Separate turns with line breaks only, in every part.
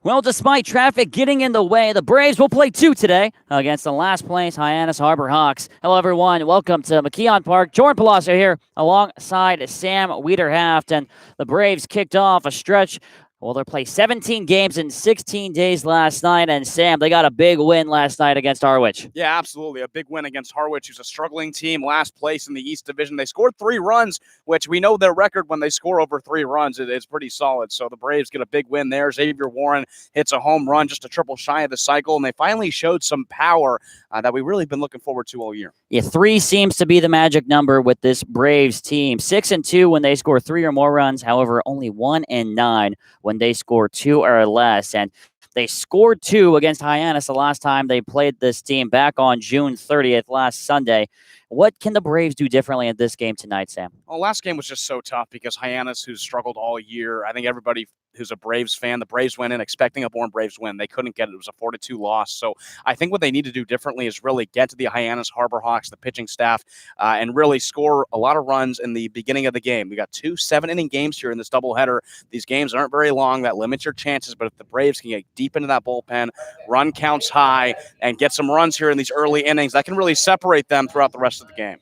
Well, despite traffic getting in the way, the Braves will play two today against the last place Hyannis Harbor Hawks. Hello, everyone. Welcome to McKeon Park. Jordan Palazzo here alongside Sam Wiederhaft. And the Braves kicked off a stretch. Well, they played 17 games in 16 days last night. And Sam, they got a big win last night against Harwich.
Yeah, absolutely. A big win against Harwich, who's a struggling team, last place in the East Division. They scored 3 runs, which we know their record when they score over 3 runs. It's pretty solid. So the Braves get a big win there. Xavier Warren hits a home run, just a triple shy of the cycle, and they finally showed some power that we've really been looking forward to all year.
Yeah, 3 seems to be the magic number with this Braves team. 6-2 when they score 3 or more runs. However, only 1-9 when they score 2 or less. And they scored 2 against Hyannis the last time they played this team back on June 30th, last Sunday. What can the Braves do differently in this game tonight, Sam?
Well, last game was just so tough because Hyannis, who's struggled all year, I think everybody who's a Braves fan, the Braves went in expecting a Bourne Braves win. They couldn't get it. It was a 4-2 loss. So I think what they need to do differently is really get to the Hyannis Harbor Hawks, the pitching staff, and really score a lot of runs in the beginning of the game. We got 2 7-inning games here in this doubleheader. These games aren't very long. That limits your chances. But if the Braves can get deep into that bullpen, run counts high, and get some runs here in these early innings, that can really separate them throughout the rest of the game.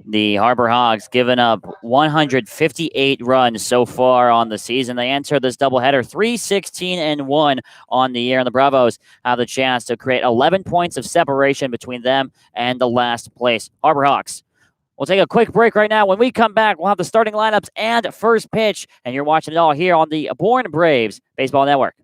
The Harbor Hawks given up 158 runs so far on the season. They enter this doubleheader 3-16-1 on the year, and the Bravos have the chance to create 11 points of separation between them and the last place Harbor Hawks. We'll take a quick break right now. When we come back, we'll have the starting lineups and first pitch, and you're watching it all here on the Bourne Braves Baseball Network.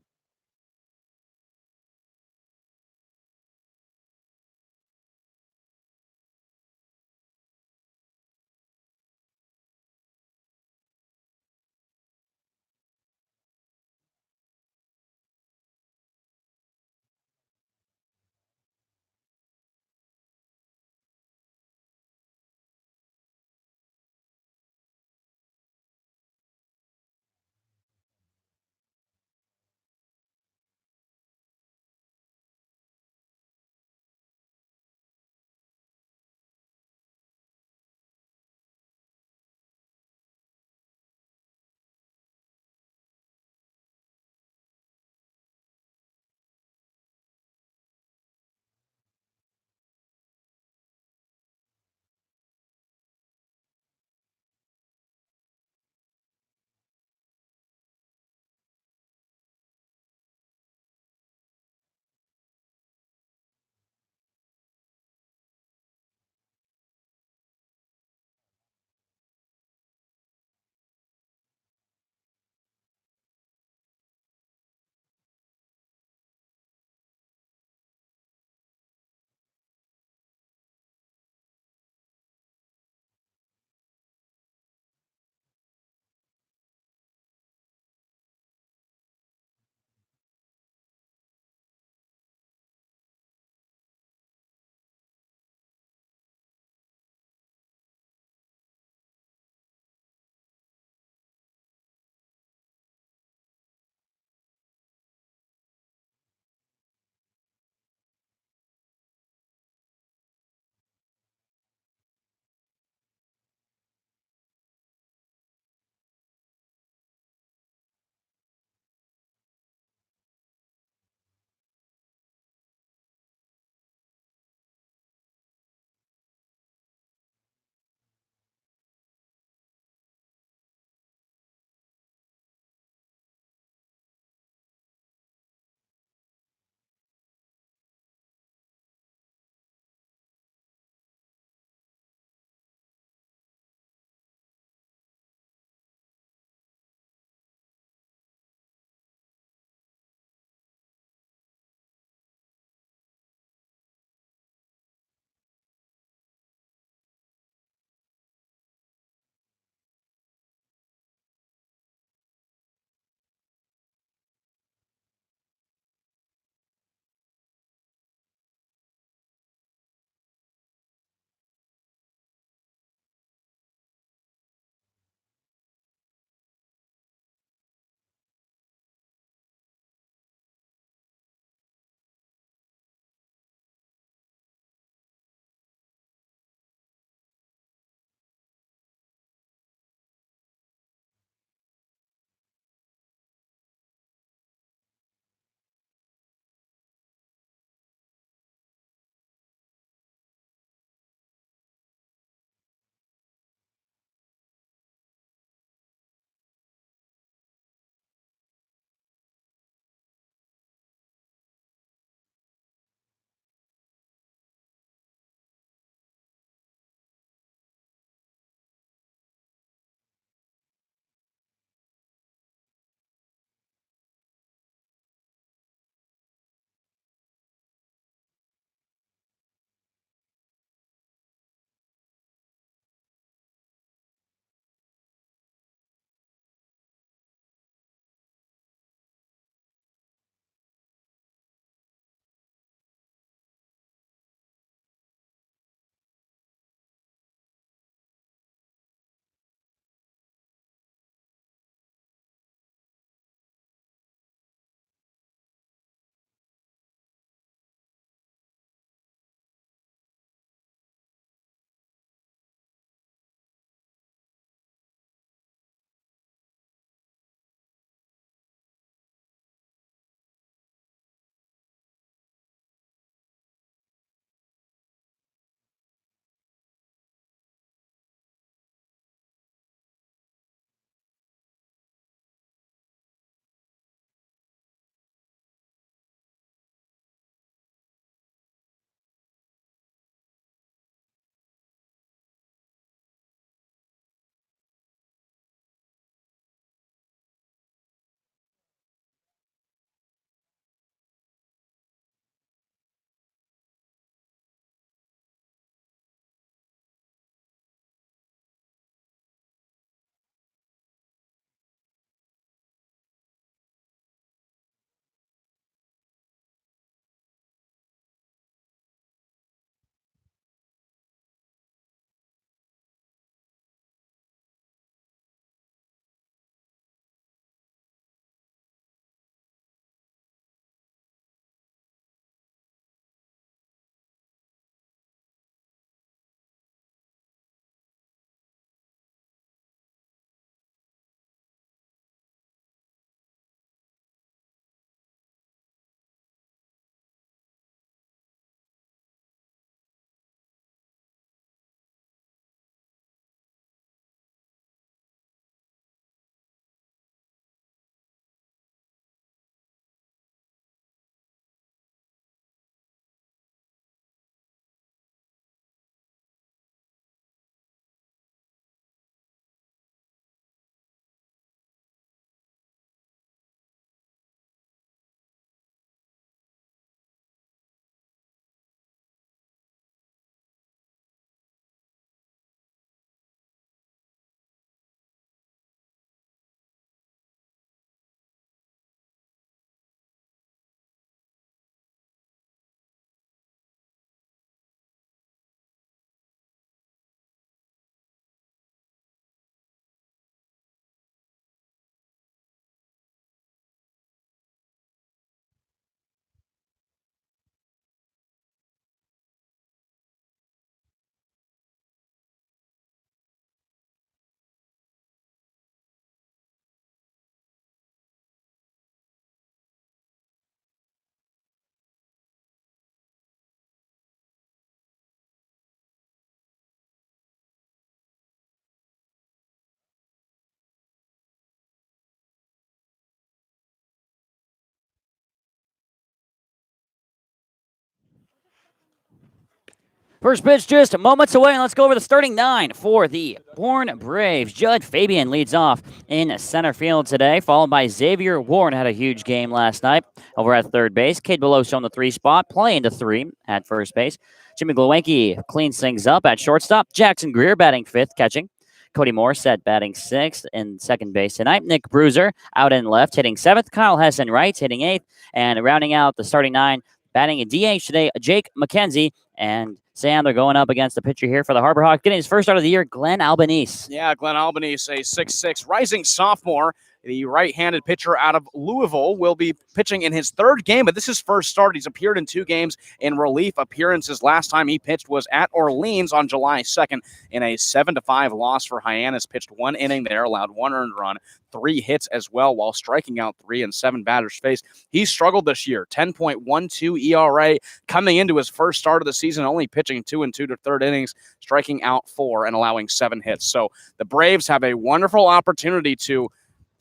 First pitch just moments away, and let's go over the starting nine for the Bourne Braves. Judd Fabian leads off in center field today, followed by Xavier Warren. Had a huge game last night over at third base. Cade Beloso on the 3 spot, playing the 3 at first base. Jimmy Glowacki cleans things up at shortstop. Jackson Greer batting 5th, catching. Cody Morissette batting 6th in second base tonight. Nick Bruiser out in left, hitting 7th. Kyle Hess in right, hitting 8th. And rounding out the starting 9, batting a DH today, Jake McKenzie. And Sam, they're going up against the pitcher here for the Harbor Hawks, getting his first start of the year, Glenn Albanese.
Yeah, Glenn Albanese, a 6'6", rising sophomore. The right-handed pitcher out of Louisville will be pitching in his 3rd game, but this is his first start. He's appeared in 2 games in relief appearances. Last time he pitched was at Orleans on July 2nd in a 7-5 loss for Hyannis. Pitched 1 inning there, allowed 1 earned run, 3 hits as well, while striking out 3 and 7 batters faced. He's struggled this year, 10.12 ERA coming into his first start of the season, only pitching 2 and 2 to 3rd innings, striking out 4 and allowing 7 hits. So the Braves have a wonderful opportunity to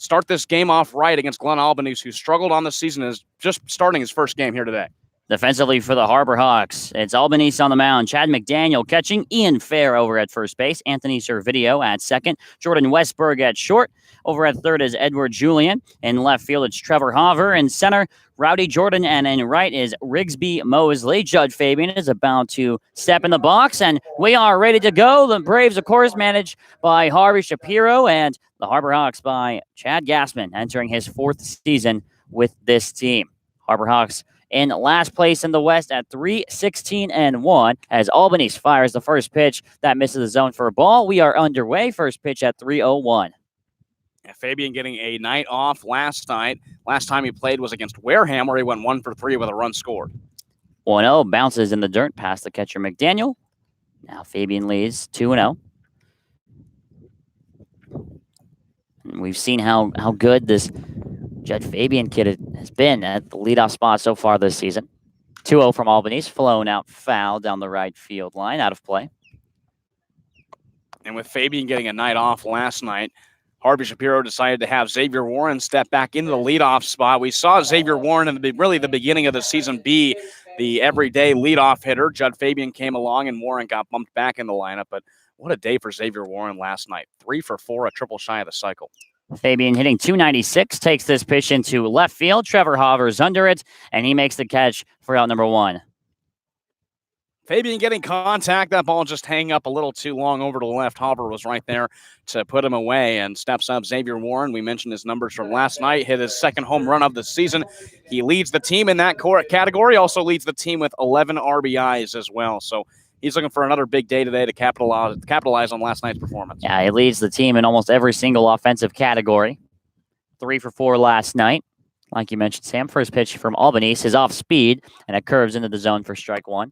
start this game off right against Glenn Albanese, who struggled on the season, is just starting his first game here today.
Defensively for the Harbor Hawks, it's Albanese on the mound, Chad McDaniel catching, Ian Fair over at first base, Anthony Servideo at second, Jordan Westberg at short. Over at third is Edward Julian. In left field, it's Trevor Hoover. In center, Rowdy Jordan. And in right is Rigsby Mosley. Judd Fabian is about to step in the box, and we are ready to go. The Braves, of course, managed by Harvey Shapiro, and the Harbor Hawks by Chad Gassman, entering his 4th season with this team. Harbor Hawks in last place in the West at 3-16-1 as Albanese fires the first pitch. That misses the zone for a ball. We are underway. First pitch at 3:01.
Fabian getting a night off last night. Last time he played was against Wareham, where he went 1 for 3 with a run scored.
1-0, bounces in the dirt past the catcher McDaniel. Now Fabian leads 2-0. We've seen how good this Judd Fabian kid has been at the leadoff spot so far this season. 2-0 from Albanese, flown out foul down the right field line, out of play.
And with Fabian getting a night off last night, Harvey Shapiro decided to have Xavier Warren step back into the leadoff spot. We saw Xavier Warren in the beginning of the season be the everyday leadoff hitter. Judd Fabian came along and Warren got bumped back in the lineup. But what a day for Xavier Warren last night. 3 for 4, a triple shy of the cycle.
Fabian hitting .296, takes this pitch into left field. Trevor Hoover's under it, and he makes the catch for out number 1.
Fabian getting contact. That ball just hanging up a little too long over to the left. Hoover was right there to put him away, and steps up Xavier Warren. We mentioned his numbers from last night. Hit his 2nd home run of the season. He leads the team in that category. Also leads the team with 11 RBIs as well. So he's looking for another big day today to capitalize on last night's performance.
Yeah, he leads the team in almost every single offensive category. 3 for 4 last night. Like you mentioned, Sam, first pitch from Albanese is off speed, and it curves into the zone for strike 1.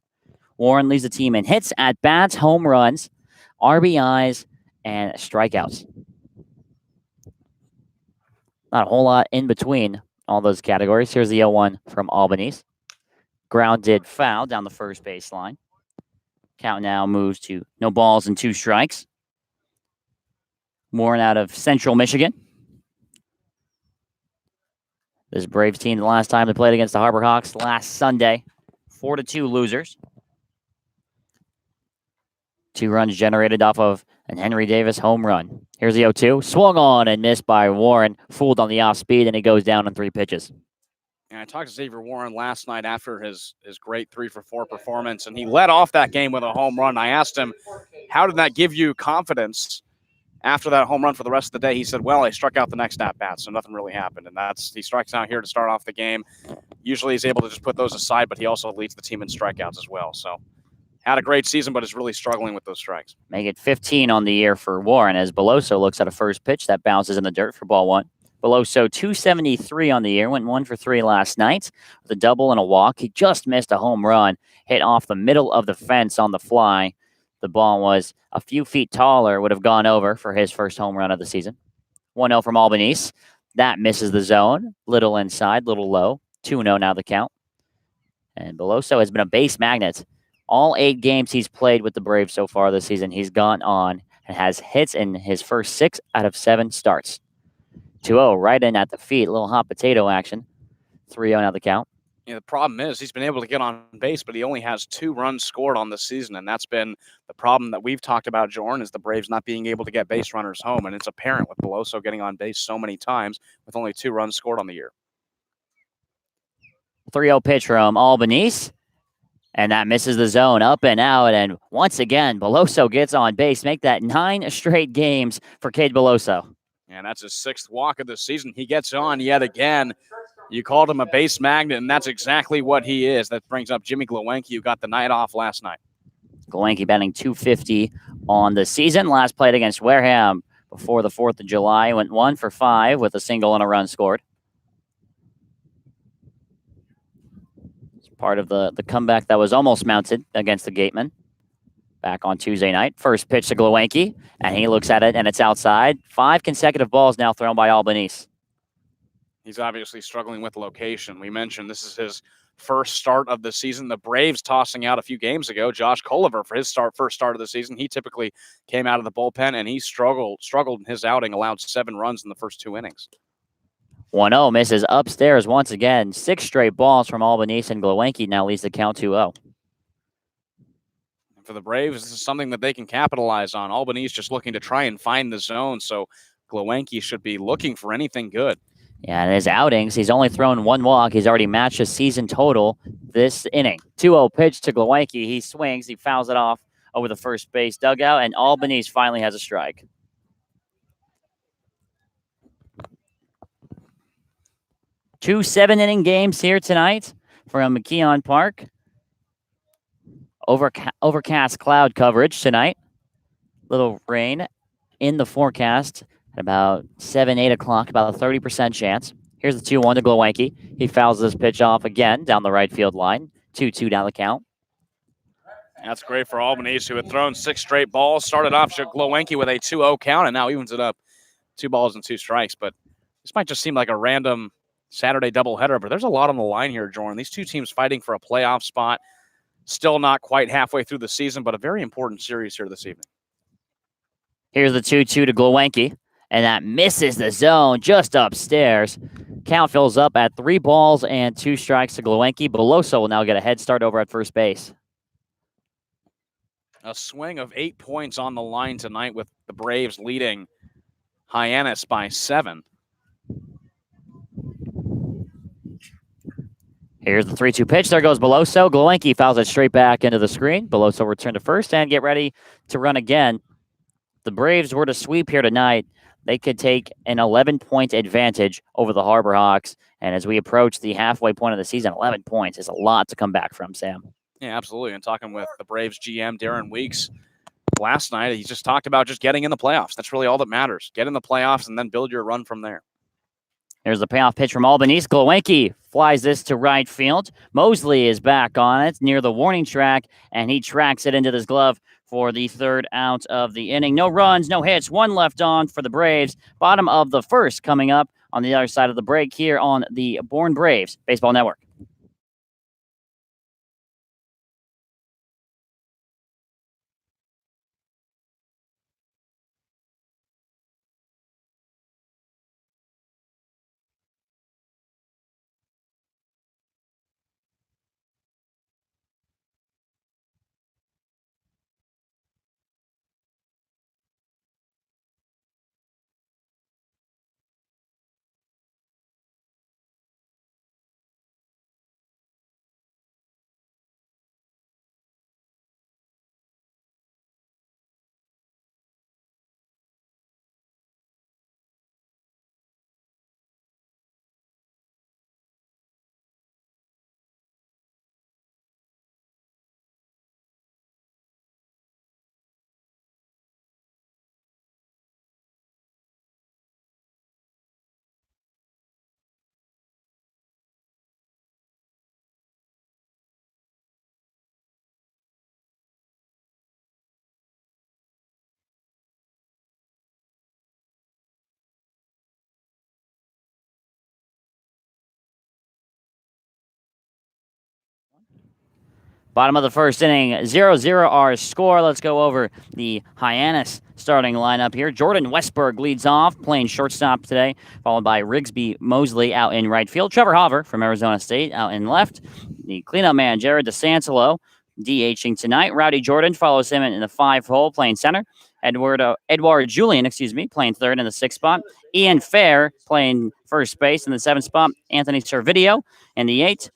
Warren leads the team in hits, at-bats, home runs, RBIs, and strikeouts. Not a whole lot in between all those categories. Here's the 0-1 from Albanese. Grounded foul down the first baseline. Count now moves to no balls and 2 strikes. Warren out of Central Michigan. This Braves team, the last time they played against the Harbor Hawks last Sunday, 4-2 losers. 2 runs generated off of an Henry Davis home run. Here's the 0-2. Swung on and missed by Warren. Fooled on the off speed, and he goes down on 3 pitches.
And I talked to Xavier Warren last night after his great 3 for 4 performance, and he led off that game with a home run. I asked him, how did that give you confidence after that home run for the rest of the day? He said, well, I struck out the next at-bat, so nothing really happened. And he strikes out here to start off the game. Usually he's able to just put those aside, but he also leads the team in strikeouts as well. So had a great season, but is really struggling with those strikes.
Make it 15 on the year for Warren as Beloso looks at a first pitch that bounces in the dirt for ball 1. Beloso 273 on the year, went 1 for 3 last night with a double and a walk. He just missed a home run, hit off the middle of the fence on the fly. The ball was a few feet taller, would have gone over for his first home run of the season. 1-0 from Albanese. That misses the zone. Little inside, little low. 2-0 now the count. And Beloso has been a base magnet. All 8 games he's played with the Braves so far this season, he's gone on and has hits in his first 6 out of 7 starts. 2-0 right in at the feet. A little hot potato action. 3-0 now the count.
The problem is he's been able to get on base, but he only has 2 runs scored on the season, and that's been the problem that we've talked about, Jordan, is the Braves not being able to get base runners home, and it's apparent with Beloso getting on base so many times with only 2 runs scored on the year.
3-0 pitch from Albanese. And that misses the zone, up and out. And once again, Beloso gets on base. Make that 9 straight games for Cade Beloso.
And that's his 6th walk of the season. He gets on yet again. You called him a base magnet, and that's exactly what he is. That brings up Jimmy Glowinski, who got the night off last night.
Glowinski batting .250 on the season. Last played against Wareham before the 4th of July. Went 1 for 5 with a single and a run scored. Part of the comeback that was almost mounted against the Gatemen back on Tuesday night. First pitch to Glowinski, and he looks at it, and it's outside. 5 consecutive balls now thrown by Albanese.
He's obviously struggling with location. We mentioned this is his first start of the season. The Braves tossing out a few games ago Josh Culliver for his first start of the season. He typically came out of the bullpen, and he struggled in his outing, allowed 7 runs in the first 2 innings.
1-0 misses upstairs once again. 6 straight balls from Albanese, and Glowinski now leads the count 2-0.
For the Braves, this is something that they can capitalize on. Albanese just looking to try and find the zone, so Glowinski should be looking for anything good.
Yeah, in his outings, he's only thrown 1 walk. He's already matched his season total this inning. 2-0 pitch to Glowinski. He swings. He fouls it off over the first base dugout, and Albanese finally has a strike. 2 7-inning games here tonight from McKeon Park. Overcast cloud coverage tonight. Little rain in the forecast at about 7, 8 o'clock, about a 30% chance. Here's the 2-1 to Glowinski. He fouls this pitch off again down the right field line. 2-2 down the count.
That's great for Albanese, who had thrown 6 straight balls. Started off Glowinski with a 2-0 count, and now evens it up 2 balls and 2 strikes. But this might just seem like a random Saturday doubleheader, but there's a lot on the line here, Jordan. These 2 teams fighting for a playoff spot. Still not quite halfway through the season, but a very important series here this evening.
Here's the 2-2 to Glowinski, and that misses the zone just upstairs. Count fills up at 3 balls and 2 strikes to Glowinski. Beloso will now get a head start over at first base.
A swing of 8 points on the line tonight, with the Braves leading Hyannis by 7.
Here's the 3-2 pitch. There goes Beloso. Glowinski fouls it straight back into the screen. Beloso return to first and get ready to run again. If the Braves were to sweep here tonight, they could take an 11-point advantage over the Harbor Hawks. And as we approach the halfway point of the season, 11 points is a lot to come back from, Sam.
Yeah, absolutely. And talking with the Braves GM, Darren Weeks, last night, he just talked about just getting in the playoffs. That's really all that matters. Get in the playoffs and then build your run from there.
Here's the payoff pitch from Albanese. Glowinski flies this to right field. Mosley is back on it near the warning track, and he tracks it into his glove for the 3rd out of the inning. No runs, no hits, 1 left on for the Braves. Bottom of the 1st coming up on the other side of the break here on the Bourne Braves Baseball Network. Bottom of the first inning, 0-0 our score. Let's go over the Hyannis starting lineup here. Jordan Westberg leads off, playing shortstop today, followed by Rigsby Mosley out in right field. Trevor Hauver from Arizona State out in left. The cleanup man, Jared DeSantelo, DHing tonight. Rowdy Jordan follows him in the 5-hole, playing center. Edward Julian, playing third in the 6th spot. Ian Fair playing first base in the 7th spot. Anthony Servideo in the 8th.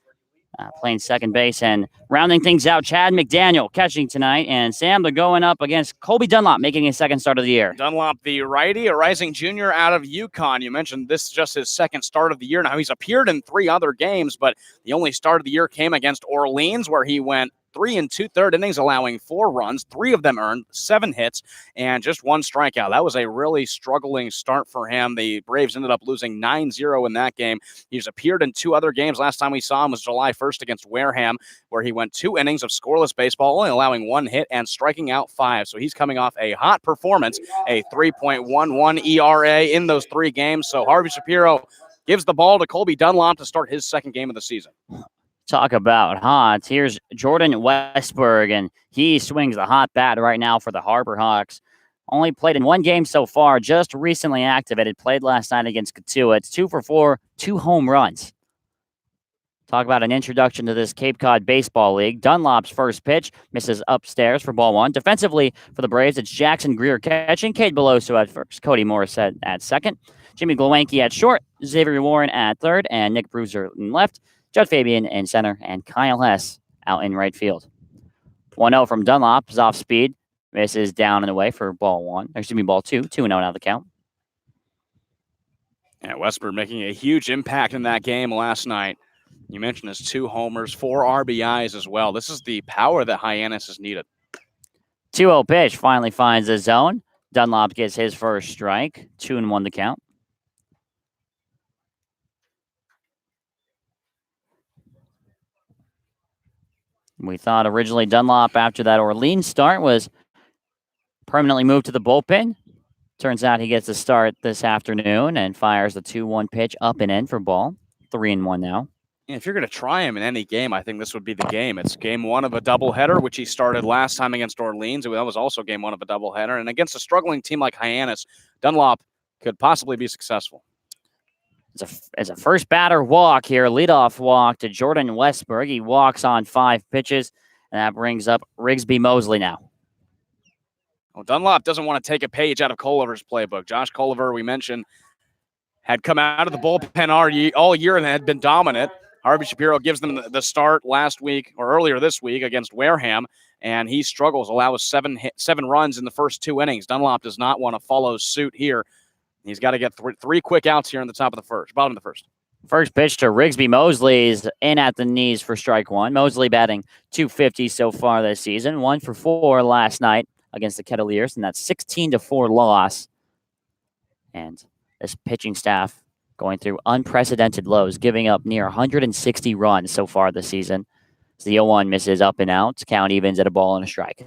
Playing second base, and rounding things out, Chad McDaniel catching tonight. And Sam, they're going up against Colby Dunlop, making his second start of the year.
Dunlop, the righty, a rising junior out of UConn. You mentioned this is just his second start of the year. Now, he's appeared in 3 other games, but the only start of the year came against Orleans, where he went 3 2/3 innings, allowing 4 runs, 3 of them earned, 7 hits, and just 1 strikeout. That was a really struggling start for him. The Braves ended up losing 9-0 in that game. He's appeared in 2 other games. Last time we saw him was July 1st against Wareham, where he went 2 innings of scoreless baseball, only allowing 1 hit and striking out 5. So he's coming off a hot performance, a 3.11 ERA in those 3 games. So Harvey Shapiro gives the ball to Colby Dunlop to start his second game of the season.
Talk about hot. Here's Jordan Westberg, and he swings the hot bat right now for the Harbor Hawks. Only played in 1 game so far, just recently activated. Played last night against Katua. It's 2 for 4, 2 home runs. Talk about an introduction to this Cape Cod Baseball League. Dunlop's first pitch misses upstairs for ball 1. Defensively for the Braves, it's Jackson Greer catching, Cade Beloso at first, Cody Morris at second, Jimmy Glowacki at short, Xavier Warren at third, and Nick Bruiser in left. Judd Fabian in center, and Kyle Hess out in right field. 1-0 from Dunlop is off speed. Misses down and away for ball 2. 2-0 out of the count.
Yeah, Westberg making a huge impact in that game last night. You mentioned his 2 homers, 4 RBIs as well. This is the power that Hyannis has needed.
2-0 pitch finally finds the zone. Dunlop gets his first strike. 2-1 the count. We thought originally Dunlop, after that Orleans start, was permanently moved to the bullpen. Turns out he gets a start this afternoon and fires the 2-1 pitch up and in for ball. 3-1 now.
If you're going to try him in any game, I think this would be the game. It's game 1 of a doubleheader, which he started last time against Orleans. That was also game 1 of a doubleheader. And against a struggling team like Hyannis, Dunlop could possibly be successful.
It's a first batter walk here, leadoff walk to Jordan Westberg. He walks on 5 pitches, and that brings up Rigsby Mosley now.
Well, Dunlop doesn't want to take a page out of Culliver's playbook. Josh Culliver, we mentioned, had come out of the bullpen all year and had been dominant. Harvey Shapiro gives them the start last week or earlier this week against Wareham, and he struggles, allows 7 runs in the first 2 innings. Dunlop does not want to follow suit here. He's got to get 3 quick outs here in the bottom of the first.
First pitch to Rigsby Mosley is in at the knees for strike 1. Mosley batting .250 so far this season. 1 for 4 last night against the Kettleers, and that's 16-4 loss. And this pitching staff going through unprecedented lows, giving up near 160 runs so far this season. As the 0-1 misses up and out. Count evens at a ball and a strike.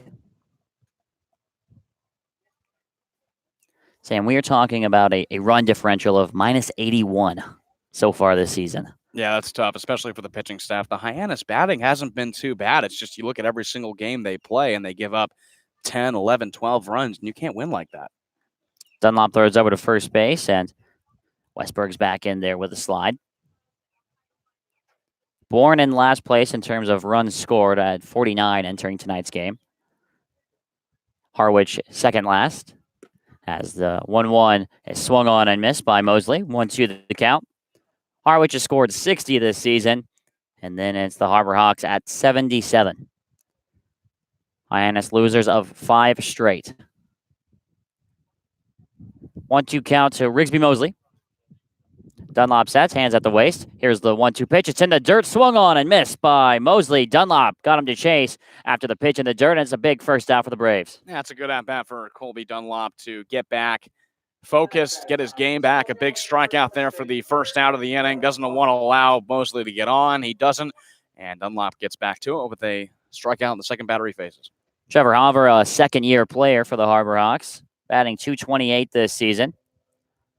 Sam, we are talking about a run differential of -81 so far this season.
Yeah, that's tough, especially for the pitching staff. The Hyannis batting hasn't been too bad. It's just you look at every single game they play, and they give up 10, 11, 12 runs, and you can't win like that.
Dunlop throws over to first base, and Westberg's back in there with a slide. Bourne in last place in terms of runs scored at 49 entering tonight's game. Harwich second last. As the 1-1 is swung on and missed by Mosley. 1-2 the count. Harwich has scored 60 this season. And then it's the Harbor Hawks at 77. Hyannis losers of 5 straight. 1-2 count to Rigsby Mosley. Dunlop sets, hands at the waist. Here's the 1-2 pitch. It's in the dirt, swung on and missed by Mosley. Dunlop got him to chase after the pitch in the dirt, and it's a big first out for the Braves.
Yeah, it's a good at-bat for Colby Dunlop to get back focused, get his game back. A big strikeout there for the first out of the inning. Doesn't want to allow Mosley to get on. He doesn't, and Dunlop gets back to it with a strikeout in the second batter he faces.
Trevor Hauver, a second-year player for the Harbor Hawks, batting .228 this season.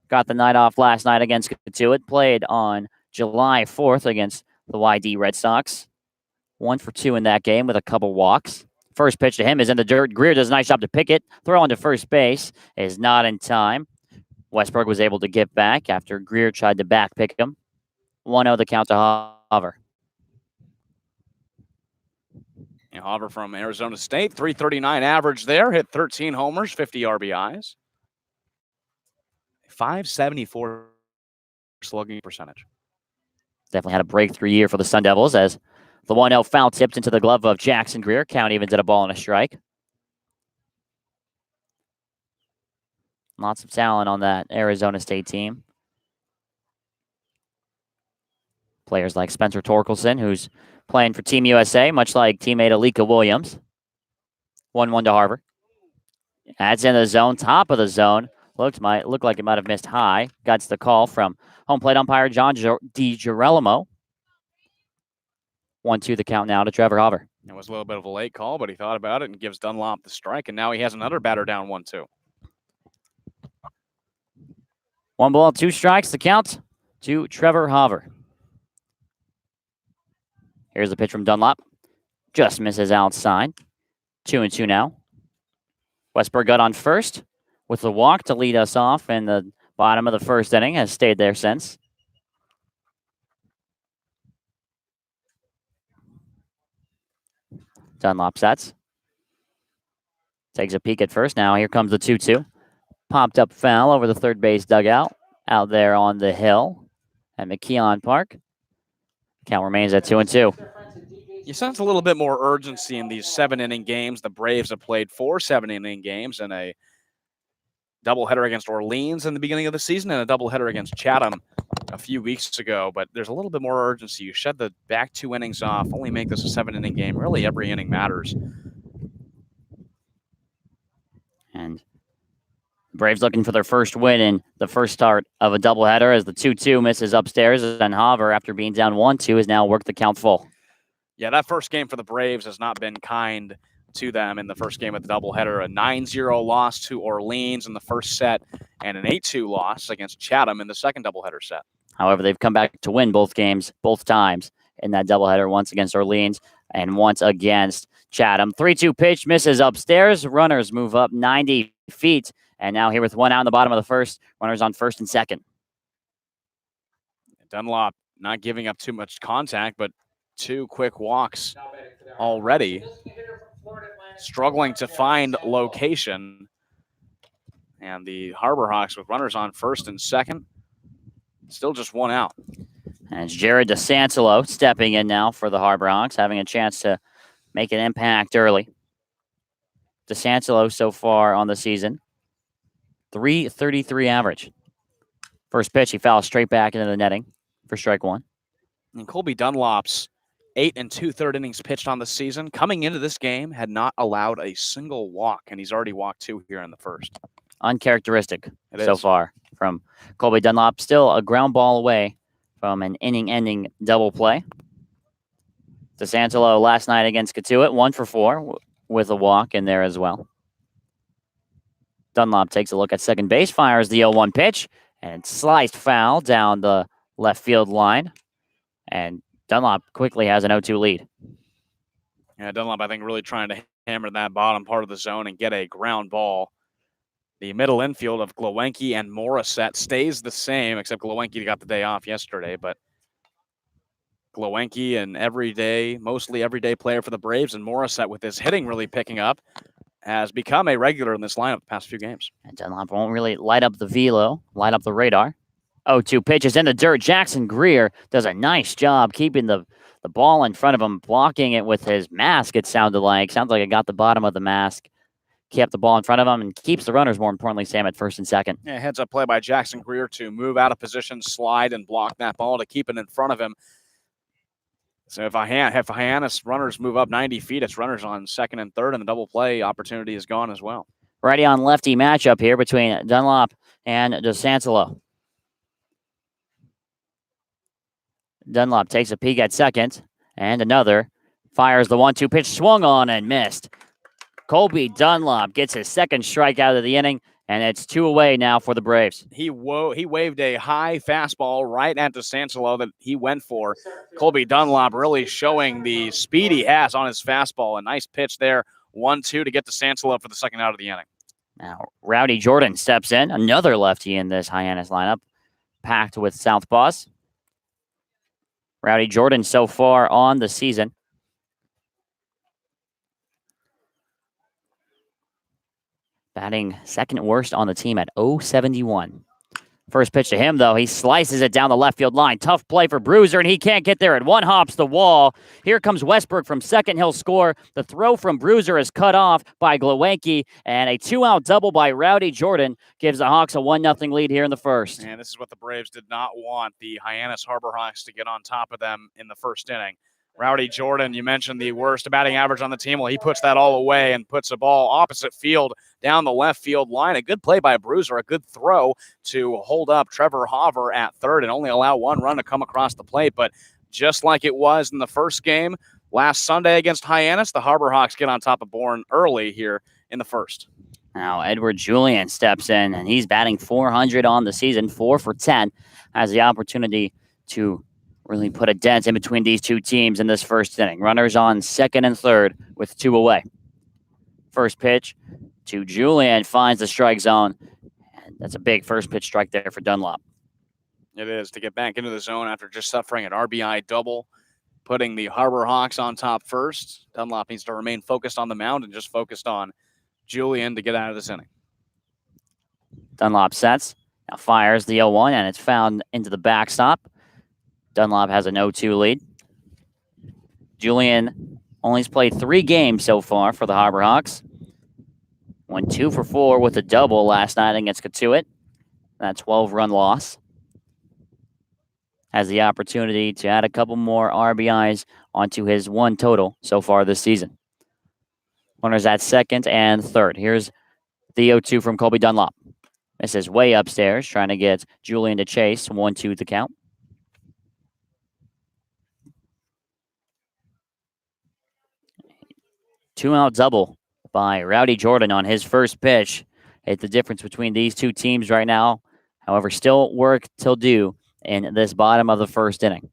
Got the night off last night against Katuitt. Played on July 4th against the YD Red Sox. 1 for 2 in that game with a couple walks. First pitch to him is in the dirt. Greer does a nice job to pick it. Throw onto first base is not in time. Westberg was able to get back after Greer tried to back pick him. 1-0 the count to Hover.
Hover from Arizona State, 339 average there, hit 13 homers, 50 RBIs. 574 slugging percentage.
Definitely had a breakthrough year for the Sun Devils as the 1-0 foul tipped into the glove of Jackson Greer. Count even did a ball and a strike. Lots of talent on that Arizona State team. Players like Spencer Torkelson, who's playing for Team USA, much like teammate Alika Williams. 1-1 to Harvard. That's in the zone, top of the zone. Looked like it might have missed high. Got the call from home plate umpire John DiGirolamo. 1-2 the count now to Trevor Hover.
It was a little bit of a late call, but he thought about it and gives Dunlop the strike, and now he has another batter down 1-2.
1 ball, 2 strikes, the count to Trevor Hover. Here's the pitch from Dunlop. Just misses outside. 2-2 now. Westberg got on first with the walk to lead us off in the bottom of the first inning. Has stayed there since. Dunlop sets. Takes a peek at first. Now here comes the 2-2. Popped up foul over the third base dugout. Out there on the hill at McKeon Park. Count remains at 2-2.
You sense a little bit more urgency in these 7-inning games. The Braves have played 4 7-inning games and a doubleheader against Orleans in the beginning of the season and a doubleheader against Chatham a few weeks ago. But there's a little bit more urgency. You shed the back 2 innings off, only make this a 7-inning game. Really, every inning matters.
And Braves looking for their first win in the first start of a doubleheader as the 2-2 misses upstairs. And Hover, after being down 1-2, has now worked the count full.
Yeah, that first game for the Braves has not been kind to them in the first game of the doubleheader. A 9-0 loss to Orleans in the first set and an 8-2 loss against Chatham in the second doubleheader set.
However, they've come back to win both games, both times in that doubleheader, once against Orleans and once against Chatham. 3-2 pitch misses upstairs. Runners move up 90 feet. And now here with 1 out in the bottom of the first, runners on first and second.
Dunlop not giving up too much contact, but 2 quick walks already. Struggling to find location. And the Harbor Hawks with runners on first and second. Still just 1 out.
And it's Jared DeSantelo stepping in now for the Harbor Hawks, having a chance to make an impact early. DeSantelo so far on the season, .333 average. First pitch, he fouls straight back into the netting for strike 1.
And Colby Dunlop's 8 2/3 innings pitched on the season. Coming into this game, had not allowed a single walk, and he's already walked 2 here in the first.
Uncharacteristic so far from Colby Dunlop. Still a ground ball away from an inning-ending double play. DeSantelo last night against Catuit, 1 for 4 with a walk in there as well. Dunlop takes a look at second base, fires the 0-1 pitch, and sliced foul down the left field line. And Dunlop quickly has an 0-2 lead.
Yeah, Dunlop, I think, really trying to hammer that bottom part of the zone and get a ground ball. The middle infield of Glowenke and Morissette stays the same, except Glowenke got the day off yesterday. But Glowenke, an mostly everyday player for the Braves, and Morissette, with his hitting really picking up, has become a regular in this lineup the past few games.
And Dunlop won't really light up the velo, light up the radar. 0-2 pitches in the dirt. Jackson Greer does a nice job keeping the ball in front of him, blocking it with his mask, it sounded like. Sounds like it got the bottom of the mask. Kept the ball in front of him and keeps the runners, more importantly, Sam, at first and second.
Yeah, heads up play by Jackson Greer to move out of position, slide, and block that ball to keep it in front of him. So if Hyannis runners move up 90 feet, it's runners on second and third, and the double play opportunity is gone as well.
Righty on lefty matchup here between Dunlop and DeSantelo. Dunlop takes a peek at second, and another. Fires the 1-2 pitch, swung on and missed. Colby Dunlop gets his second strikeout of the inning And it's 2 away now for the Braves.
He waved a high fastball right at DeSangelo that he went for. Colby Dunlop really showing the speed he has on his fastball. A nice pitch there. 1-2 to get DeSangelo for the second out of the inning.
Now, Rowdy Jordan steps in, another lefty in this Hyannis lineup, packed with southpaws. Rowdy Jordan so far on the season. Batting second worst on the team at .071. First pitch to him, though. He slices it down the left field line. Tough play for Bruiser, and he can't get there. And one hops the wall. Here comes Westbrook from second. He'll score. The throw from Bruiser is cut off by Glowenke, and a 2-out double by Rowdy Jordan gives the Hawks a 1-0 lead here in the first.
And this is what the Braves did not want, the Hyannis Harbor Hawks to get on top of them in the first inning. Rowdy Jordan, you mentioned the worst batting average on the team. Well, he puts that all away and puts a ball opposite field down the left field line. A good play by Bruiser, a good throw to hold up Trevor Hauver at third and only allow one run to come across the plate. But just like it was in the first game last Sunday against Hyannis, the Harbor Hawks get on top of Bourne early here in the first.
Now Edward Julian steps in, and he's batting .400 on the season, 4 for 10. Has the opportunity to really put a dent in between these two teams in this first inning. Runners on second and third with 2 away. First pitch to Julian, finds the strike zone. And that's a big first pitch strike there for Dunlop.
It is, to get back into the zone after just suffering an RBI double, putting the Harbor Hawks on top first. Dunlop needs to remain focused on the mound and just focused on Julian to get out of this inning.
Dunlop sets, now fires the 0-1, and it's found into the backstop. Dunlop has a 0-2 lead. Julian only has played 3 games so far for the Harbor Hawks. Went 2 for 4 with a double last night against Katuitt. That 12-run loss. Has the opportunity to add a couple more RBIs onto his 1 total so far this season. Runners at second and third. Here's the 0-2 from Colby Dunlop. This is way upstairs, trying to get Julian to chase. 1-2 the count. Two-out double by Rowdy Jordan on his first pitch. It's the difference between these two teams right now. However, still work to do in this bottom of the first inning.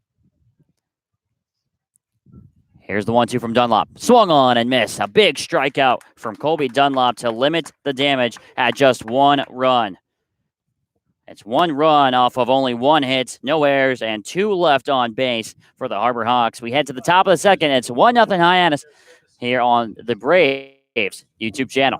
Here's the 1-2 from Dunlop. Swung on and missed. A big strikeout from Colby Dunlop to limit the damage at just 1 run. It's 1 run off of only 1 hit, no errors, and 2 left on base for the Harbor Hawks. We head to the top of the second. It's 1-0 Hyannis here on the Braves YouTube channel.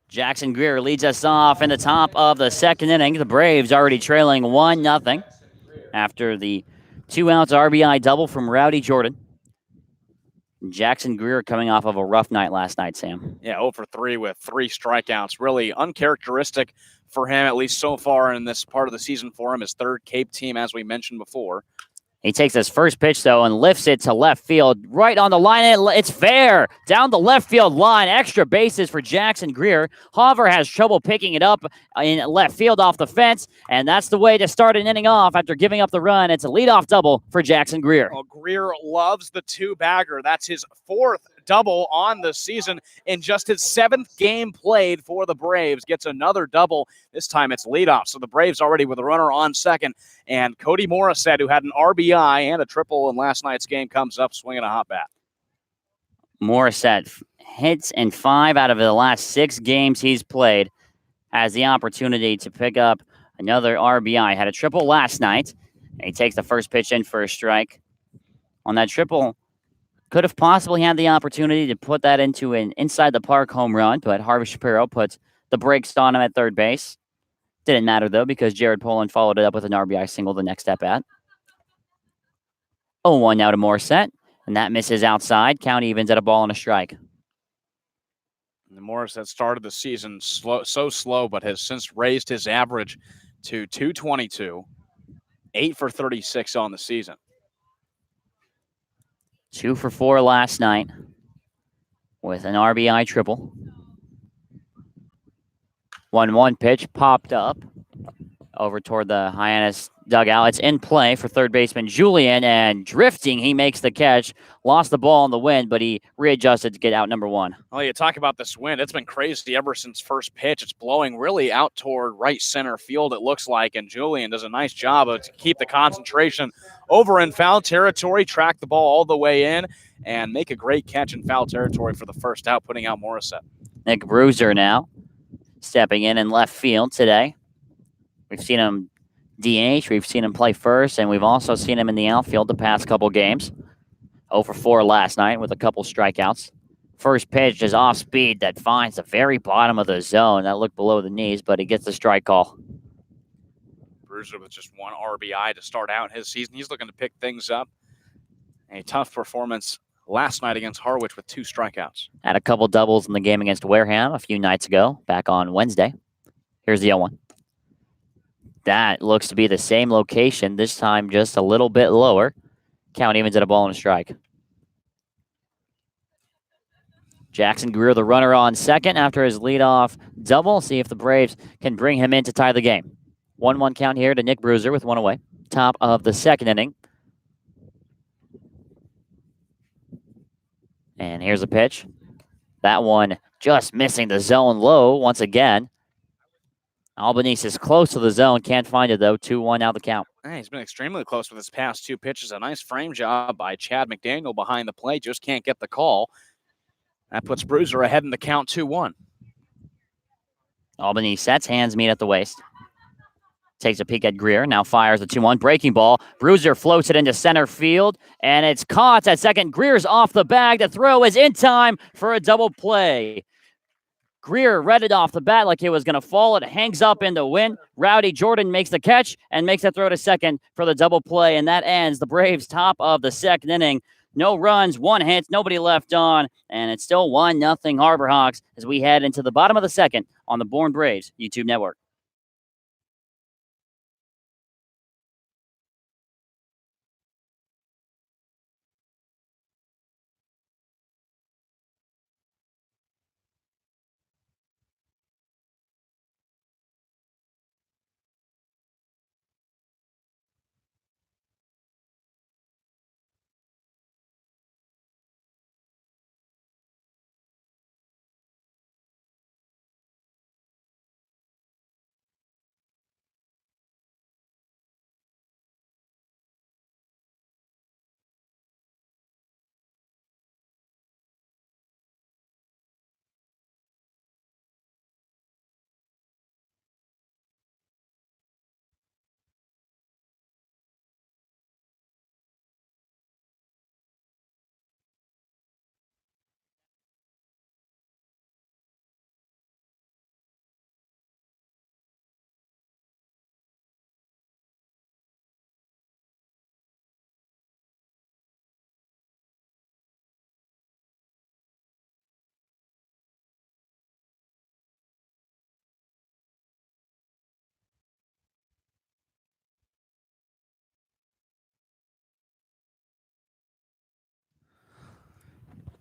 Jackson Greer leads us off in the top of the second inning. The Braves already trailing 1-0 after the 2-out RBI double from Rowdy Jordan. Jackson Greer coming off of a rough night last night, Sam.
Yeah, 0 for 3 with 3 strikeouts. Really uncharacteristic for him, at least so far in this part of the season for him. His 3rd Cape team, as we mentioned before.
He takes his first pitch, though, and lifts it to left field. Right on the line. It's fair. Down the left field line. Extra bases for Jackson Greer. Hauver has trouble picking it up in left field off the fence, and that's the way to start an inning off after giving up the run. It's a leadoff double for Jackson Greer.
Well, Greer loves the 2-bagger. That's his 4th double on the season in just his 7th game played for the Braves. Gets another double. This time it's leadoff. So the Braves already with a runner on second. And Cody Morissette, who had an RBI and a triple in last night's game, comes up swinging a hot bat.
Morissette hits in 5 out of the last 6 games he's played. Has the opportunity to pick up another RBI. Had a triple last night. And he takes the first pitch in for a strike. On that triple, could have possibly had the opportunity to put that into an inside the park home run, but Harvey Shapiro puts the brakes on him at third base. Didn't matter, though, because Jared Poland followed it up with an RBI single the next at bat. 0-1 now to Morissette, and that misses outside. Count evens at a ball and a strike.
And Morissette started the season so slow, but has since raised his average to 222, 8 for 36 on the season.
2 for 4 last night with an RBI triple. 1-1 pitch popped up over toward the Hyannis dugout. It's in play for third baseman Julian, and drifting, he makes the catch. Lost the ball in the wind, but he readjusted to get out number 1.
Well, you talk about this wind. It's been crazy ever since first pitch. It's blowing really out toward right center field, it looks like, and Julian does a nice job to keep the concentration over in foul territory, track the ball all the way in, and make a great catch in foul territory for the first out, putting out Morissette.
Nick Bruiser now stepping in left field today. We've seen him DH, we've seen him play first, and we've also seen him in the outfield the past couple games. 0 for 4 last night with a couple strikeouts. First pitch is off speed that finds the very bottom of the zone. That looked below the knees, but he gets the strike call.
Bruiser with just 1 RBI to start out his season. He's looking to pick things up. A tough performance last night against Harwich with 2 strikeouts.
Had a couple doubles in the game against Wareham a few nights ago, back on Wednesday. Here's the 0-1. That looks to be the same location, this time just a little bit lower. Count evens at a ball and a strike. Jackson Greer, the runner on second after his leadoff double. See if the Braves can bring him in to tie the game. 1-1 count here to Nick Bruiser with 1 away. Top of the second inning. And here's a pitch. That one just missing the zone low once again. Albanese is close to the zone. Can't find it, though. 2-1 out the count.
Hey, he's been extremely close with his past 2 pitches. A nice frame job by Chad McDaniel behind the plate. Just can't get the call. That puts Bruiser ahead in the count 2-1.
Albanese sets, hands meet at the waist. Takes a peek at Greer. Now fires the 2-1 breaking ball. Bruiser floats it into center field, and it's caught at second. Greer's off the bag. The throw is in time for a double play. Greer read it off the bat like it was going to fall. It hangs up in the wind. Rowdy Jordan makes the catch and makes that throw to second for the double play, and that ends the Braves' top of the second inning. No runs, 1 hit, nobody left on, and it's still 1-0 Harbor Hawks as we head into the bottom of the second on the Bourne Braves YouTube network.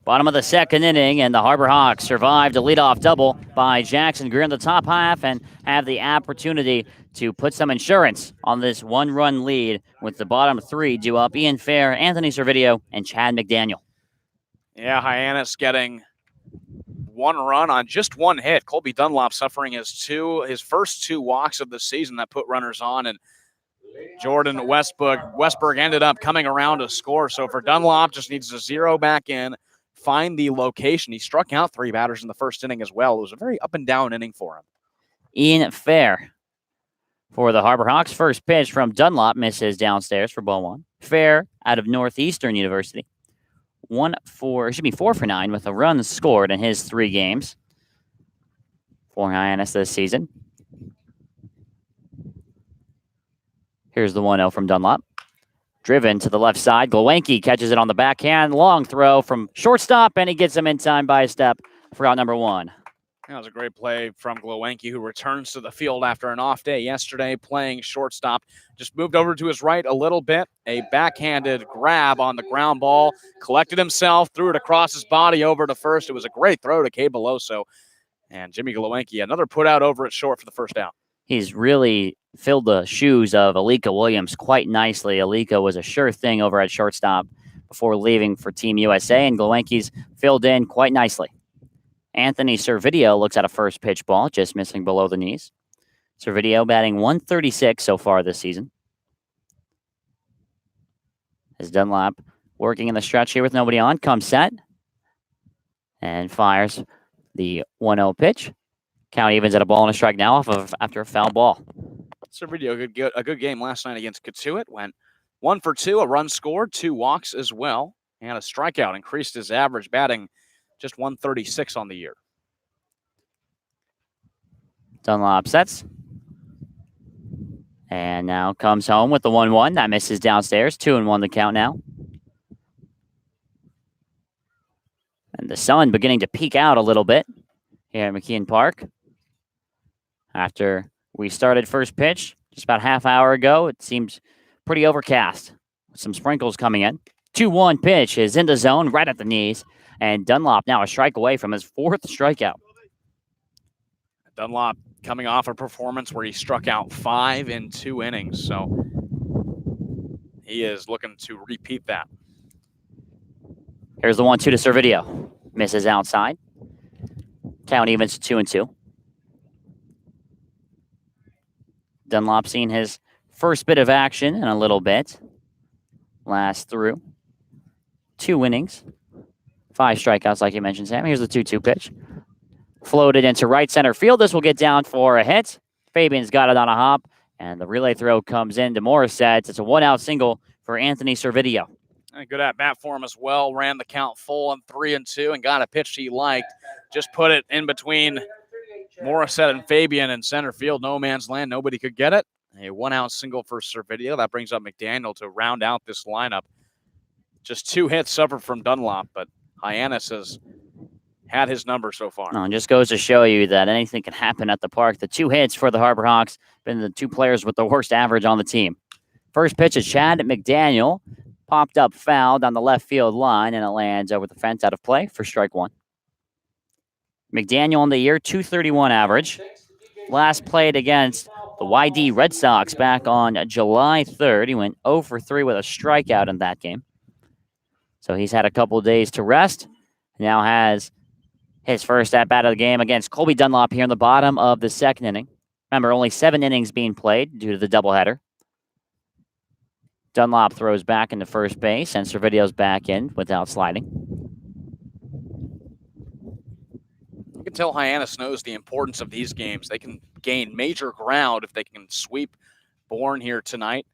Bottom of the second inning, and the Harbor Hawks survived a leadoff double by Jackson Greer in the top half and have the opportunity to put some insurance on this 1-run lead with the bottom 3 due up. Ian Fair, Anthony Servideo, and Chad McDaniel.
Yeah, Hyannis getting 1 run on just 1 hit. Colby Dunlop suffering his first 2 walks of the season that put runners on, and Jordan Westberg ended up coming around to score. So for Dunlop, just needs to zero back in, find the location. He struck out 3 batters in the first inning as well. It was a very up and down inning for him.
Ian Fair for the Harbor Hawks. First pitch from Dunlop misses downstairs for ball 1. Fair out of Northeastern University. 4 for 9 with a run scored in his 3 games for Hyannis this season. Here's the 1-0 from Dunlop. Driven to the left side. Glowenke catches it on the backhand. Long throw from shortstop, and he gets him in time by a step for out number 1.
That was a great play from Glowenke, who returns to the field after an off day yesterday playing shortstop. Just moved over to his right a little bit. A backhanded grab on the ground ball. Collected himself, threw it across his body over to first. It was a great throw to Kay Beloso. And Jimmy Glowenke, another put out over at short for the first out.
He's really filled the shoes of Alika Williams quite nicely. Alika was a sure thing over at shortstop before leaving for Team USA, and Glowenke's filled in quite nicely. Anthony Servideo looks at a first pitch ball, just missing below the knees. Servideo batting 136 so far this season. As Dunlop working in the stretch here with nobody on, comes set and fires the 1-0 pitch. Count evens at a ball and a strike now after a foul ball.
Servideo a good game last night against Katuitt. Went 1 for 2, a run scored, 2 walks as well, and a strikeout. Increased his average, batting just 136 on the year.
Dunlop sets. And now comes home with the 1-1. That misses downstairs. 2-1 the count now. And the sun beginning to peek out a little bit here at McKeon Park. After we started first pitch just about half hour ago, it seems pretty overcast with some sprinkles coming in. 2-1 pitch is in the zone right at the knees. And Dunlop now a strike away from his 4th strikeout.
Dunlop coming off a performance where he struck out 5 in 2 innings. So he is looking to repeat that.
Here's the 1-2 to Servideo. Misses outside. Count evens to 2-2. Dunlop seen his first bit of action in a little bit. Last through 2 innings. 5 strikeouts, like you mentioned, Sam. Here's the 2-2 pitch. Floated into right center field. This will get down for a hit. Fabian's got it on a hop, and the relay throw comes in to Morissette. It's a 1-out single for Anthony Servideo.
A good at-bat for him as well. Ran the count full on 3-2 and got a pitch he liked. Just put it in between Morissette and Fabian in center field. No man's land. Nobody could get it. A 1-out single for Servideo. That brings up McDaniel to round out this lineup. Just 2 hits suffered from Dunlop, but Hyannis has had his number so far.
Oh, it just goes to show you that anything can happen at the park. The 2 hits for the Harbor Hawks, been the 2 players with the worst average on the team. First pitch is Chad McDaniel. Popped up foul down the left field line, and it lands over the fence out of play for strike 1. McDaniel on the year, 231 average. Last played against the YD Red Sox back on July 3rd. He went 0 for 3 with a strikeout in that game. So he's had a couple of days to rest. Now has his first at-bat of the game against Colby Dunlop here in the bottom of the 2nd inning. Remember, only 7 innings being played due to the doubleheader. Dunlop throws back into first base, and Servidio's back in without sliding.
You can tell Hyannis knows the importance of these games. They can gain major ground if they can sweep Bourne here tonight,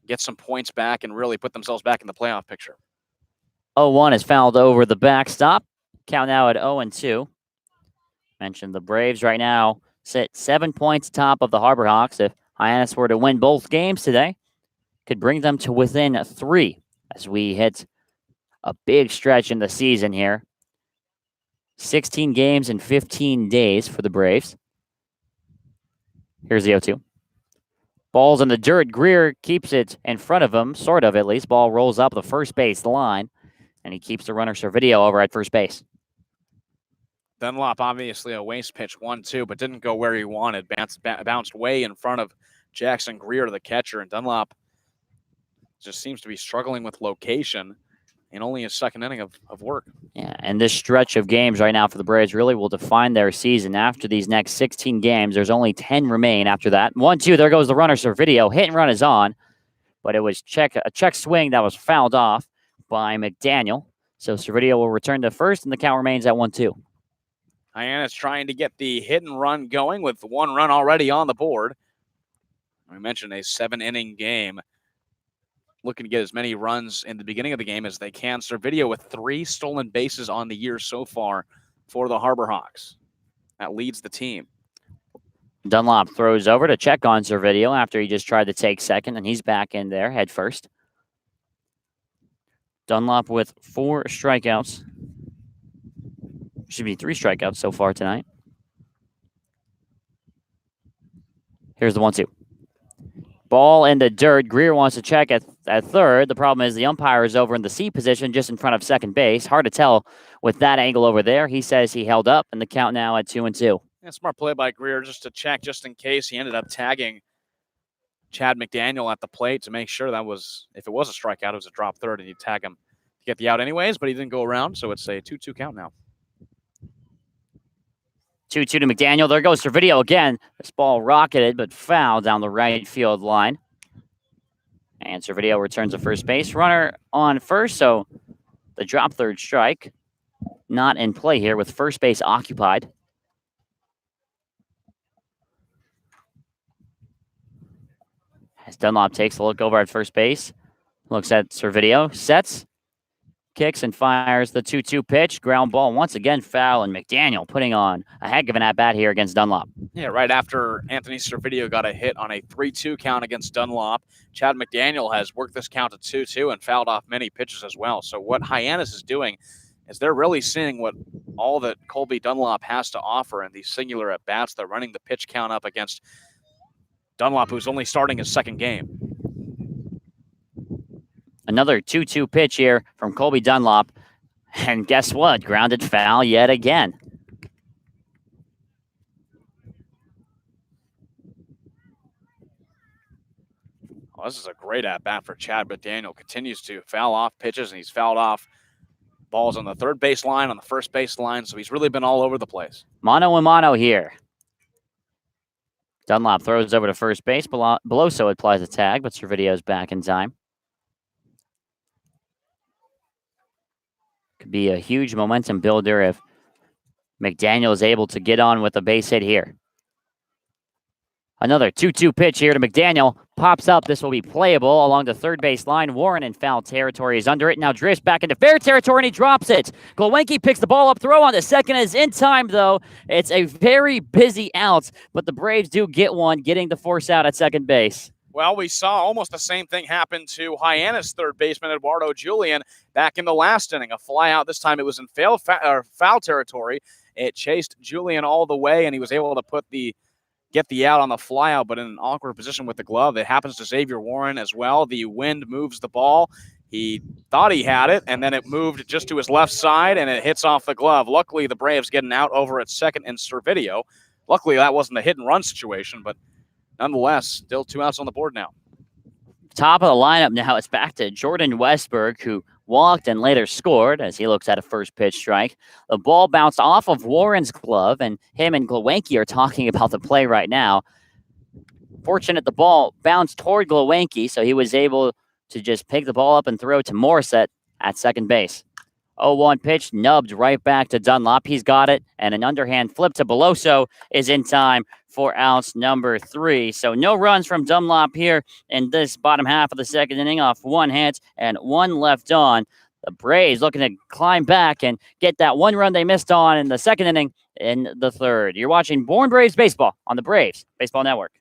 get some points back, and really put themselves back in the playoff picture.
0-1 is fouled over the backstop. Count now at 0-2. Mentioned the Braves right now sit 7 points top of the Harbor Hawks. If Hyannis were to win both games today, could bring them to within 3 as we hit a big stretch in the season here. 16 games in 15 days for the Braves. Here's the 0-2. Ball's in the dirt. Greer keeps it in front of him, sort of at least. Ball rolls up the first base line, and he keeps the runner Servideo over at first base.
Dunlop, obviously a waste pitch, 1-2, but didn't go where he wanted. Bounced way in front of Jackson Greer, the catcher, and Dunlop just seems to be struggling with location. in only his second inning of work.
Yeah, and this stretch of games right now for the Braves really will define their season. After these next 16 games, there's only 10 remain after that. 1-2, there goes the runner. Servideo, hit and run is on, but it was a check swing that was fouled off by McDaniel. So Servideo will return to first, and the count remains at 1-2.
Hyannis trying to get the hit and run going with one run already on the board. We mentioned a 7-inning game. Looking to get as many runs in the beginning of the game as they can. Servideo with 3 stolen bases on the year so far for the Harbor Hawks. That leads the team.
Dunlop throws over to check on Servideo after he just tried to take second, and he's back in there head first. Dunlop with 4 strikeouts. Should be 3 strikeouts so far tonight. Here's the 1-2. Ball in the dirt. Greer wants to check at third. The problem is the umpire is over in the C position just in front of second base. Hard to tell with that angle over there. He says he held up, and the count now at 2-2.
Yeah, smart play by Greer just to check just in case. He ended up tagging Chad McDaniel at the plate to make sure that was, if it was a strikeout, it was a drop third, and he'd tag him to get the out anyways, but he didn't go around, so it's a 2-2 count now.
2-2 to McDaniel. There goes Servideo again. This ball rocketed, but fouled down the right field line. And Servideo returns to first base. Runner on first, so the drop third strike not in play here with first base occupied. As Dunlop takes a look over at first base, looks at Servideo, sets, kicks, and fires the 2-2 pitch. Ground ball once again foul, and McDaniel putting on a heck of an at-bat here against Dunlop.
Yeah, right after Anthony Servideo got a hit on a 3-2 count against Dunlop, Chad McDaniel has worked this count to 2-2 and fouled off many pitches as well. So what Hyannis is doing is they're really seeing what all that Colby Dunlop has to offer in these singular at-bats. They're running the pitch count up against Dunlop, who's only starting his second game.
Another 2-2 pitch here from Colby Dunlop. And guess what? Grounded foul yet again.
Well, this is a great at-bat for Chad, but Daniel continues to foul off pitches, and he's fouled off balls on the third base line, on the first base line, so he's really been all over the place.
Mono and mono here. Dunlop throws over to first base. Beloso applies a tag, but Servidio's back in time. Could be a huge momentum builder if McDaniel is able to get on with a base hit here. Another 2-2 pitch here to McDaniel. Pops up. This will be playable along the third base line. Warren in foul territory is under it. Now drifts back into fair territory, and he drops it. Glowenke picks the ball up. Throw on the second is in time, though. It's a very busy out, but the Braves do get one, getting the force out at second base.
Well, we saw almost the same thing happen to Hyannis third baseman Eduardo Julian back in the last inning. A fly out. This time it was in foul territory. It chased Julian all the way, and he was able to get the out on the flyout, but in an awkward position with the glove. It happens to Xavier Warren as well. The wind moves the ball. He thought he had it, and then it moved just to his left side, and it hits off the glove. Luckily, the Braves get an out over at second and Servideo. Luckily, that wasn't a hit-and-run situation, but nonetheless, still 2 outs on the board now.
Top of the lineup now, it's back to Jordan Westberg, who walked and later scored as he looks at a first pitch strike. The ball bounced off of Warren's glove, and him and Glowenke are talking about the play right now. Fortunate the ball bounced toward Glowenke, so he was able to just pick the ball up and throw to Morissette at second base. 0-1 pitch, nubbed right back to Dunlop. He's got it, and an underhand flip to Beloso is in time for outs number 3. So no runs from Dunlop here in this bottom half of the second inning off 1 hit and 1 left on. The Braves looking to climb back and get that 1 run they missed on in the second inning in the third. You're watching Bourne Braves Baseball on the Braves Baseball Network.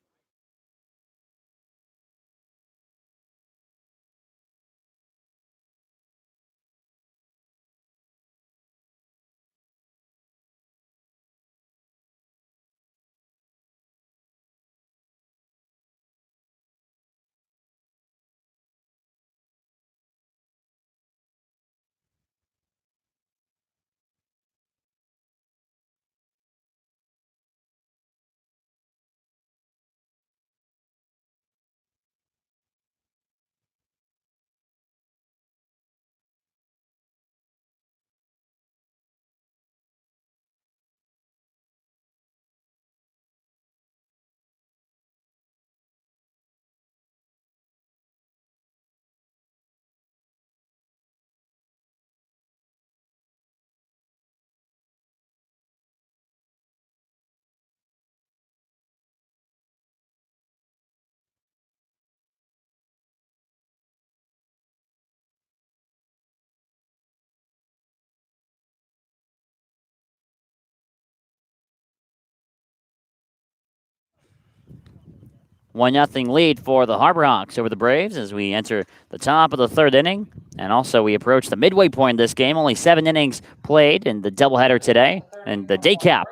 1-0 lead for the Harbor Hawks over the Braves as we enter the top of the third inning. And also, we approach the midway point of this game. Only 7 innings played in the doubleheader today and the day cap.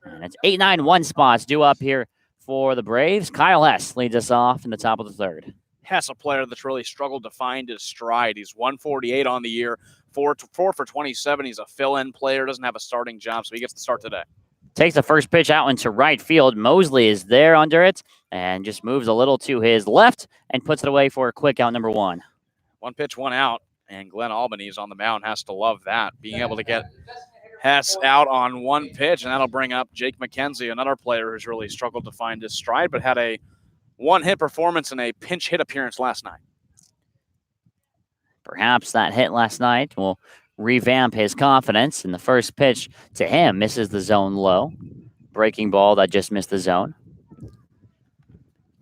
And it's 8-9-1 spots due up here for the Braves. Kyle Hess leads us off in the top of the third.
Hess, a player that's really struggled to find his stride. He's 148 on the year, 4 for 27. He's a fill-in player, doesn't have a starting job, so he gets to start today.
Takes the first pitch out into right field. Mosley is there under it and just moves a little to his left and puts it away for a quick out number 1.
1 pitch, 1 out, and Glenn Albany is on the mound. Has to love that, being able to get Hess out on 1 pitch, and that'll bring up Jake McKenzie, another player who's really struggled to find his stride, but had a 1-hit performance and a pinch hit appearance last night.
Perhaps that hit last night will revamp his confidence, and the first pitch to him misses the zone low. Breaking ball that just missed the zone.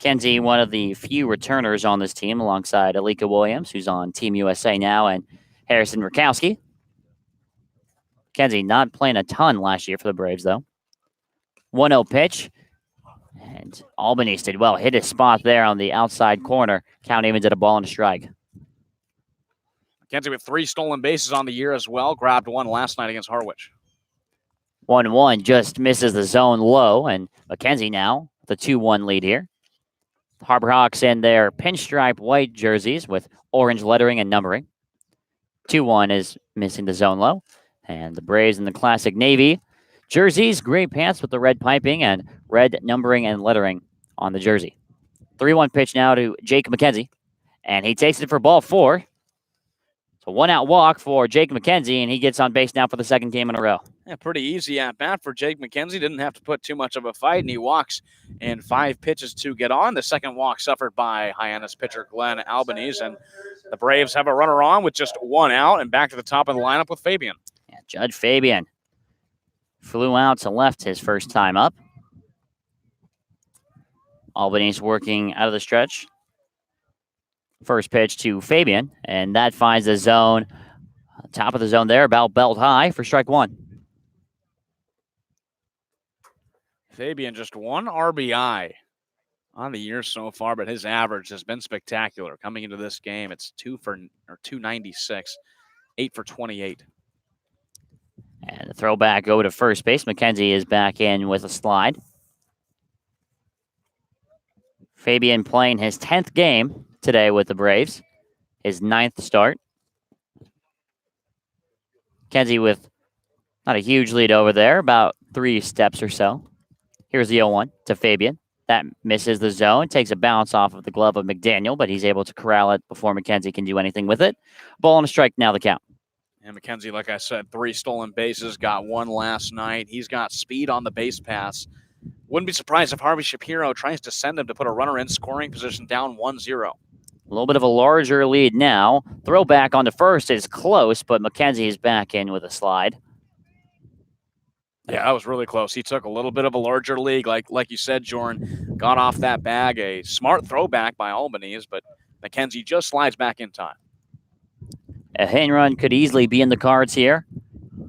Kenzie, one of the few returners on this team, alongside Alika Williams, who's on Team USA now, and Harrison Rakowski. Kenzie not playing a ton last year for the Braves, though. 1-0 pitch. And Albany did well. Hit his spot there on the outside corner. Count even did a ball and a strike.
McKenzie with 3 stolen bases on the year as well. Grabbed 1 last night against Harwich.
1-1 just misses the zone low. And McKenzie now the 2-1 lead here. The Harbor Hawks in their pinstripe white jerseys with orange lettering and numbering. 2-1 is missing the zone low. And the Braves in the classic navy jerseys, gray pants with the red piping and red numbering and lettering on the jersey. 3-1 pitch now to Jake McKenzie. And he takes it for ball 4. So 1-out walk for Jake McKenzie, and he gets on base now for the second game in a row.
Yeah, pretty easy at bat for Jake McKenzie. Didn't have to put too much of a fight, and he walks in 5 pitches to get on. The second walk suffered by Hyannis pitcher Glenn Albanese, and the Braves have a runner on with just 1 out and back to the top of the lineup with Fabian.
Yeah, Judd Fabian flew out to left his first time up. Albanese working out of the stretch. First pitch to Fabian, and that finds the zone, top of the zone there, about belt high for strike 1.
Fabian just 1 RBI on the year so far, but his average has been spectacular. Coming into this game, it's 296, 8 for 28.
And the throwback over to first base. McKenzie is back in with a slide. Fabian playing his 10th game today with the Braves, his 9th start. Kenzie with not a huge lead over there, about 3 steps or so. Here's the 0-1 to Fabian. That misses the zone, takes a bounce off of the glove of McDaniel, but he's able to corral it before McKenzie can do anything with it. Ball and a strike now the count.
And McKenzie, like I said, 3 stolen bases, got 1 last night. He's got speed on the base pass. Wouldn't be surprised if Harvey Shapiro tries to send him to put a runner in scoring position down 1-0.
A little bit of a larger lead now. Throwback on the first is close, but McKenzie is back in with a slide.
Yeah, that was really close. He took a little bit of a larger lead, like you said, Jordan. Got off that bag. A smart throwback by Albanese, but McKenzie just slides back in time.
A hit and run could easily be in the cards here.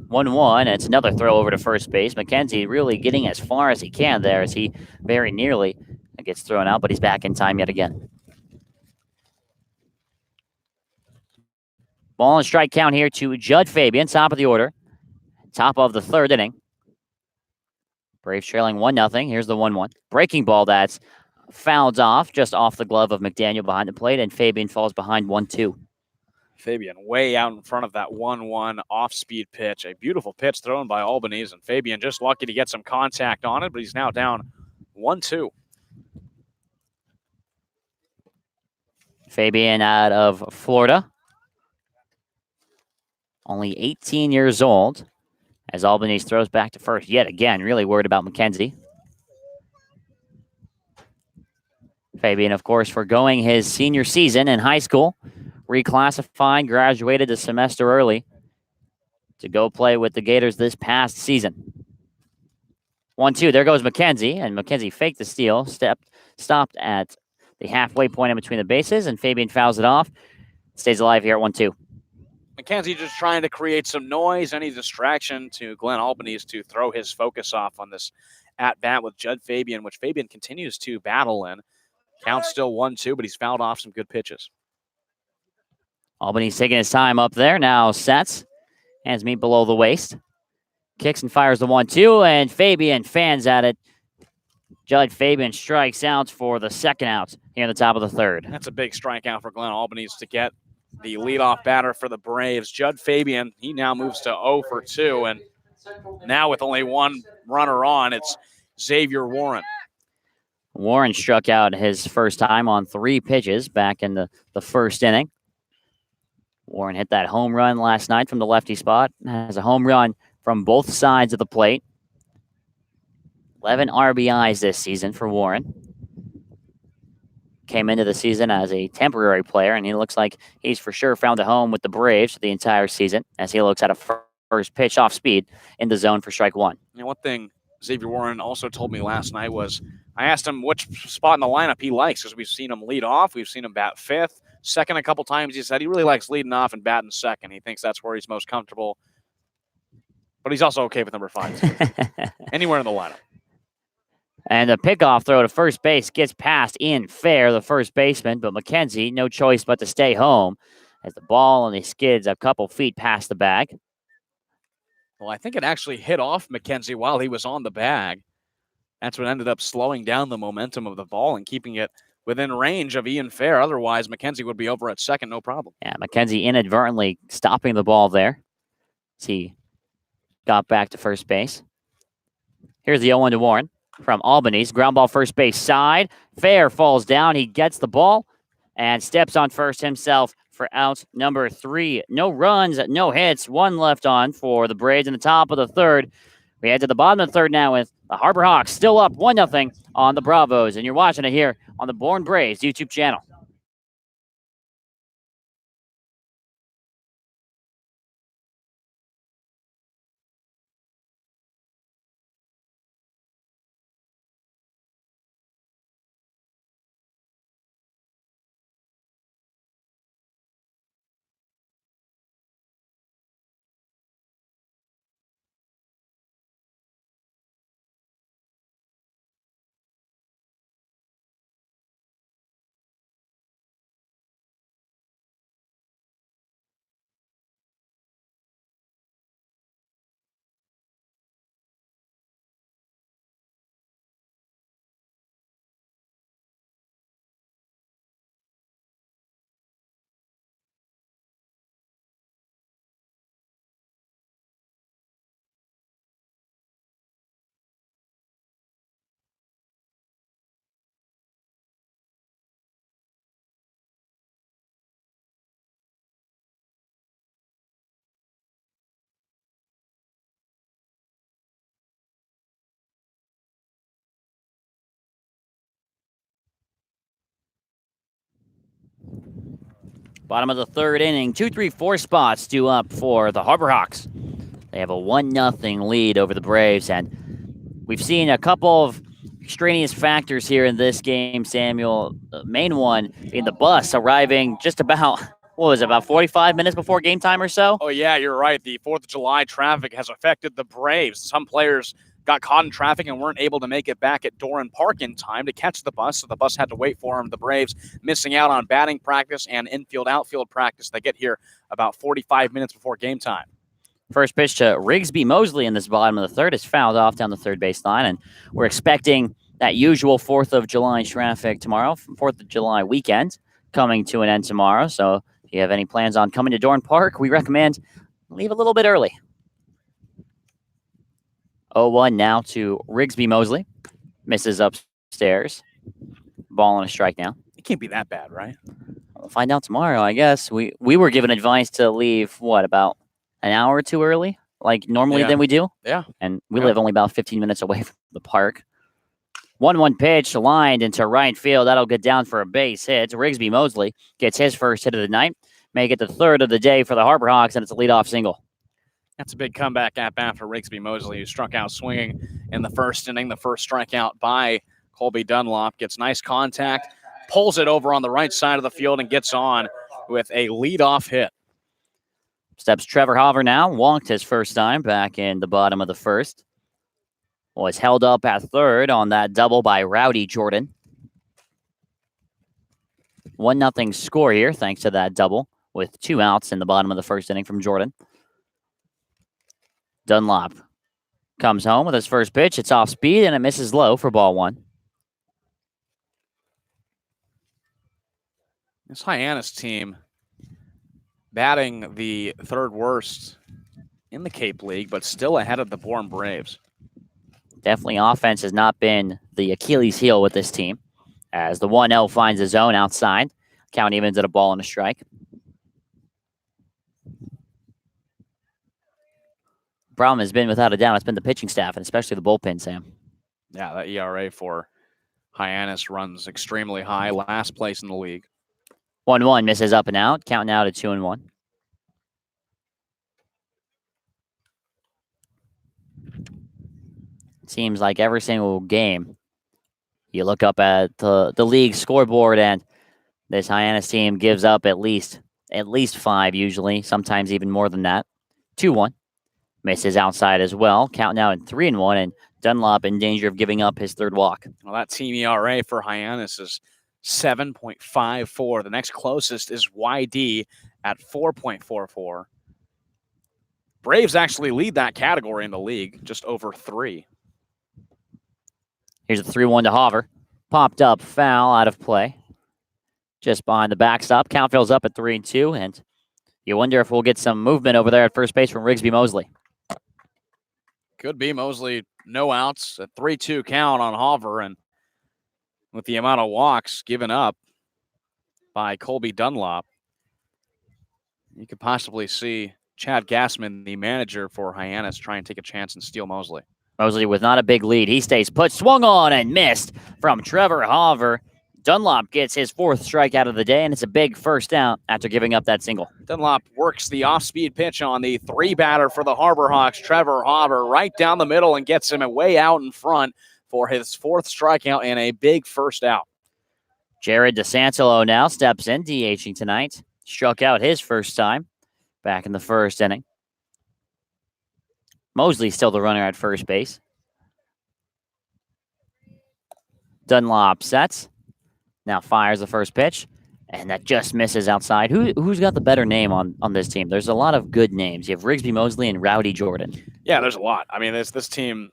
1-1. It's another throw over to first base. McKenzie really getting as far as he can there as he very nearly gets thrown out, but he's back in time yet again. Ball and strike count here to Judd Fabian, top of the order. Top of the third inning. Braves trailing 1-0. Here's the 1-1. Breaking ball that's fouled off, just off the glove of McDaniel behind the plate, and Fabian falls behind 1-2.
Fabian way out in front of that 1-1 off-speed pitch. A beautiful pitch thrown by Albanese, and Fabian just lucky to get some contact on it, but he's now down 1-2.
Fabian out of Florida. Only 18 years old. As Albanese throws back to first yet again, really worried about McKenzie. Fabian, of course, foregoing his senior season in high school, reclassifying, graduated a semester early to go play with the Gators this past season. 1-2, there goes McKenzie, and McKenzie faked the steal, stopped at the halfway point in between the bases, and Fabian fouls it off. Stays alive here at 1-2.
McKenzie just trying to create some noise, any distraction to Glenn Albanese to throw his focus off on this at-bat with Judd Fabian, which Fabian continues to battle in. Count's still 1-2, but he's fouled off some good pitches.
Albany's taking his time up there. Now sets. Hands meet below the waist. Kicks and fires the 1-2, and Fabian fans at it. Judd Fabian strikes out for the second out here in the top of the third.
That's a big strikeout for Glen Albany's to get the leadoff batter for the Braves. Judd Fabian, he now moves to 0 for 2, and now with only one runner on, it's Xavier Warren.
Warren struck out his first time on 3 pitches back in the first inning. Warren hit that home run last night from the lefty spot. Has a home run from both sides of the plate. 11 RBIs this season for Warren. Came into the season as a temporary player, and he looks like he's for sure found a home with the Braves for the entire season as he looks at a first pitch off speed in the zone for strike one.
You know, one thing Xavier Warren also told me last night was I asked him which spot in the lineup he likes because we've seen him lead off. We've seen him bat fifth, second a couple times. He said he really likes leading off and batting second. He thinks that's where he's most comfortable. But he's also okay with number 5. Anywhere in the lineup.
And the pickoff throw to first base gets past Ian Fair, the first baseman, but McKenzie, no choice but to stay home as the ball only skids a couple feet past the bag.
Well, I think it actually hit off McKenzie while he was on the bag. That's what ended up slowing down the momentum of the ball and keeping it within range of Ian Fair. Otherwise, McKenzie would be over at second, no problem.
Yeah, McKenzie inadvertently stopping the ball there as he got back to first base. Here's the 0-1 to Warren. From Albany's ground ball first base side. Fair falls down. He gets the ball and steps on first himself for out number 3. No runs, no hits, 1 left on for the Braves in the top of the third. We head to the bottom of the third now with the Harbor Hawks still up 1-0 on the Bravos. And you're watching it here on the Bourne Braves YouTube channel. Bottom of the third inning, 2, 3, 4 spots due up for the Harbor Hawks. They have a 1-0 lead over the Braves, and we've seen a couple of extraneous factors here in this game, Samuel. The main one being the bus arriving just about, about 45 minutes before game time or so?
Oh, yeah, you're right. The 4th of July traffic has affected the Braves. Some players got caught in traffic and weren't able to make it back at Doran Park in time to catch the bus, so the bus had to wait for them. The Braves missing out on batting practice and infield-outfield practice. They get here about 45 minutes before game time.
First pitch to Rigsby Mosley in this bottom of the third is fouled off down the third baseline, and we're expecting that usual 4th of July traffic tomorrow, 4th of July weekend, coming to an end tomorrow. So if you have any plans on coming to Doran Park, we recommend leave a little bit early. 0-1 now to Rigsby Mosley. Misses upstairs. Ball on a strike now.
It can't be that bad, right?
We'll find out tomorrow, I guess. We were given advice to leave, about an hour or two early, like normally than we do?
Yeah.
And we live only about 15 minutes away from the park. 1-1 pitch lined into right field. That'll get down for a base hit. Rigsby Mosley gets his first hit of the night. Make it the third of the day for the Harbor Hawks, and it's a leadoff single.
That's a big comeback at bat for Rigsby Mosley, who struck out swinging in the first inning. The first strikeout by Colby Dunlop. Gets nice contact, pulls it over on the right side of the field, and gets on with a leadoff hit.
Steps Trevor Hoover now. Walked his first time back in the bottom of the first. Was held up at third on that double by Rowdy Jordan. 1-0 score here, thanks to that double with 2 outs in the bottom of the first inning from Jordan. Dunlop comes home with his first pitch. It's off speed, and it misses low for ball 1.
This Hyannis team batting the 3rd worst in the Cape League, but still ahead of the Bourne Braves.
Definitely offense has not been the Achilles heel with this team, as the 1-0 finds the zone outside. Count evens at a ball and a strike. Problem has been, without a doubt, it's been the pitching staff, and especially the bullpen, Sam.
Yeah, that ERA for Hyannis runs extremely high, last place in the league.
1-1 misses up and out. Count now to 2-1. Seems like every single game, you look up at the league scoreboard, and this Hyannis team gives up at least 5 usually, sometimes even more than that. 2-1. Misses outside as well. Count now at 3-1, and Dunlop in danger of giving up his 3rd walk.
Well, that team ERA for Hyannis is 7.54. The next closest is YD at 4.44. Braves actually lead that category in the league, just over 3.
Here's a 3-1 to Hoffer. Popped up, foul, out of play. Just behind the backstop. Count fills up at 3-2, and you wonder if we'll get some movement over there at first base from Rigsby Mosley.
Could be. Mosley, no outs, a 3-2 count on Hoffer, and with the amount of walks given up by Colby Dunlop, you could possibly see Chad Gassman, the manager for Hyannis, try and take a chance and steal Mosley.
Mosley with not a big lead. He stays put, swung on and missed from Trevor Hoffer. Dunlop gets his 4th strikeout of the day, and it's a big first out after giving up that single.
Dunlop works the off-speed pitch on the 3-batter for the Harbor Hawks, Trevor Hoffer, right down the middle and gets him way out in front for his 4th strikeout and a big first out.
Jared DeSantelo now steps in, DHing tonight. Struck out his first time back in the first inning. Mosley still the runner at first base. Dunlop sets. Now fires the first pitch, and that just misses outside. Who's got the better name on this team? There's a lot of good names. You have Rigsby Mosley and Rowdy Jordan.
Yeah, there's a lot. I mean, this team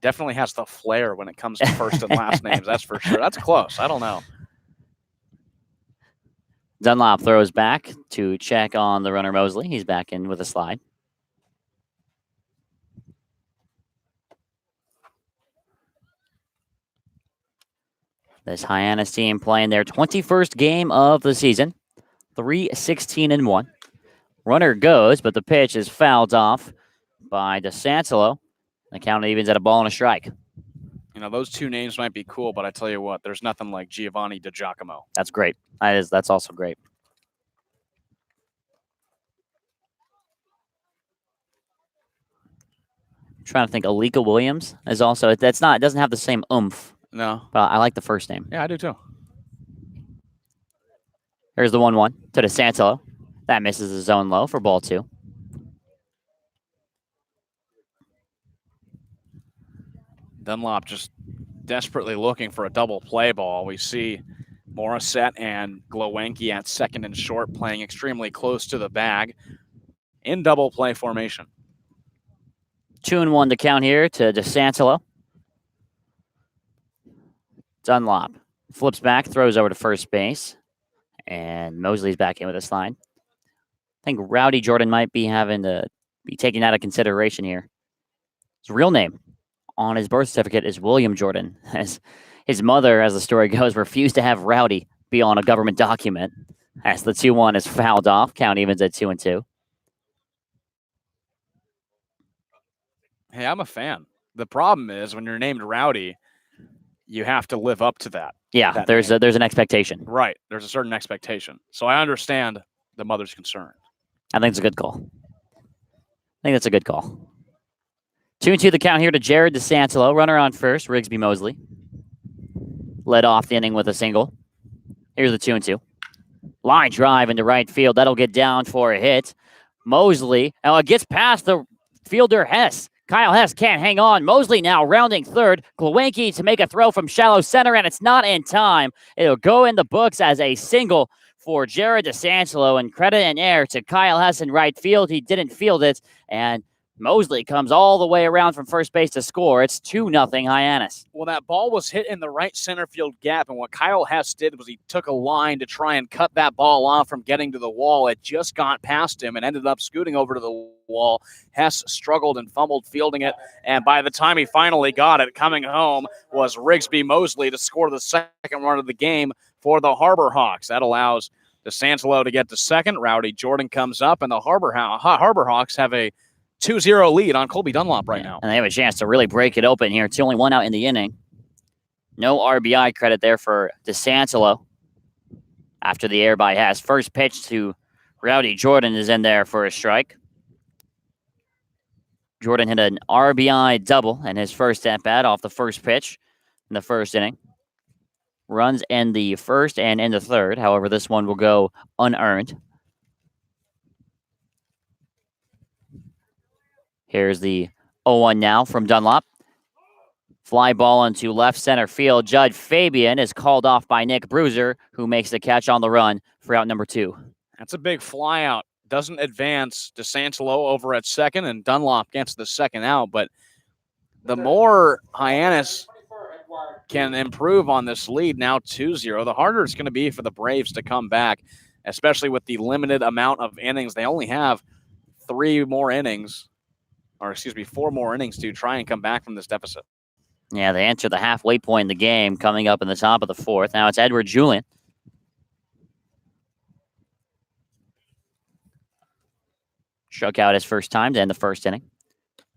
definitely has the flair when it comes to first and last names. That's for sure. That's close. I don't know.
Dunlop throws back to check on the runner Mosley. He's back in with a slide. This Hyannis team playing their 21st game of the season. 3-16-1. Runner goes, but the pitch is fouled off by DeSantelo. The count evens at a ball and a strike.
You know, those 2 names might be cool, but I tell you what, there's nothing like Giovanni DiGiacomo.
That's great. That's also great. I'm trying to think. Alika Williams is also. It doesn't have the same oomph.
No.
But I like the first name.
Yeah, I do too.
Here's the 1-1 to DeSantelo. That misses the zone low for ball 2.
Dunlop just desperately looking for a double play ball. We see Morissette and Glowenke at second and short playing extremely close to the bag in double play formation.
2-1 to count here to DeSantelo. Dunlop flips back, throws over to first base, and Mosley's back in with a slide. I think Rowdy Jordan might be having to be taken out of consideration here. His real name on his birth certificate is William Jordan, as his mother, as the story goes, refused to have Rowdy be on a government document, as the 2-1 is fouled off. Count evens at 2-2.
Hey, I'm a fan. The problem is when you're named Rowdy, you have to live up to that.
Yeah, there's an expectation.
Right. There's a certain expectation. So I understand the mother's concern.
I think it's a good call. I think that's a good call. 2-2 the count here to Jared DeSantelo. Runner on first, Rigsby Mosley. Led off the inning with a single. Here's the 2-2. Line drive into right field. That'll get down for a hit. Mosley, it gets past the fielder Hess. Kyle Hess can't hang on. Mosley now rounding third. Glowinski to make a throw from shallow center, and it's not in time. It'll go in the books as a single for Jared DeSangelo, and credit and air to Kyle Hess in right field. He didn't field it, and Mosley comes all the way around from first base to score. It's 2-0 Hyannis.
Well, that ball was hit in the right center field gap, and what Kyle Hess did was he took a line to try and cut that ball off from getting to the wall. It just got past him and ended up scooting over to the wall. Hess struggled and fumbled fielding it, and by the time he finally got it, coming home was Rigsby Mosley to score the second run of the game for the Harbor Hawks. That allows DeSangelo to get to second. Rowdy Jordan comes up, and the Harbor Hawks have a 2-0 lead on Colby Dunlop right now.
And they have a chance to really break it open here. It's only one out in the inning. No RBI credit there for DeSangelo after the air by Hess. First pitch to Rowdy Jordan is in there for a strike. Jordan hit an RBI double in his first at-bat off the first pitch in the first inning. Runs in the first and in the third. However, this one will go unearned. Here's the 0-1 now from Dunlop. Fly ball into left center field. Judd Fabian is called off by Nick Bruiser, who makes the catch on the run for out number 2.
That's a big fly out. Doesn't advance DeSangelo over at second, and Dunlop gets the second out. But the more Hyannis can improve on this lead, now 2-0, the harder it's going to be for the Braves to come back, especially with the limited amount of innings. They only have 4 more innings to try and come back from this deficit.
Yeah, they enter the halfway point in the game coming up in the top of the fourth. Now it's Edward Julian. Struck out his first time to end the first inning.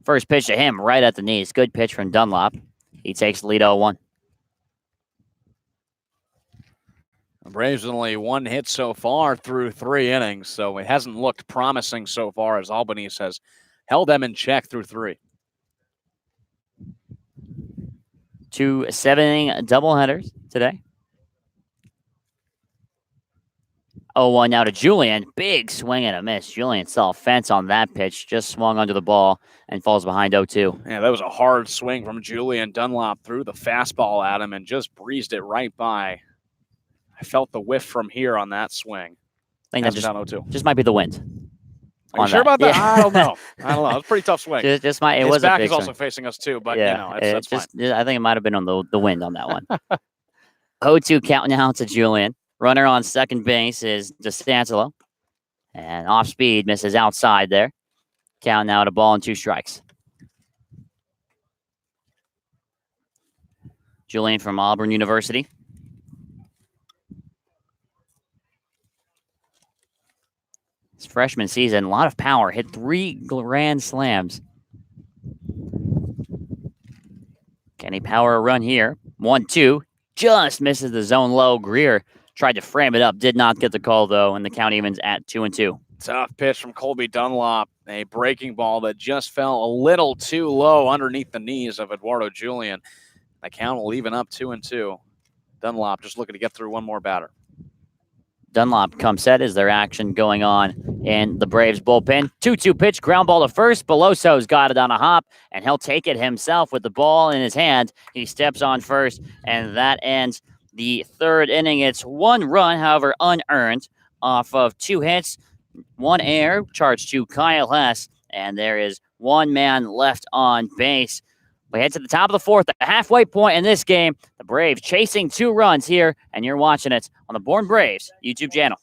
First pitch to him right at the knees. Good pitch from Dunlop. He takes the lead 0-1.
The Braves only 1 hit so far through 3 innings, so it hasn't looked promising so far as Albany has held them in check through 3.
2 7-inning doubleheaders today. 0-1 now to Julian. Big swing and a miss. Julian saw a fence on that pitch, just swung under the ball and falls behind 0-2.
Yeah, that was a hard swing from Julian. Dunlop threw the fastball at him and just breezed it right by. I felt the whiff from here on that swing.
I think that just might be the wind.
Are you sure about that? Yeah. I don't know. It's a pretty tough swing.
His
back is also facing us too, but that's fine.
I think it might have been on the wind on that one. 0-2 count now to Julian. Runner on second base is DeSangelo. And off speed, misses outside there. Count now to ball and 2 strikes. Julian from Auburn University. His freshman season, a lot of power. Hit 3 grand slams. Can he power a run here? 1-2. Just misses the zone low. Greer tried to frame it up. Did not get the call, though, and the count evens at 2-2.
Tough pitch from Colby Dunlop. A breaking ball that just fell a little too low underneath the knees of Eduardo Julian. The count will even up 2-2. Dunlop just looking to get through one more batter.
Dunlop comes set as their action going on in the Braves bullpen. 2-2 pitch, ground ball to first. Beloso's got it on a hop, and he'll take it himself with the ball in his hand. He steps on first, and that ends the third inning. It's 1 run, however, unearned off of 2 hits, 1 error, charged to Kyle Hess, and there is 1 man left on base. We head to the top of the fourth, the halfway point in this game. The Braves chasing 2 runs here, and you're watching it on the Bourne Braves YouTube channel.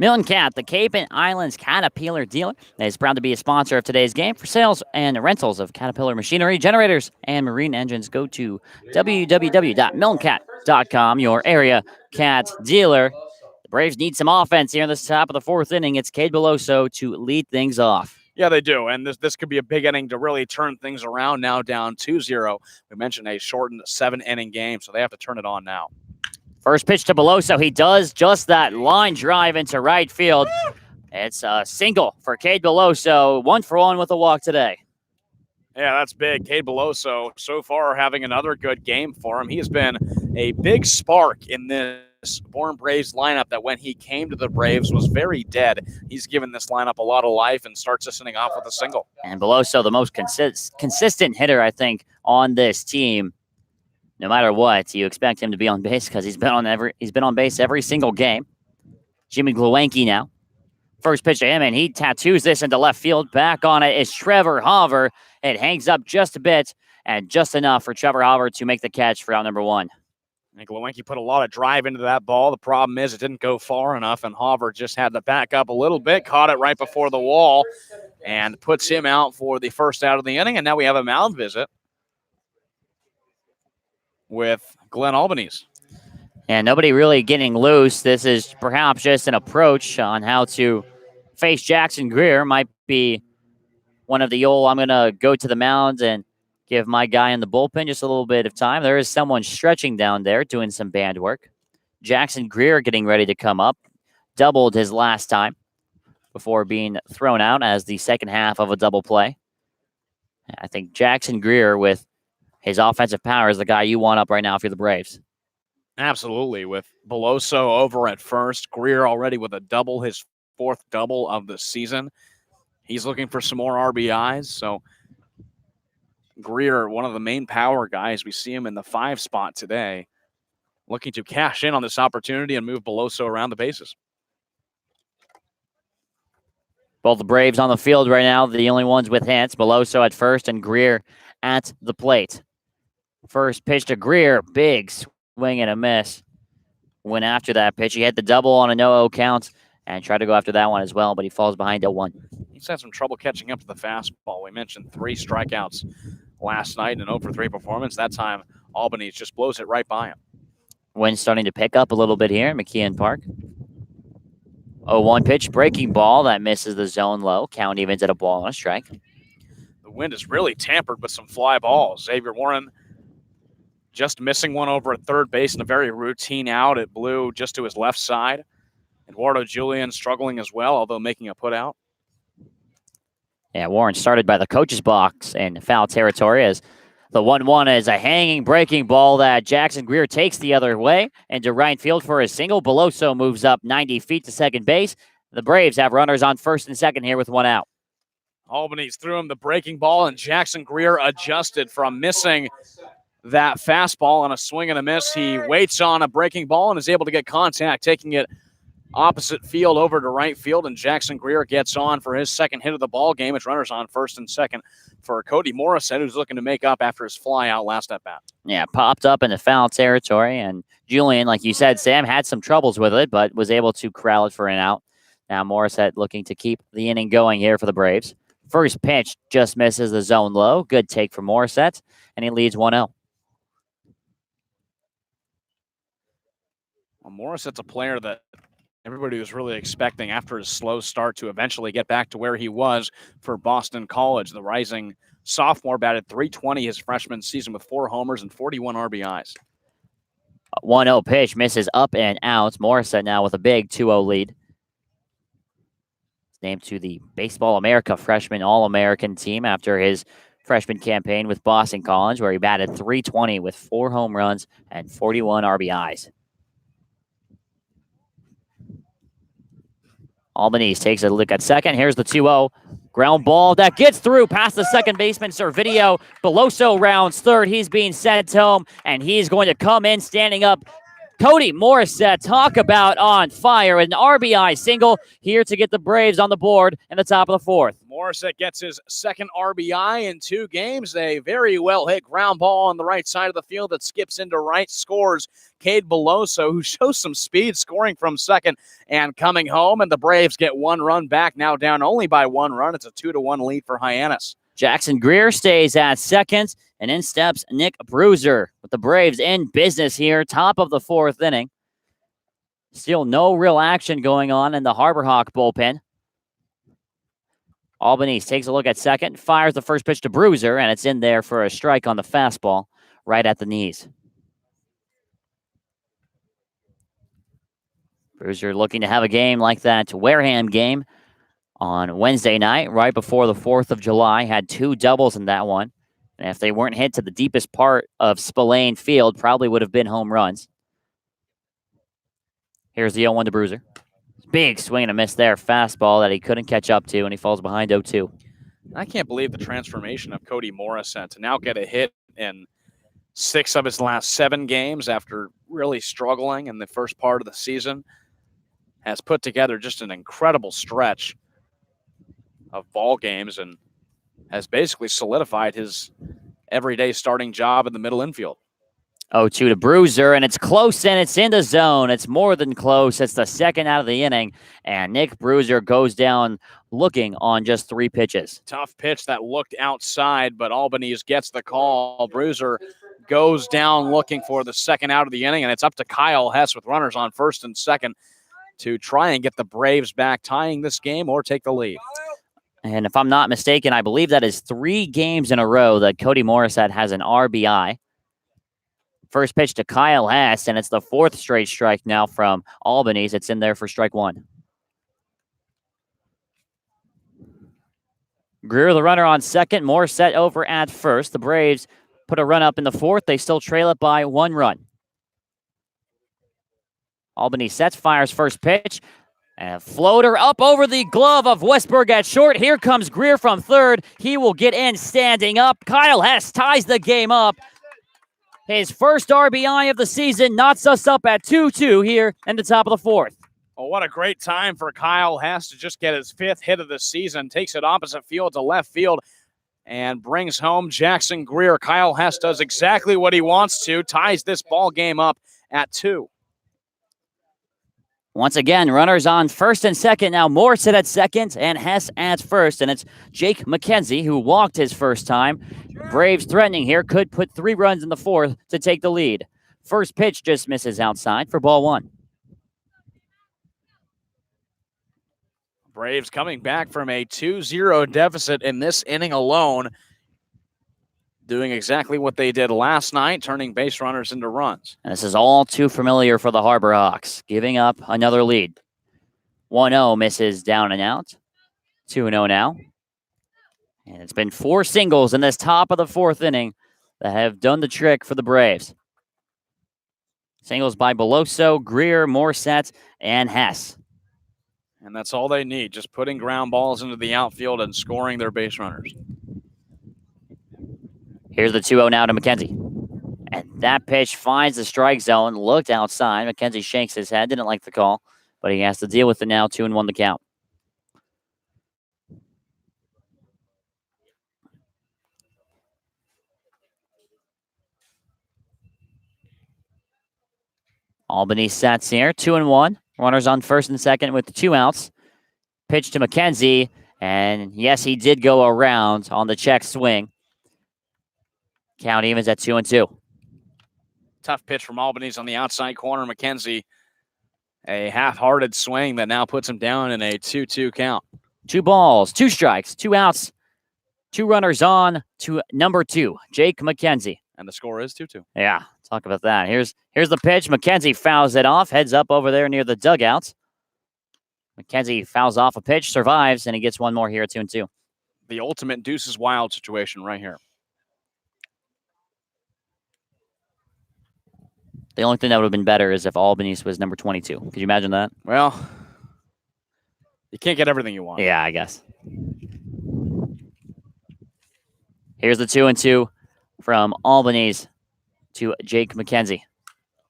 Milton Cat, the Cape and Islands Caterpillar dealer, is proud to be a sponsor of today's game. For sales and rentals of Caterpillar machinery, generators, and marine engines, go to www.miltoncat.com, your area cat dealer. The Braves need some offense here in the top of the fourth inning. It's Cade Beloso to lead things off.
Yeah, they do, and this could be a big inning to really turn things around. Now down 2-0. We mentioned a shortened 7-inning game, so they have to turn it on now.
First pitch to Beloso. He does just that, line drive into right field. It's a single for Cade Beloso, 1-for-1 with a walk today.
Yeah, that's big. Cade Beloso so far having another good game for him. He has been a big spark in this Bourne Braves lineup that when he came to the Braves was very dead. He's given this lineup a lot of life and starts this inning off with a single.
And Beloso, the most consistent hitter, I think, on this team. No matter what, you expect him to be on base because he's been on base every single game. Jimmy Gluenke now. First pitch to him, and he tattoos this into left field. Back on it is Trevor Hauver. It hangs up just a bit and just enough for Trevor Hauver to make the catch for out number one.
And Gluenke put a lot of drive into that ball. The problem is it didn't go far enough, and Hauver just had to back up a little bit, caught it right before the wall, and puts him out for the first out of the inning. And now we have a mound visit with Glenn Albanese.
And nobody really getting loose. This is perhaps just an approach on how to face Jackson Greer. Might be one of the old, I'm going to go to the mound and give my guy in the bullpen just a little bit of time. There is someone stretching down there doing some band work. Jackson Greer getting ready to come up. Doubled his last time before being thrown out as the second half of a double play. I think Jackson Greer, with his offensive power, is the guy you want up right now if you're the Braves.
Absolutely. With Beloso over at first, Greer already with a double, his fourth double of the season. He's looking for some more RBIs. So Greer, one of the main power guys, we see him in the 5 spot today, looking to cash in on this opportunity and move Beloso around the bases.
Both the Braves on the field right now, the only ones with hits. Beloso at first and Greer at the plate. First pitch to Greer, big swing and a miss. Went after that pitch. He had the double on a no-0 count and tried to go after that one as well, but he falls behind 0-1.
He's had some trouble catching up to the fastball. We mentioned 3 strikeouts last night and an 0-for-3 performance. That time, Albany just blows it right by him.
Wind starting to pick up a little bit here in McKeon Park. 0-1 pitch, breaking ball. That misses the zone low. Count evens at a ball and a strike.
The wind is really tampered with some fly balls. Xavier Warren just missing one over at third base in a very routine out. It blew just to his left side. Eduardo Julian struggling as well, although making a put out.
Yeah, Warren started by the coach's box in foul territory as the 1-1 is a hanging breaking ball that Jackson Greer takes the other way into right field for a single. Beloso moves up 90 feet to second base. The Braves have runners on first and second here with 1 out.
Albanese threw him the breaking ball, and Jackson Greer adjusted from missing that fastball on a swing and a miss. He waits on a breaking ball and is able to get contact, taking it opposite field over to right field, and Jackson Greer gets on for his second hit of the ball game. It's runners on first and second for Cody Morissette, who's looking to make up after his fly out last at bat.
Yeah, popped up in the foul territory, and Julian, like you said, Sam, had some troubles with it, but was able to corral it for an out. Now Morissette looking to keep the inning going here for the Braves. First pitch just misses the zone low. Good take for Morissette, and he leads 1-0.
Well, Morissette's a player that everybody was really expecting after his slow start to eventually get back to where he was for Boston College. The rising sophomore batted .320 his freshman season with 4 homers and 41 RBIs.
1-0 pitch misses up and out. Morissette now with a big 2-0 lead. Named to the Baseball America freshman All-American team after his freshman campaign with Boston College, where he batted .320 with 4 home runs and 41 RBIs. Albanese takes a look at second. Here's the 2-0. Ground ball that gets through past the second baseman, Servideo. Beloso rounds third. He's being sent home, and he's going to come in standing up Cody Morissette, talk about on fire. An RBI single here to get the Braves on the board in the top of the fourth.
Morissette gets his second RBI in 2 games. A very well hit ground ball on the right side of the field that skips into right, scores Cade Beloso, who shows some speed, scoring from second and coming home. And the Braves get 1 run back, now down only by 1 run. It's a 2-1 lead for Hyannis.
Jackson Greer stays at second, and in steps Nick Bruiser with the Braves in business here, top of the fourth inning. Still no real action going on in the Harbor Hawk bullpen. Albanese takes a look at second, fires the first pitch to Bruiser, and it's in there for a strike on the fastball right at the knees. Bruiser looking to have a game like that Wareham game on Wednesday night, right before the 4th of July. Had 2 doubles in that one. And if they weren't hit to the deepest part of Spillane Field, probably would have been home runs. Here's the 0-1 to Bruiser. Big swing and a miss there. Fastball that he couldn't catch up to, and he falls behind 0-2.
I can't believe the transformation of Cody Morissette to now get a hit in 6 of his last 7 games after really struggling in the first part of the season. Has put together just an incredible stretch of ball games and has basically solidified his everyday starting job in the middle infield.
0-2 to Bruiser, and it's close, and it's in the zone. It's more than close. It's the second out of the inning, and Nick Bruiser goes down looking on just 3 pitches.
Tough pitch that looked outside, but Albanese gets the call. Bruiser goes down looking for the second out of the inning, and it's up to Kyle Hess with runners on first and second to try and get the Braves back, tying this game or take the lead.
And if I'm not mistaken, I believe that is 3 games in a row that Cody Morissette has an RBI. First pitch to Kyle Hess, and it's the 4th straight strike now from Albanese. It's in there for strike 1. Greer, the runner on second. Morissette over at first. The Braves put a run up in the 4th. They still trail it by 1 run. Albany sets, fires first pitch. And a floater up over the glove of Westberg at short. Here comes Greer from third. He will get in standing up. Kyle Hess ties the game up. His first RBI of the season knots us up at 2-2 here in the top of the 4th.
Oh, what a great time for Kyle Hess to just get his 5th hit of the season. Takes it opposite field to left field and brings home Jackson Greer. Kyle Hess does exactly what he wants to. Ties this ball game up at 2.
Once again, runners on first and second. Now Morissette at second and Hess at first. And it's Jake McKenzie who walked his first time. Braves threatening here. Could put 3 runs in the 4th to take the lead. First pitch just misses outside for ball 1.
Braves coming back from a 2-0 deficit in this inning alone. Doing exactly what they did last night, turning base runners into runs.
And this is all too familiar for the Harbor Hawks, giving up another lead. 1-0 misses down and out. 2-0 now. And it's been 4 singles in this top of the 4th inning that have done the trick for the Braves. Singles by Beloso, Greer, Morissette, and Hess.
And that's all they need, just putting ground balls into the outfield and scoring their base runners.
Here's the 2-0 now to McKenzie. And that pitch finds the strike zone, looked outside. McKenzie shakes his head, didn't like the call, but he has to deal with it now, 2-1 the count. Albany sets here, 2-1. Runners on first and second with 2 outs. Pitch to McKenzie, and yes, he did go around on the check swing. Count evens at 2-2.
Tough pitch from Albanese on the outside corner. McKenzie, a half-hearted swing that now puts him down in a 2-2 count.
2 balls, 2 strikes, 2 outs, 2 runners on to number 2, Jake McKenzie.
And the score is 2-2.
Yeah, talk about that. Here's the pitch. McKenzie fouls it off, heads up over there near the dugouts. McKenzie fouls off a pitch, survives, and he gets one more here at 2-2.
The ultimate deuces wild situation right here.
The only thing that would have been better is if Albanese was number 22. Could you imagine that?
Well, you can't get everything you want.
Yeah, I guess. Here's the 2-2 from Albanese to Jake McKenzie.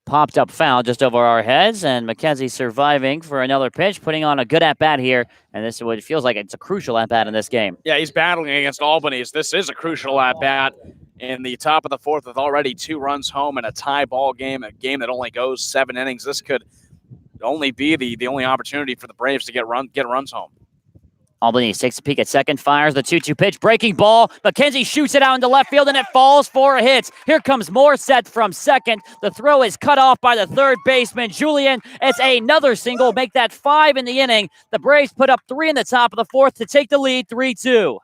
popped up foul just over our heads, and McKenzie surviving for another pitch, putting on a good at-bat here, and this is what it feels like it's a crucial at-bat in this game.
Yeah, he's battling against Albany. This is a crucial at-bat in the top of the fourth with already 2 runs home and a tie ball game, a game that only goes 7 innings. This could only be the only opportunity for the Braves to get runs home.
Albany takes a peek at second, fires the 2-2 pitch, breaking ball. McKenzie shoots it out into left field, and it falls for a hit. Here comes Morissette from second. The throw is cut off by the third baseman, Julian. It's another single, make that 5 in the inning. The Braves put up 3 in the top of the fourth to take the lead, 3-2.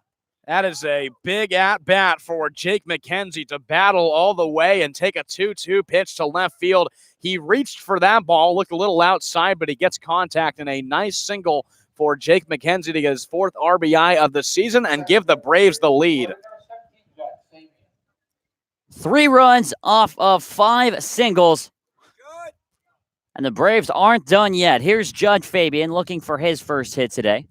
That is a big at-bat for Jake McKenzie to battle all the way and take a 2-2 pitch to left field. He reached for that ball, looked a little outside, but he gets contact, and a nice single for Jake McKenzie to get his 4th RBI of the season and give the Braves the lead.
3 runs off of 5 singles. And the Braves aren't done yet. Here's Judge Fabian looking for his first hit today.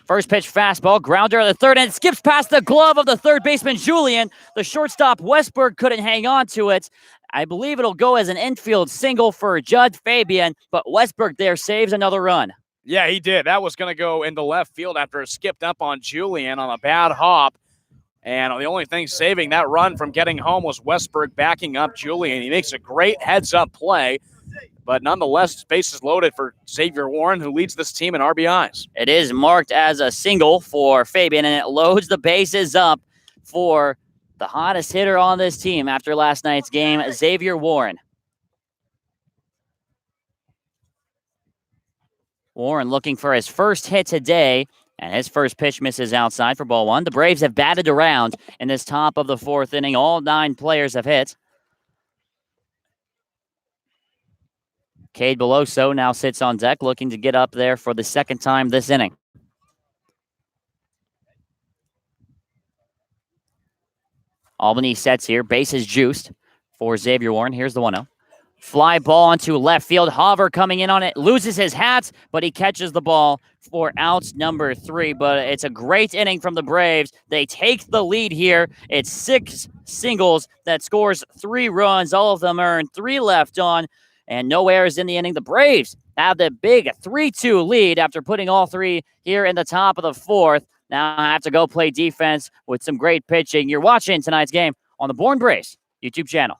First pitch fastball, grounder at the third, and it skips past the glove of the third baseman, Julian. The shortstop, Westberg, couldn't hang on to it. I believe it'll go as an infield single for Judge Fabian, but Westberg there saves another run.
Yeah, he did. That was going to go into left field after it skipped up on Julian on a bad hop. And the only thing saving that run from getting home was Westberg backing up Julian. He makes a great heads-up play, but nonetheless, bases loaded for Xavier Warren, who leads this team in RBIs.
It is marked as a single for Fabian, and it loads the bases up for the hottest hitter on this team after last night's game, Xavier Warren. Warren looking for his first hit today, and his first pitch misses outside for ball 1. The Braves have batted around in this top of the fourth inning. All 9 players have hit. Cade Beloso now sits on deck, looking to get up there for the second time this inning. Albany sets here, bases juiced for Xavier Warren. Here's the 1-0. Fly ball into left field. Hover coming in on it, loses his hat, but he catches the ball for out number 3. But it's a great inning from the Braves. They take the lead here. It's 6 singles that scores 3 runs. All of them earned, 3 left on, and no errors in the inning. The Braves have the big 3-2 lead after putting all 3 here in the top of the fourth. Now I have to go play defense with some great pitching. You're watching tonight's game on the Bourne Braves YouTube channel.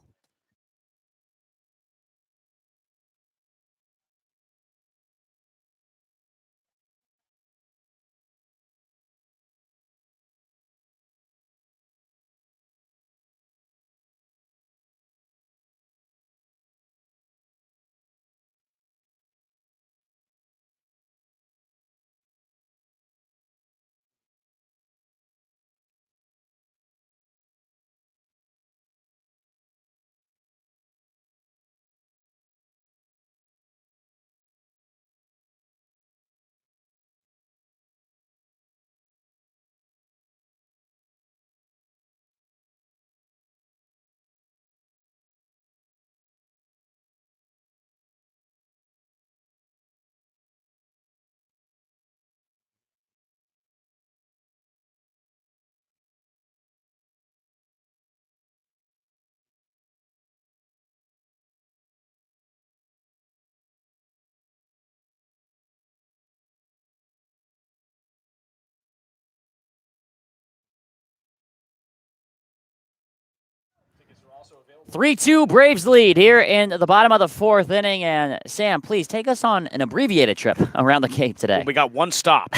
also available.
3-2 Braves lead here in the bottom of the fourth inning. And Sam, please take us on an abbreviated trip around the Cape today.
Well, we got one stop.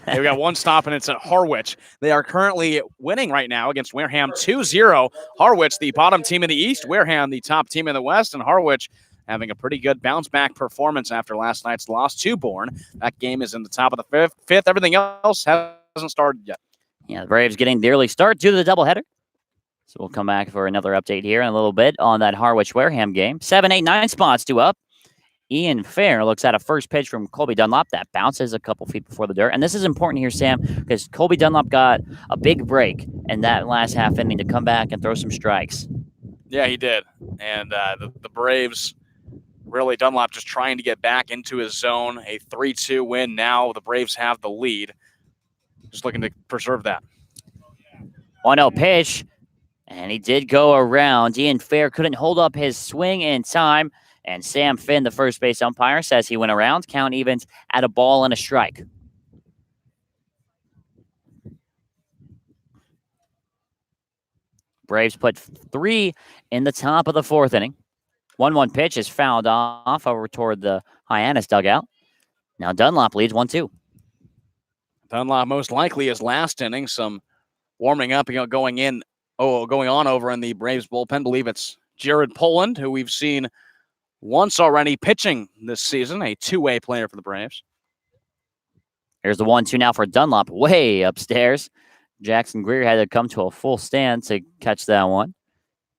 We got one stop, and it's at Harwich. They are currently winning right now against Wareham 2-0. Harwich, the bottom team in the East. Wareham, the top team in the West. And Harwich having a pretty good bounce-back performance after last night's loss to Bourne. That game is in the top of the fifth. Everything else hasn't started yet.
Yeah, the Braves getting the early start due to the doubleheader. So we'll come back for another update here in a little bit on that Harwich-Wareham game. 7, 8, 9 spots to up. Ian Fair looks at a first pitch from Colby Dunlop that bounces a couple feet before the dirt. And this is important here, Sam, because Colby Dunlop got a big break in that last half inning to come back and throw some strikes.
Yeah, he did. And the Braves, really Dunlop just trying to get back into his zone. A 3-2 win now. The Braves have the lead. Just looking to preserve that.
1-0 pitch. And he did go around. Ian Fair couldn't hold up his swing in time. And Sam Finn, the first base umpire, says he went around. Count evens at a ball and a strike. Braves put 3 in the top of the 4th inning. 1-1 pitch is fouled off over toward the Hyannis dugout. Now Dunlop leads 1-2.
Dunlop most likely his last inning. Some warming up, going on over in the Braves bullpen. I believe it's Jared Poland, who we've seen once already pitching this season, a two-way player for the Braves.
Here's the 1-2 now for Dunlop, way upstairs. Jackson Greer had to come to a full stand to catch that one.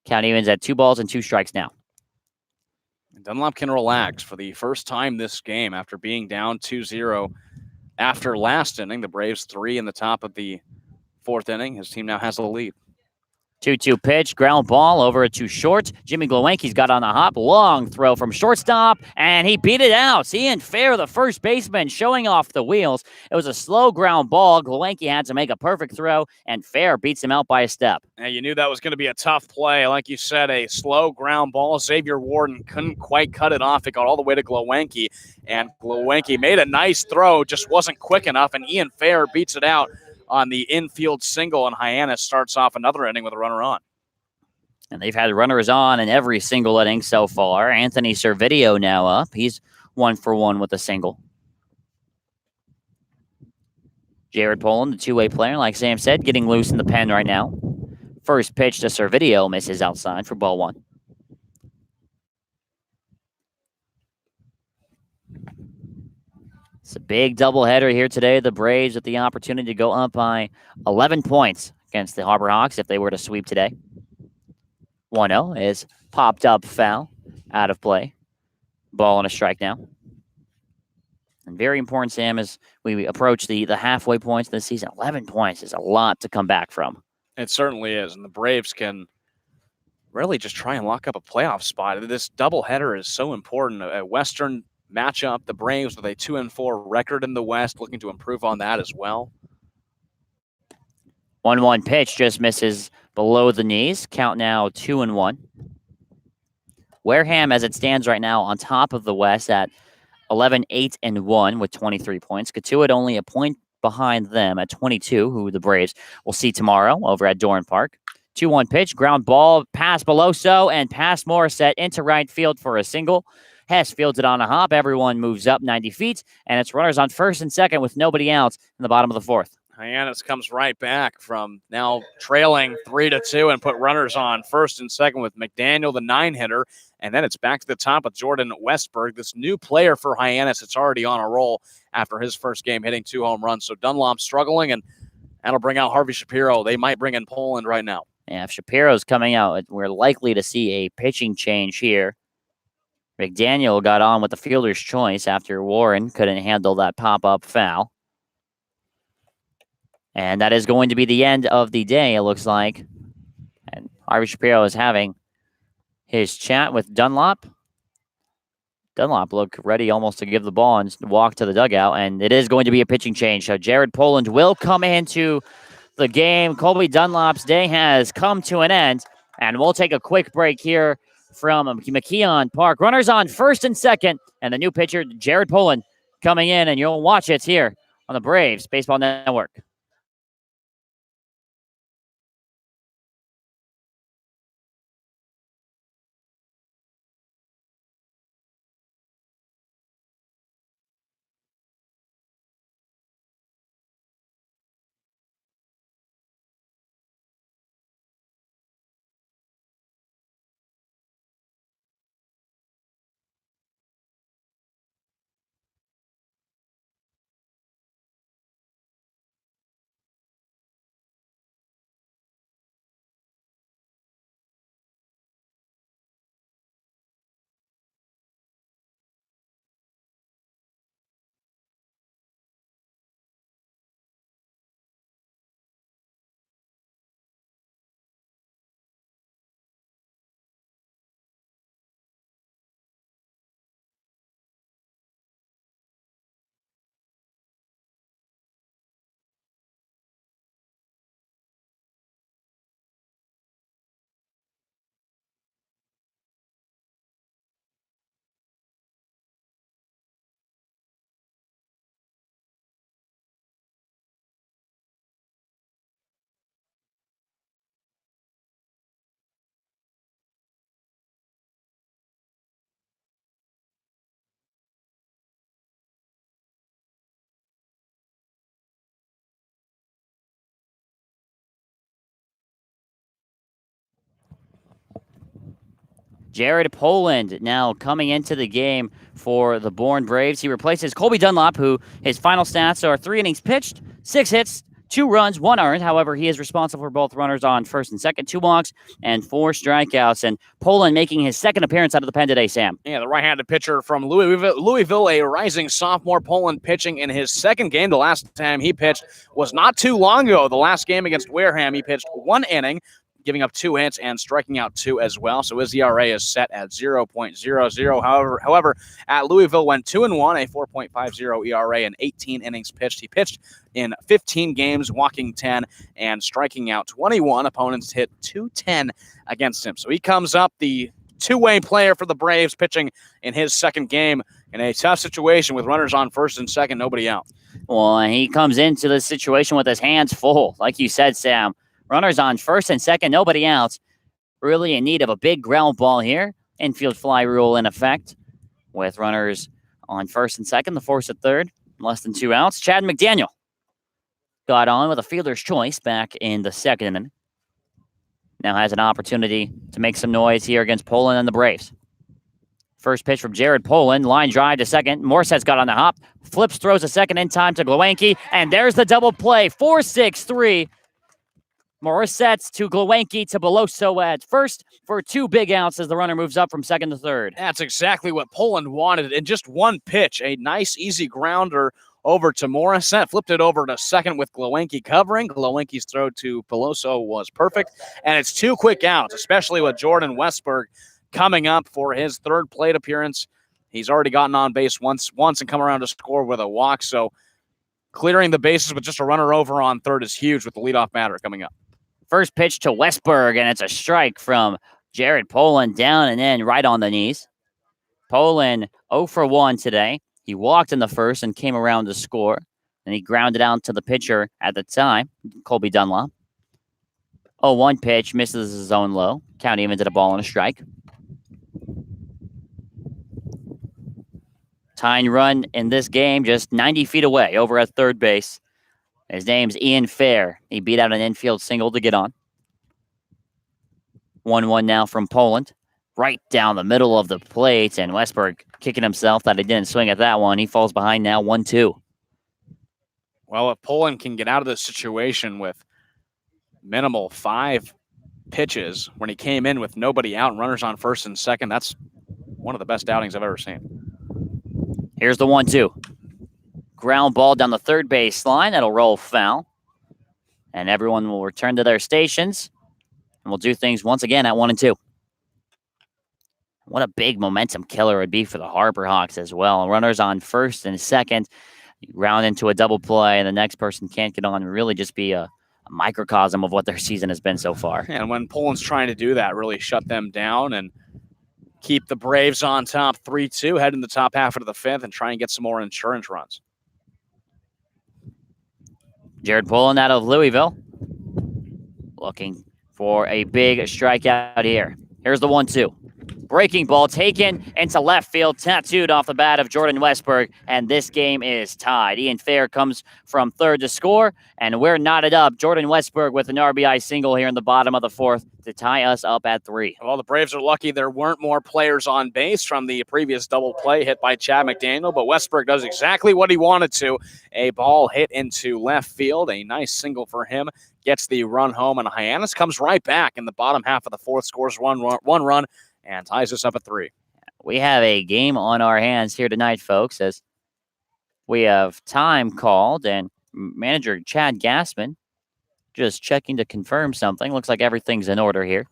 Count evens at 2 balls and 2 strikes now.
Dunlop can relax for the first time this game after being down 2-0 after last inning. The Braves 3 in the top of the 4th inning. His team now has the lead.
2-2 pitch, ground ball over to short. Jimmy Glowacki's got on the hop. Long throw from shortstop, and he beat it out. Ian Fair, the first baseman, showing off the wheels. It was a slow ground ball. Glowacki had to make a perfect throw, and Fair beats him out by a step.
Yeah, you knew that was going to be a tough play. Like you said, a slow ground ball. Xavier Warden couldn't quite cut it off. It got all the way to Glowacki, and Glowacki made a nice throw, just wasn't quick enough, and Ian Fair beats it out on the infield single, and Hyannis starts off another inning with a runner on.
And they've had runners on in every single inning so far. Anthony Servideo now up. He's 1 for 1 with a single. Jared Poland, the two-way player, like Sam said, getting loose in the pen right now. First pitch to Servideo misses outside for ball 1. It's a big doubleheader here today. The Braves with the opportunity to go up by 11 points against the Harbor Hawks if they were to sweep today. 1-0 is popped up foul, out of play. Ball and a strike now. And very important, Sam, as we approach the halfway points of the season. 11 points is a lot to come back from.
It certainly is, and the Braves can really just try and lock up a playoff spot. This doubleheader is so important. A Western matchup, the Braves with a 2-4 record in the West, looking to improve on that as well.
1-1 pitch just misses below the knees. Count now 2-1. Wareham, as it stands right now, on top of the West at 11-8-1 with 23 points. Katuitt only a point behind them at 22, who the Braves will see tomorrow over at Doran Park. 2-1 pitch, ground ball, pass Beloso, and pass Morissette into right field for a single. Hess fields it on a hop. Everyone moves up 90 feet, and it's runners on first and second with nobody out in the bottom of the 4th.
Hyannis comes right back from now trailing 3-2 and put runners on first and second with McDaniel, the 9-hitter. And then it's back to the top with Jordan Westberg, this new player for Hyannis. It's already on a roll after his first game hitting 2 home runs. So Dunlop struggling, and that'll bring out Harvey Shapiro. They might bring in Poland right now.
Yeah, if Shapiro's coming out, we're likely to see a pitching change here. McDaniel got on with the fielder's choice after Warren couldn't handle that pop-up foul. And that is going to be the end of the day, it looks like. And Harvey Shapiro is having his chat with Dunlop. Dunlop looked ready almost to give the ball and walk to the dugout. And it is going to be a pitching change. So Jared Poland will come into the game. Colby Dunlop's day has come to an end. And we'll take a quick break here from McKeon Park. Runners on first and second. And the new pitcher, Jared Poland, coming in. And you'll watch it here on the Braves Baseball Network. Jared Poland now coming into the game for the Bourne Braves. He replaces Colby Dunlop, who his final stats are 3 innings pitched, 6 hits, 2 runs, 1 earned. However, he is responsible for both runners on first and second, 2 walks, and 4 strikeouts. And Poland making his second appearance out of the pen today, Sam.
Yeah, the right-handed pitcher from Louisville, a rising sophomore. Poland pitching in his second game. The last time he pitched was not too long ago. The last game against Wareham, he pitched 1 inning, giving up 2 hits and striking out 2 as well. So his ERA is set at 0.00. However, at Louisville went 2-1, a 4.50 ERA and 18 innings pitched. He pitched in 15 games, walking 10 and striking out 21. Opponents hit 210 against him. So he comes up, the two-way player for the Braves, pitching in his second game in a tough situation with runners on first and second, nobody out.
Well, he comes into this situation with his hands full. Like you said, Sam, runners on first and second, nobody out. Really in need of a big ground ball here. Infield fly rule in effect with runners on first and second, the force at third, less than 2 outs. Chad McDaniel got on with a fielder's choice back in the second inning. Now has an opportunity to make some noise here against Poland and the Braves. First pitch from Jared Poland, line drive to second. Morset's got on the hop, flips, throws a second in time to Glowanki, and there's the double play, 4-6-3. Morset's to Glowanki to Beloso at first for 2 big outs as the runner moves up from second to third.
That's exactly what Poland wanted in just one pitch. A nice, easy grounder over to Morissette, flipped it over to second with Glowanki covering. Glowanki's throw to Beloso was perfect, and it's 2 quick outs, especially with Jordan Westberg coming up for his third plate appearance. He's already gotten on base once and come around to score with a walk, so clearing the bases with just a runner over on third is huge with the leadoff batter coming up.
First pitch to Westberg, and it's a strike from Jared Poland, down and in right on the knees. Poland 0 for 1 today. He walked in the first and came around to score. And he grounded out to the pitcher at the time, Colby Dunlop. 0-1 pitch, misses his own low. Count even to the ball and a strike. Tying run in this game just 90 feet away over at third base. His name's Ian Fair. He beat out an infield single to get on. 1-1 now from Poland. Right down the middle of the plate, and Westberg kicking himself that he didn't swing at that one. He falls behind now, 1-2.
Well, if Poland can get out of this situation with minimal 5 pitches when he came in with nobody out and runners on first and second, that's one of the best outings I've ever seen.
Here's the 1-2. Ground ball down the third base line. That'll roll foul. And everyone will return to their stations. And we'll do things once again at 1-2. What a big momentum killer it would be for the Harbor Hawks as well. Runners on first and second. You round into a double play, and the next person can't get on. Really just be a microcosm of what their season has been so far.
And when Poland's trying to do that, really shut them down and keep the Braves on top 3-2, head in the top half of the fifth, and try and get some more insurance runs.
Jared Poland out of Louisville. Looking for a big strikeout here. Here's the 1-2. Breaking ball taken into left field, tattooed off the bat of Jordan Westberg, and this game is tied. Ian Fair comes from third to score, and we're knotted up. Jordan Westberg with an RBI single here in the bottom of the fourth to tie us up at 3.
Well, the Braves are lucky there weren't more players on base from the previous double play hit by Chad McDaniel, but Westberg does exactly what he wanted to. A ball hit into left field, a nice single for him, gets the run home, and Hyannis comes right back in the bottom half of the fourth, scores one run, and ties us up at 3.
We have a game on our hands here tonight, folks, as we have time called, and manager Chad Gassman just checking to confirm something. Looks like everything's in order here.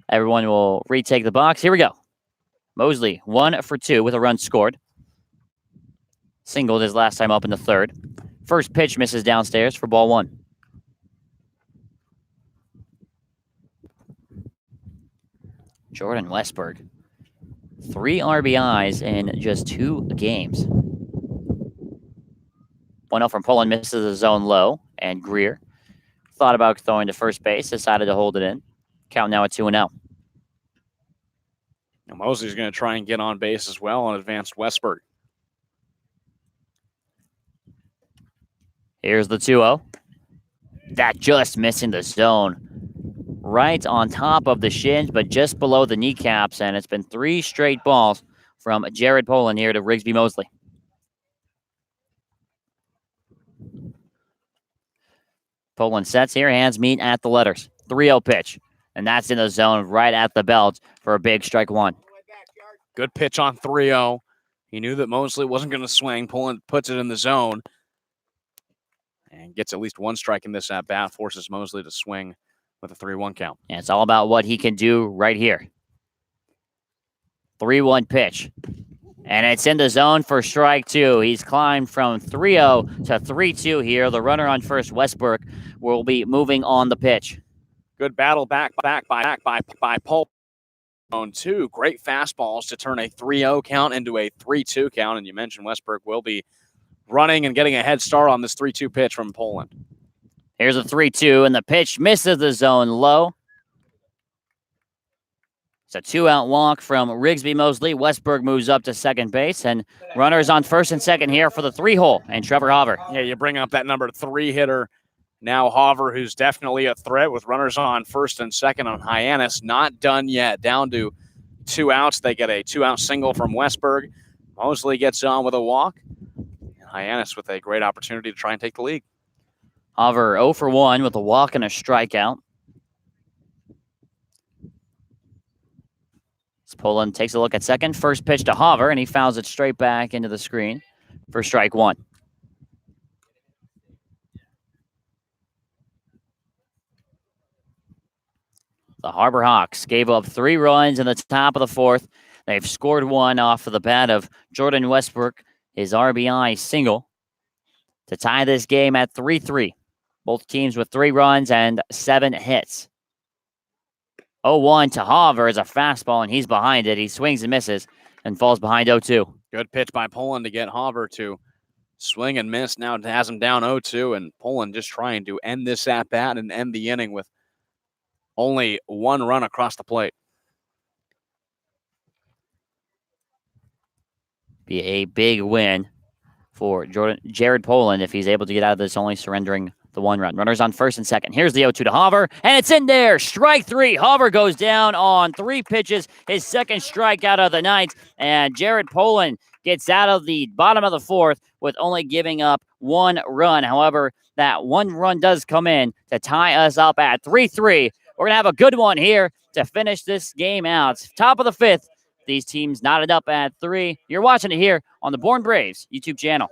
Everyone will retake the box. Here we go. Mosley, 1 for 2 with a run scored. Singled his last time up in the third. First pitch misses downstairs for ball 1. Jordan Westberg, 3 RBIs in just 2 games. 1-0 from Poland, misses his own low, and Greer thought about throwing to first base, decided to hold it in. Count now at 2-0.
Now Mosley's going to try and get on base as well on advanced Westberg.
Here's the 2-0. That just missing the zone. right on top of the shins, but just below the kneecaps. And it's been 3 straight balls from Jared Poland here to Rigsby Mosley. Poland sets here, hands meet at the letters. 3-0 pitch. And that's in the zone right at the belt for a big strike one.
Good pitch on 3-0. He knew that Mosley wasn't going to swing. Poland puts it in the zone and gets at least 1 strike in this at-bat, forces Mosley to swing with a 3-1 count.
And it's all about what he can do right here. 3-1 pitch. And it's in the zone for strike 2. He's climbed from 3-0 to 3-2 here. The runner on first, Westbrook, will be moving on the pitch.
Good battle back by Paul. On 2 great fastballs to turn a 3-0 count into a 3-2 count. And you mentioned Westbrook will be running and getting a head start on this 3-2 pitch from Poland.
Here's a 3-2, and the pitch misses the zone low. It's a 2-out walk from Rigsby Mosley. Westberg moves up to second base, and runners on first and second here for the 3-hole, and Trevor Hauver.
Yeah, you bring up that number 3 hitter. Now Hauver, who's definitely a threat with runners on first and second on Hyannis. Not done yet. Down to 2 outs. They get a 2-out single from Westberg. Mosley gets on with a walk. And Hyannis with a great opportunity to try and take the lead.
Hauver 0 for 1 with a walk and a strikeout. Poland takes a look at second. First pitch to Hauver, and he fouls it straight back into the screen for strike 1. The Harbor Hawks gave up 3 runs in the top of the 4th. They've scored 1 off of the bat of Jordan Westbrook, his RBI single, to tie this game at 3-3. Both teams with 3 runs and 7 hits. 0-1 to Hauver is a fastball, and he's behind it. He swings and misses and falls behind 0-2.
Good pitch by Poland to get Hauver to swing and miss. Now it has him down 0-2, and Poland just trying to end this at-bat and end the inning with only 1 run across the plate.
Be a big win for Jared Poland if he's able to get out of this, only surrendering the 1 run. Runners on first and second. Here's the 0-2 to Hauver, and it's in there. Strike 3. Hauver goes down on 3 pitches, his second strikeout of the night, and Jared Poland gets out of the bottom of the 4th with only giving up 1 run. However, that 1 run does come in to tie us up at 3-3. We're going to have a good one here to finish this game out. Top of the 5th. These teams knotted up at 3. You're watching it here on the Bourne Braves YouTube channel.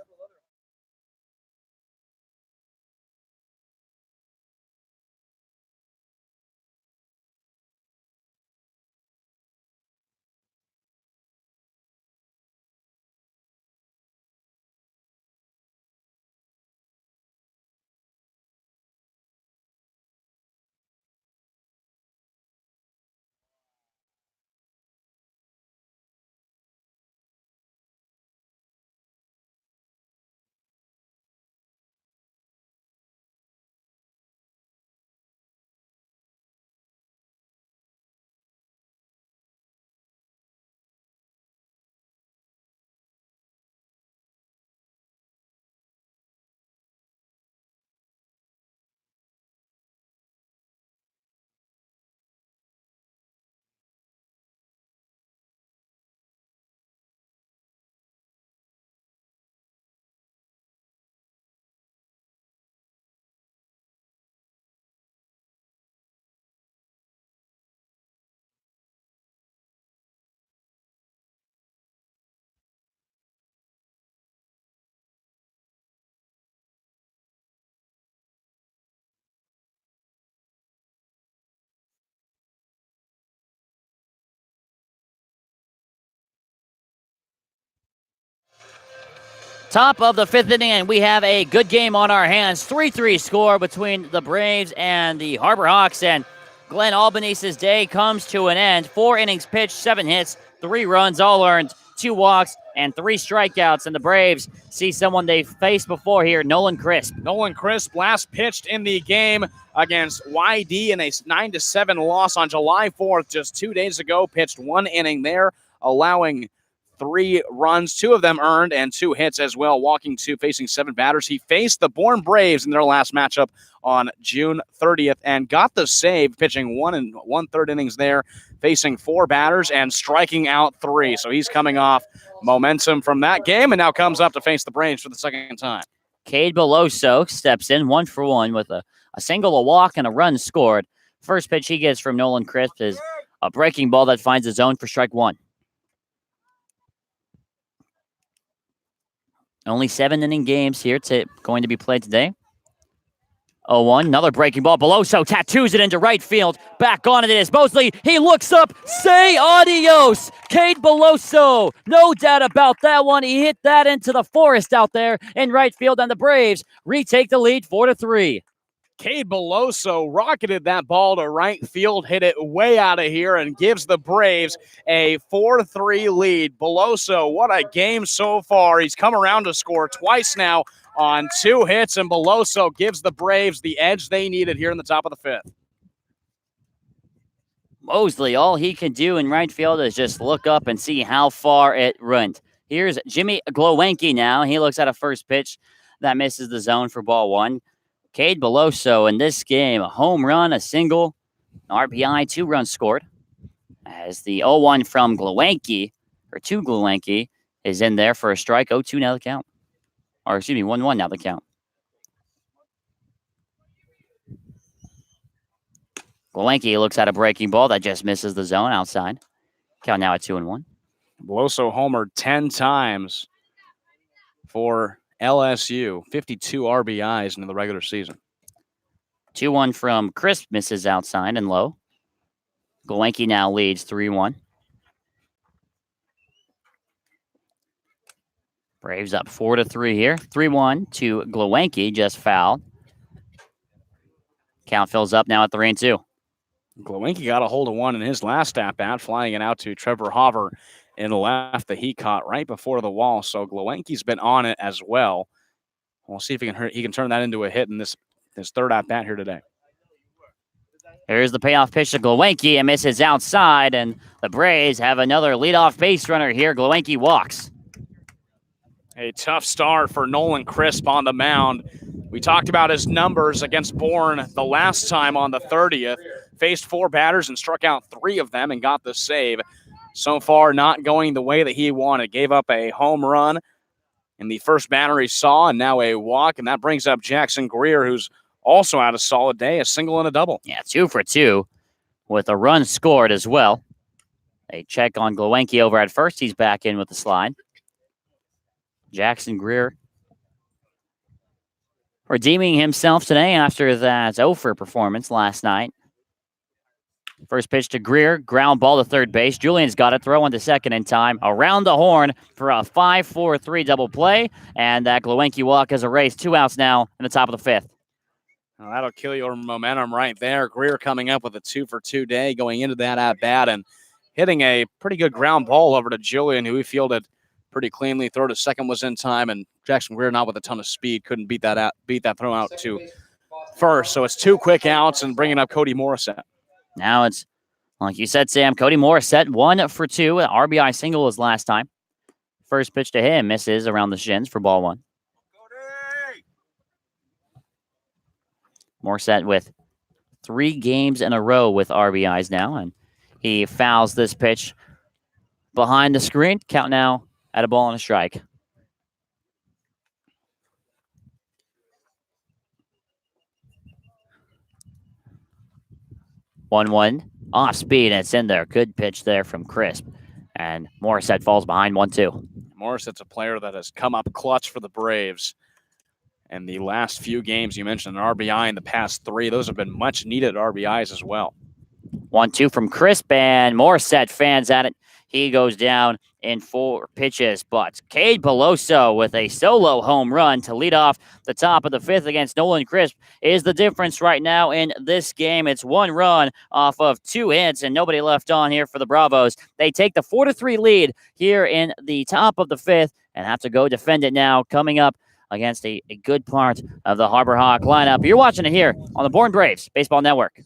Top of the 5th inning, and we have a good game on our hands. 3-3 score between the Braves and the Harbor Hawks, and Glenn Albanese's day comes to an end. 4 innings pitched, 7 hits, 3 runs, all earned, 2 walks, and 3 strikeouts. And the Braves see someone they've faced before here, Nolan Crisp.
Nolan Crisp last pitched in the game against YD in a 9-7 loss on July 4th. Just 2 days ago, pitched 1 inning there, allowing 3 runs, 2 of them earned, and 2 hits as well, walking 2, facing 7 batters. He faced the Bourne Braves in their last matchup on June 30th and got the save, pitching 1 1/3 innings there, facing 4 batters and striking out 3. So he's coming off momentum from that game and now comes up to face the Braves for the second time.
Cade Beloso steps in 1 for 1 with a single, a walk, and a run scored. First pitch he gets from Nolan Crisp is a breaking ball that finds the zone for strike 1. Only 7-inning games here going to be played today. 0-1, another breaking ball. Beloso tattoos it into right field. Back on it is Mosley. He looks up. Say adios. Cade Beloso. No doubt about that one. He hit that into the forest out there in right field, and the Braves retake the lead 4-3.
Cade Beloso rocketed that ball to right field, hit it way out of here, and gives the Braves a 4-3 lead. Beloso, what a game so far. He's come around to score twice now on 2 hits, and Beloso gives the Braves the edge they needed here in the top of the 5th.
Mosley, all he can do in right field is just look up and see how far it went. Here's Jimmy Glowenke now. He looks at a first pitch that misses the zone for ball 1. Cade Beloso in this game, a home run, a single, an RBI, 2 runs scored. As the 0-1 from Glowenke, or to Glowenke, is in there for a strike. 0-2 now the count. Or excuse me, 1-1 now the count. Glowenke looks at a breaking ball that just misses the zone outside. Count now at 2-1.
Beloso homered 10 times for LSU, 52 RBIs into the regular season.
2-1 from Crisp, misses outside and low. Glowenke now leads 3-1. Braves up 4-3 here. 3-1 to Glowenke, just fouled. Count fills up now at 3-2.
Glowenke got a hold of one in his last at-bat, flying it out to Trevor Hauver in the left that he caught right before the wall. So Glowenke's been on it as well. We'll see if he can turn that into a hit in this third at-bat here today.
Here's the payoff pitch to Glowenke, and misses outside, and the Braves have another leadoff base runner here. Glowenke walks.
A tough start for Nolan Crisp on the mound. We talked about his numbers against Bourne the last time on the 30th. Faced 4 batters and struck out 3 of them and got the save. So far, not going the way that he wanted. Gave up a home run in the first batter he saw, and now a walk, and that brings up Jackson Greer, who's also had a solid day, a single and a double.
Yeah, 2 for 2 with a run scored as well. A check on Glowenke over at first. He's back in with the slide. Jackson Greer redeeming himself today after that 0-for performance last night. First pitch to Greer, ground ball to third base. Julian's got it, throw into second in time. Around the horn for a 5-4-3 double play, and that Glowenke walk is erased. 2 outs now in the top of the 5th.
Well, that'll kill your momentum right there. Greer coming up with a 2-for-2 day going into that at-bat and hitting a pretty good ground ball over to Julian, who he fielded pretty cleanly. Throw to second was in time, and Jackson Greer, not with a ton of speed, couldn't beat that throw out to first. So it's 2 quick outs and bringing up Cody Morissette.
Now it's, like you said, Sam, Cody Morissette, 1 for 2. An RBI single was last time. First pitch to him misses around the shins for ball 1. Morissette with 3 games in a row with RBIs now, and he fouls this pitch behind the screen. Count now at a ball and a strike. One off speed, and it's in there. Good pitch there from Crisp, and Morissette falls behind 1-2.
Morissette's a player that has come up clutch for the Braves. And the last few games, you mentioned an RBI in the past 3. Those have been much needed RBIs as well.
1-2 from Crisp, and Morissette fans at it. He goes down in 4 pitches, but Cade Beloso with a solo home run to lead off the top of the 5th against Nolan Crisp is the difference right now in this game. It's 1 run off of 2 hits and nobody left on here for the Bravos. They take the 4-3 lead here in the top of the 5th and have to go defend it now, coming up against a good part of the Harbor Hawk lineup. You're watching it here on the Bourne Braves Baseball Network.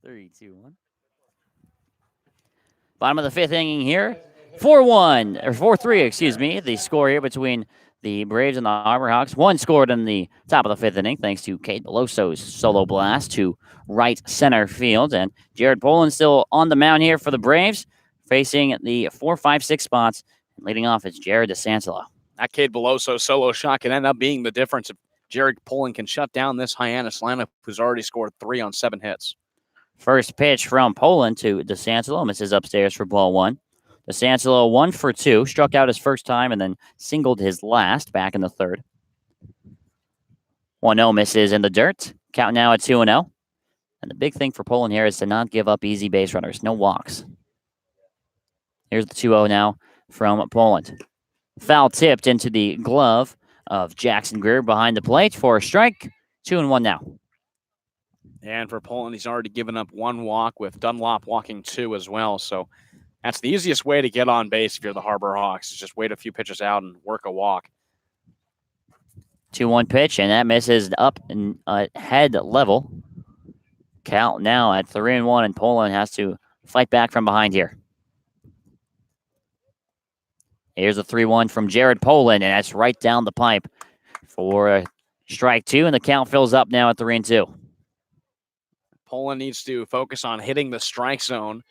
3, 2, 1. Bottom of the fifth inning here. 4-1, or 4-3, excuse me. The score here between the Braves and the Harbor Hawks. One scored in the top of the fifth inning thanks to Cade Beloso's solo blast to right center field. And Jared Poland still on the mound here for the Braves, facing the 4, 5, 6 spots. Leading off is Jared DeSantelo.
That Cade Beloso solo shot can end up being the difference if Jared Poland can shut down this Hyannis lineup, who's already scored 3 on 7 hits.
First pitch from Poland to DeSantelo, misses upstairs for ball 1. DeSantelo 1 for 2, struck out his first time and then singled his last back in the third. 1-0 misses in the dirt. Count now at 2-0. And the big thing for Poland here is to not give up easy base runners. No walks. Here's the 2-0 now from Poland. Foul tipped into the glove of Jackson Greer behind the plate for a strike. 2-1 now.
And for Poland, he's already given up 1 walk, with Dunlop walking 2 as well. So that's the easiest way to get on base if you're the Harbor Hawks, is just wait a few pitches out and work a walk.
2-1 pitch, and that misses up and head level. Count now at 3-1, and Poland has to fight back from behind here. Here's a 3-1 from Jared Poland, and that's right down the pipe for a strike 2, and the count fills up now at 3-2.
Poland needs to focus on hitting the strike zone.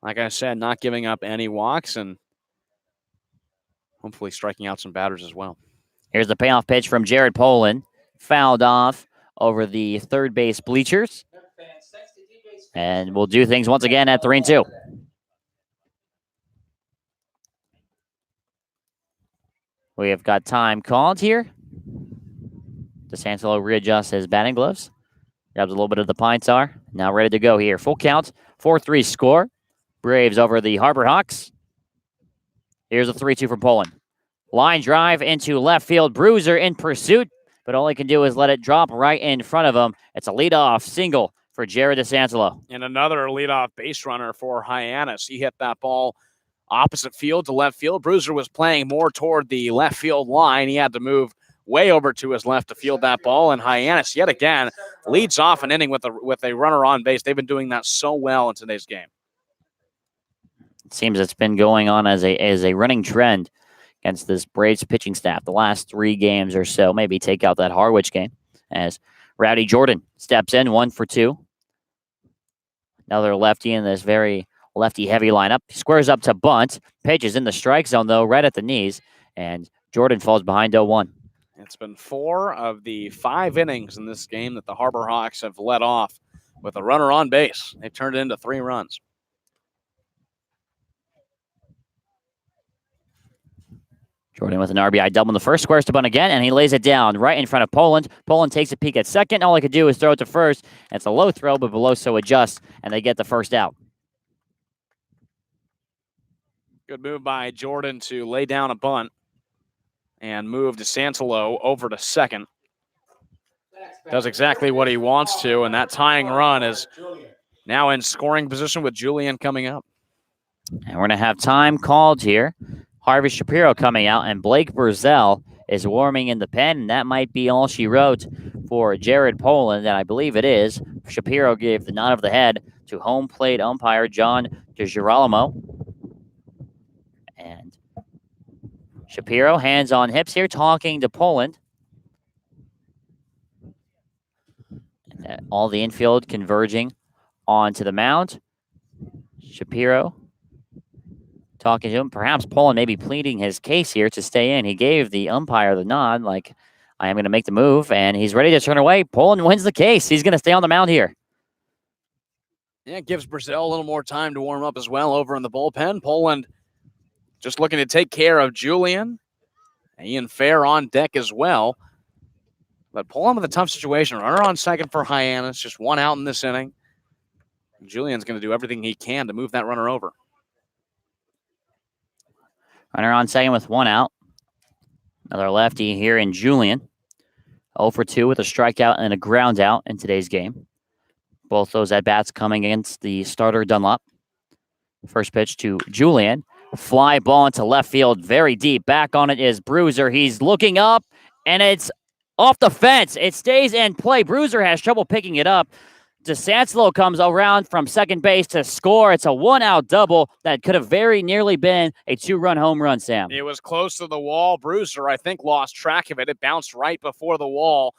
Like I said, not giving up any walks and hopefully striking out some batters as well.
Here's the payoff pitch from Jared Poland. Fouled off over the third base bleachers. And we'll do things once again at 3-2. We have got time called here. DeSantelo readjusts his batting gloves. Grabs a little bit of the pine tar. Now ready to go here. Full count, 4-3 score. Braves over the Harbor Hawks. Here's a 3-2 from Poland. Line drive into left field. Bruiser in pursuit, but all he can do is let it drop right in front of him. It's a leadoff single for Jared DeSantelo.
And another leadoff base runner for Hyannis. He hit that ball opposite field to left field. Bruiser was playing more toward the left field line. He had to move way over to his left to field that ball, and Hyannis yet again leads off an inning with a runner on base. They've been doing that so well in today's game.
It seems it's been going on as a running trend against this Braves pitching staff the last 3 games or so. Maybe take out that Harwich game as Rowdy Jordan steps in 1 for 2. Another lefty in this very lefty-heavy lineup. Squares up to bunt. Pitches in the strike zone, though, right at the knees, and Jordan falls behind 0-1.
It's been 4 of the 5 innings in this game that the Harbor Hawks have led off with a runner on base. They've turned it into 3 runs.
Jordan with an RBI double in the first, squares to bunt again, and he lays it down right in front of Poland. Poland takes a peek at second. All he could do is throw it to first. It's a low throw, but Beloso adjusts, and they get the first out.
Good move by Jordan to lay down a bunt and move DeSantelo over to second. Does exactly what he wants to, and that tying run is now in scoring position with Julian coming up.
And we're going to have time called here. Harvey Shapiro coming out, and Blake Burzell is warming in the pen, and that might be all she wrote for Jared Poland, and I believe it is. Shapiro gave the nod of the head to home plate umpire John DeGirolamo. And Shapiro, hands on hips here, talking to Poland. And all the infield converging onto the mound. Shapiro talking to him. Perhaps Poland may be pleading his case here to stay in. He gave the umpire the nod, like, I am going to make the move, and he's ready to turn away. Poland wins the case. He's going to stay on the mound here.
Yeah, it gives Brazil a little more time to warm up as well over in the bullpen. Poland just looking to take care of Julian. Ian Fair on deck as well. But Poland with a tough situation. Runner on second for Hyannis. Just 1 out in this inning. Julian's going to do everything he can to move that runner over.
Runner on second with 1 out. Another lefty here in Julian. 0 for 2 with a strikeout and a ground out in today's game. Both those at-bats coming against the starter Dunlop. First pitch to Julian. Fly ball into left field, very deep. Back on it is Bruiser. He's looking up, and it's off the fence. It stays in play. Bruiser has trouble picking it up. DeSancelo comes around from second base to score. It's a one-out double that could have very nearly been a two-run home run, Sam.
It was close to the wall. Bruiser, I think, lost track of it. It bounced right before the wall.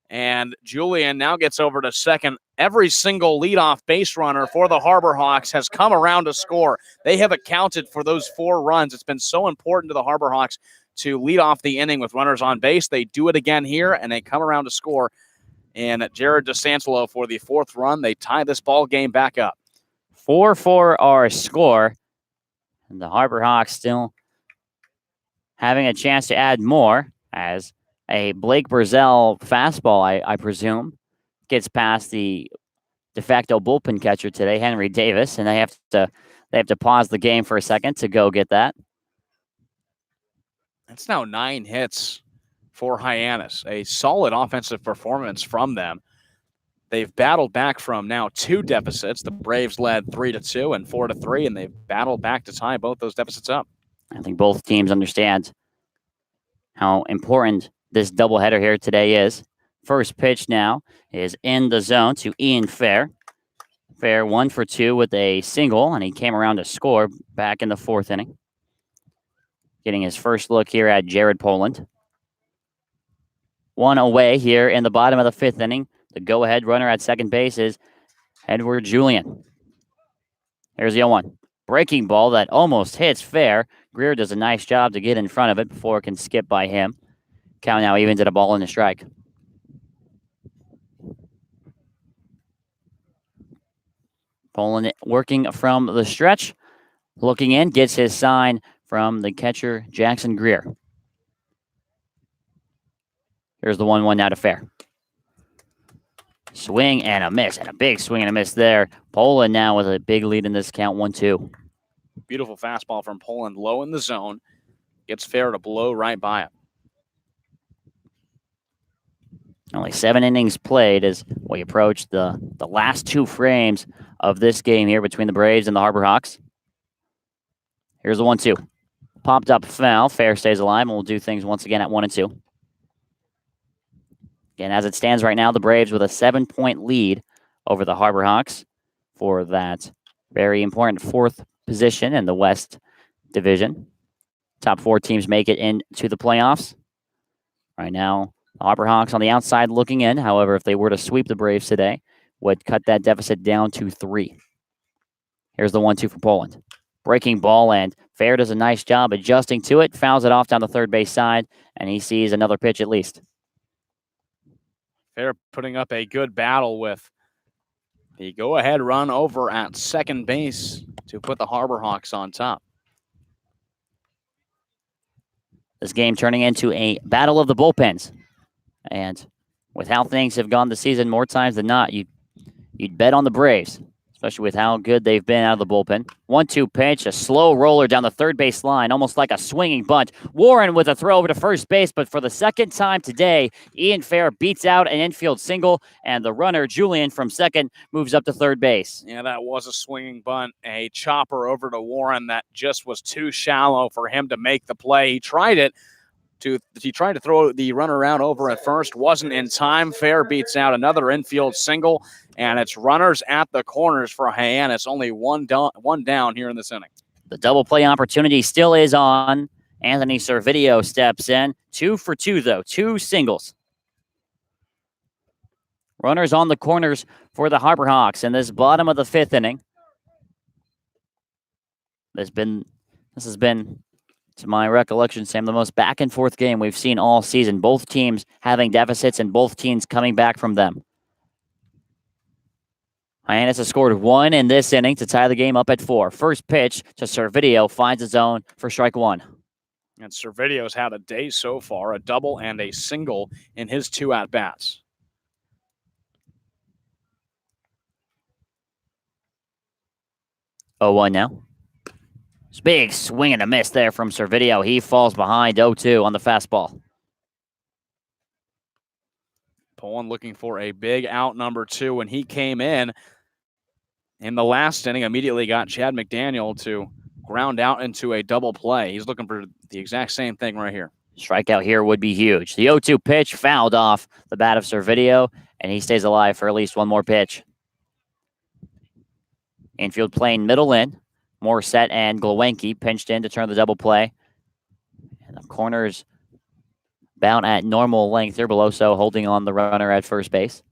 And Julian now gets over to second. Every single leadoff base runner for the Harbor Hawks has come around to score. They have accounted for those 4 runs. It's been so important to the Harbor Hawks to lead off the inning with runners on base. They do it again here, and they come around to score. And Jared DeSancelo for the 4th run. They tie this ball game back up.
4-4 our score. And the Harbor Hawks still having a chance to add more as a Blake Brazell fastball, I presume, gets past the de facto bullpen catcher today, Henry Davis, and they have to pause the game for a second to go get that.
That's now 9 hits for Hyannis. A solid offensive performance from them. They've battled back from now 2 deficits. The Braves led 3-2 and 4-3, and they've battled back to tie both those deficits up.
I think both teams understand how important this doubleheader here today is. First pitch now is in the zone to Ian Fair. Fair 1 for 2 with a single, and he came around to score back in the 4th inning. Getting his first look here at Jared Poland. 1 away here in the bottom of the 5th inning. The go-ahead runner at second base is Edward Julian. Here's the 0-1. Breaking ball that almost hits Fair. Greer does a nice job to get in front of it before it can skip by him. Count now evens at a ball and a strike. Poland working from the stretch. Looking in, gets his sign from the catcher, Jackson Greer. Here's the 1-1 now to Fair. Swing and a miss, and a big swing and a miss there. Poland now with a big lead in this count, 1-2.
Beautiful fastball from Poland, low in the zone. Gets Fair to blow right by him.
Only 7 innings played as we approach the last 2 frames of this game here between the Braves and the Harbor Hawks. Here's the 1-2. Popped up foul. Fair stays alive, and we'll do things once again at 1-2. Again, as it stands right now, the Braves with a 7-point lead over the Harbor Hawks for that very important 4th position in the West Division. Top 4 teams make it into the playoffs. Right now, the Harbor Hawks on the outside looking in. However, if they were to sweep the Braves today, would cut that deficit down to 3. Here's the 1-2 for Poland. Breaking ball, and Fair does a nice job adjusting to it. Fouls it off down the third base side, and he sees another pitch at least.
Fair putting up a good battle with the go-ahead run over at second base to put the Harbor Hawks on top.
This game turning into a battle of the bullpens. And with how things have gone this season, more times than not, you'd bet on the Braves, especially with how good they've been out of the bullpen. 1-2 pitch, a slow roller down the third base line, almost like a swinging bunt. Warren with a throw over to first base, but for the second time today, Ian Fair beats out an infield single, and the runner, Julian, from second, moves up to third base.
Yeah, that was a swinging bunt, a chopper over to Warren that just was too shallow for him to make the play. He tried to throw the runner out over at first, wasn't in time. Fair beats out another infield single, and it's runners at the corners for Hyannis. Only one down here in this inning.
The double play opportunity still is on. Anthony Servideo steps in. 2 for 2, though. 2 singles. Runners on the corners for the Harbor Hawks in this bottom of the 5th inning. This has been, to my recollection, Sam, the most back-and-forth game we've seen all season. Both teams having deficits and both teams coming back from them. Hyannis has scored 1 in this inning to tie the game up at 4. First pitch to Servideo finds the zone for strike 1.
And Servidio's had a day so far, a double and a single in his 2 at-bats.
Oh, 1 now. It's a big swing and a miss there from Servideo. He falls behind 0-2 on the fastball.
Poland looking for a big out number 2 when he came in the last inning, immediately got Chad McDaniel to ground out into a double play. He's looking for the exact same thing right here.
Strikeout here would be huge. The 0-2 pitch fouled off the bat of Servideo, and he stays alive for at least one more pitch. Infield playing middle in. Morissette and Glowenke pinched in to turn the double play. And the corners bound at normal length here. Beloso holding on the runner at first base.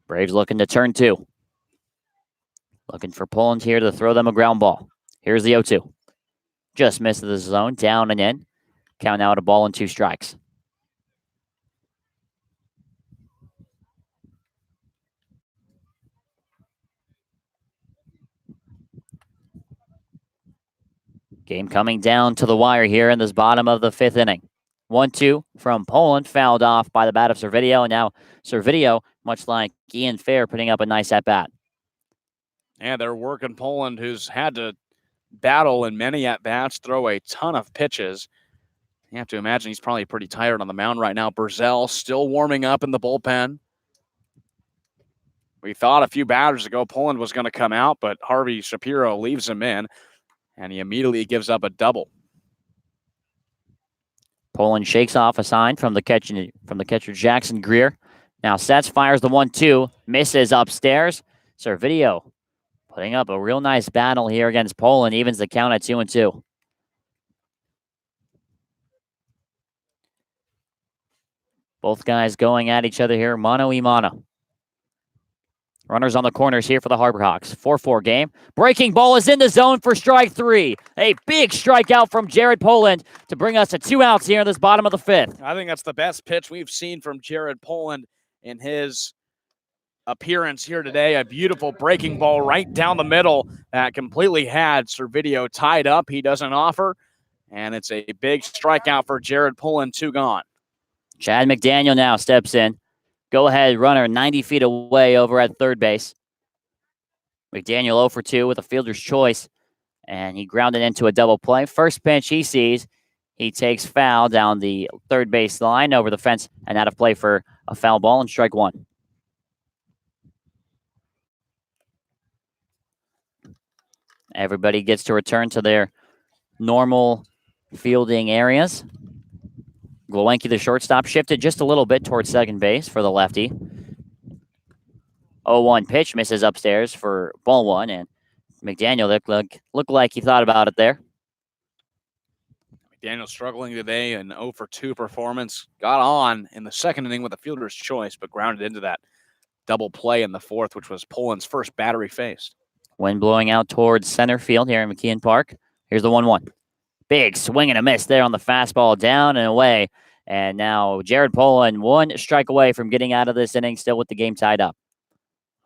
Braves looking to turn two. Looking for Poland here to throw them a ground ball. Here's the 0-2. Just missed the zone, down and in. Count now at a ball and 2 strikes. Game coming down to the wire here in this bottom of the 5th inning. 1-2 from Poland, fouled off by the bat of Servideo. And now Servideo, much like Ian Fair, putting up a nice at-bat.
And they're working Poland, who's had to battle in many at-bats, throw a ton of pitches. You have to imagine he's probably pretty tired on the mound right now. Burzell still warming up in the bullpen. We thought a few batters ago Poland was going to come out, but Harvey Shapiro leaves him in, and he immediately gives up a double.
Poland shakes off a sign from the catcher Jackson Greer. Now sets, fires the 1-2, misses upstairs. Servideo putting up a real nice battle here against Poland, evens the count at 2-2. Both guys going at each other here, mano-a-mano. Runners on the corners here for the Harbor Hawks. 4-4 game. Breaking ball is in the zone for strike 3. A big strikeout from Jared Poland to bring us to 2 outs here in this bottom of the 5th.
I think that's the best pitch we've seen from Jared Poland in his appearance here today. A beautiful breaking ball right down the middle that completely had Servideo tied up. He doesn't offer, and it's a big strikeout for Jared Poland. 2 gone.
Chad McDaniel now steps in. Go-ahead runner 90 feet away over at third base. McDaniel 0 for 2 with a fielder's choice, and he grounded into a double play. First pitch he sees, he takes foul down the third base line over the fence and out of play for a foul ball and strike 1. Everybody gets to return to their normal fielding areas. Glowenke, the shortstop, shifted just a little bit towards second base for the lefty. 0-1 pitch misses upstairs for ball 1, and McDaniel looked like he thought about it there.
McDaniel struggling today, an 0 for 2 performance. Got on in the second inning with a fielder's choice, but grounded into that double play in the 4th, which was Poland's first batter he faced.
Wind blowing out towards center field here in McKeon Park. Here's the 1-1. Big swing and a miss there on the fastball, down and away. And now Jared Poland 1 strike away from getting out of this inning, still with the game tied up.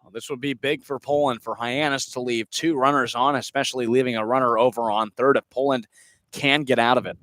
Well, this would be big for Poland, for Hyannis to leave 2 runners on, especially leaving a runner over on third if Poland can get out of it.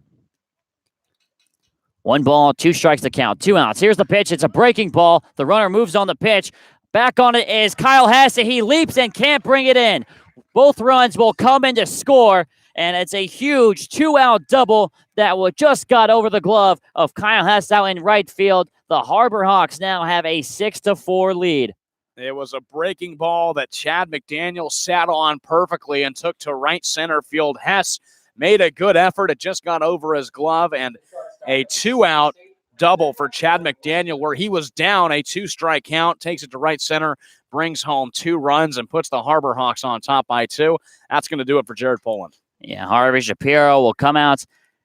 1 ball, 2 strikes to count, 2 outs. Here's the pitch. It's a breaking ball. The runner moves on the pitch. Back on it is Kyle Hasse. He leaps and can't bring it in. Both runs will come in to score, and it's a huge 2-out double that just got over the glove of Kyle Hasse out in right field. The Harbor Hawks now have a 6-4 lead.
It was a breaking ball that Chad McDaniel sat on perfectly and took to right center field. Hess made a good effort. It just got over his glove, and a 2-out double for Chad McDaniel, where he was down a 2-strike count, takes it to right center, brings home 2 runs, and puts the Harbor Hawks on top by 2. That's going to do it for Jared Poland.
Yeah, Harvey Shapiro will come out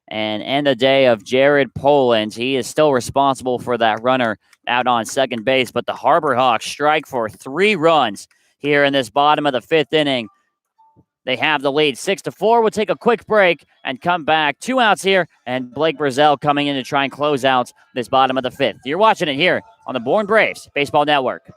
and end the day of Jared Poland. He is still responsible for that runner out on second base, but the Harbor Hawks strike for 3 runs here in this bottom of the 5th inning. They have the lead 6-4. We'll take a quick break and come back. 2 outs here, and Blake Burzell coming in to try and close out this bottom of the 5th. You're watching it here on the Bourne Braves Baseball Network.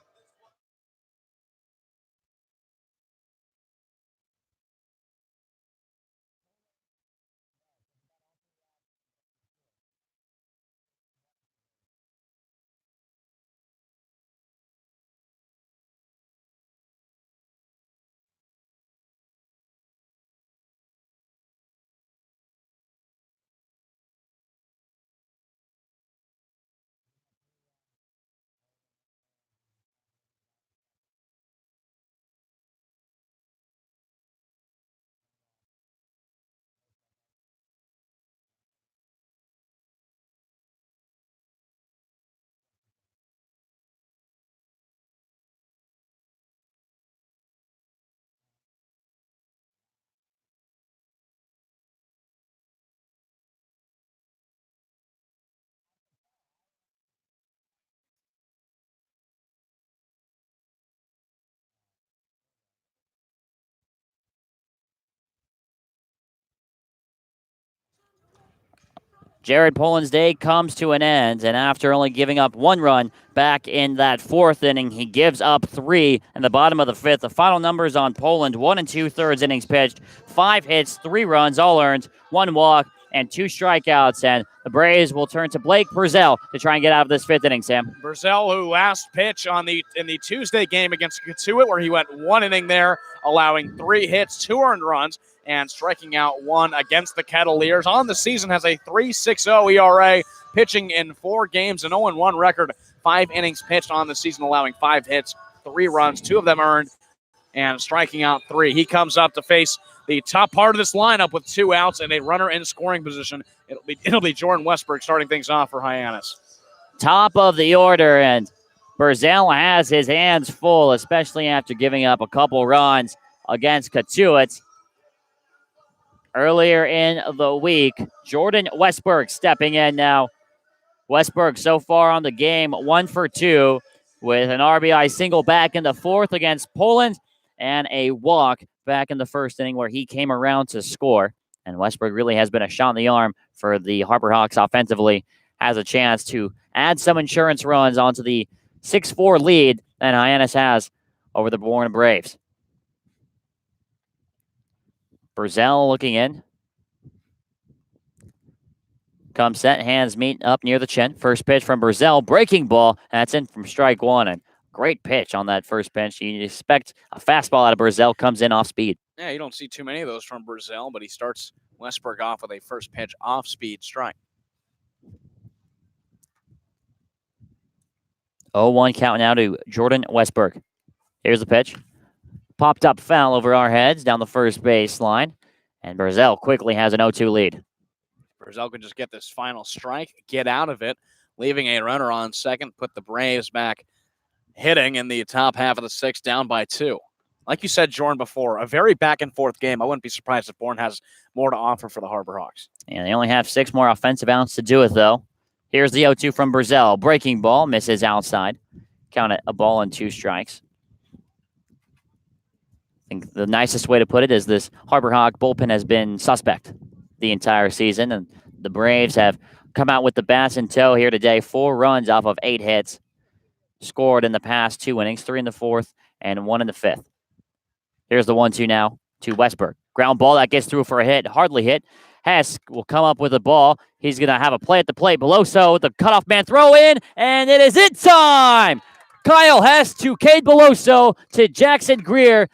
Jared Poland's day comes to an end, and after only giving up 1 run back in that 4th inning, he gives up 3 in the bottom of the 5th. The final numbers on Poland: 1 2/3 innings pitched, 5 hits, 3 runs, all earned, 1 walk, and 2 strikeouts. And the Braves will turn to Blake Brazell to try and get out of this 5th inning, Sam.
Brazell, who last pitch in the Tuesday game against Katuitt, where he went 1 inning there, allowing 3 hits, 2 earned runs, and striking out 1 against the Kettleers. On the season, has a 3.60 ERA, pitching in 4 games, an 0-1 record, 5 innings pitched on the season, allowing 5 hits, 3 runs, 2 of them earned, and striking out 3. He comes up to face the top part of this lineup with 2 outs and a runner in scoring position. It'll be Jordan Westberg starting things off for Hyannis.
Top of the order, and Brazell has his hands full, especially after giving up a couple runs against Katuitt earlier in the week. Jordan Westberg stepping in now. Westberg so far on the game, 1 for 2 with an RBI single back in the 4th against Poland and a walk back in the 1st inning where he came around to score. And Westberg really has been a shot in the arm for the Harbor Hawks offensively. Has a chance to add some insurance runs onto the 6-4 lead that Hyannis has over the Bourne Braves. Brazell looking in. Comes set, hands meet up near the chin. First pitch from Brazell, breaking ball. That's in from strike 1. And great pitch on that first pitch. You expect a fastball out of Brazell, comes in off speed.
Yeah, you don't see too many of those from Brazell, but he starts Westberg off with a first pitch off speed strike.
0-1 count now to Jordan Westberg. Here's the pitch. Popped up foul over our heads down the first base line. And Brazell quickly has an 0-2 lead.
Brazell can just get this final strike, get out of it, leaving a runner on second, put the Braves back hitting in the top half of the 6th, down by 2. Like you said, Jordan, before, a very back-and-forth game. I wouldn't be surprised if Bourne has more to offer for the Harbor Hawks.
And they only have 6 more offensive outs to do it, though. Here's the 0-2 from Brazell. Breaking ball, misses outside. Count it a ball and 2 strikes. I think the nicest way to put it is this Harbor Hawk bullpen has been suspect the entire season, and the Braves have come out with the bats in tow here today. 4 runs off of 8 hits scored in the past 2 innings, 3 in the 4th and 1 in the 5th. Here's the 1-2 now to Westberg. Ground ball that gets through for a hit, hardly hit. Hess will come up with the ball. He's going to have a play at the plate. Beloso with the cutoff man throw in, and it is it time! Kyle Hess to Cade Beloso to Jackson Greer.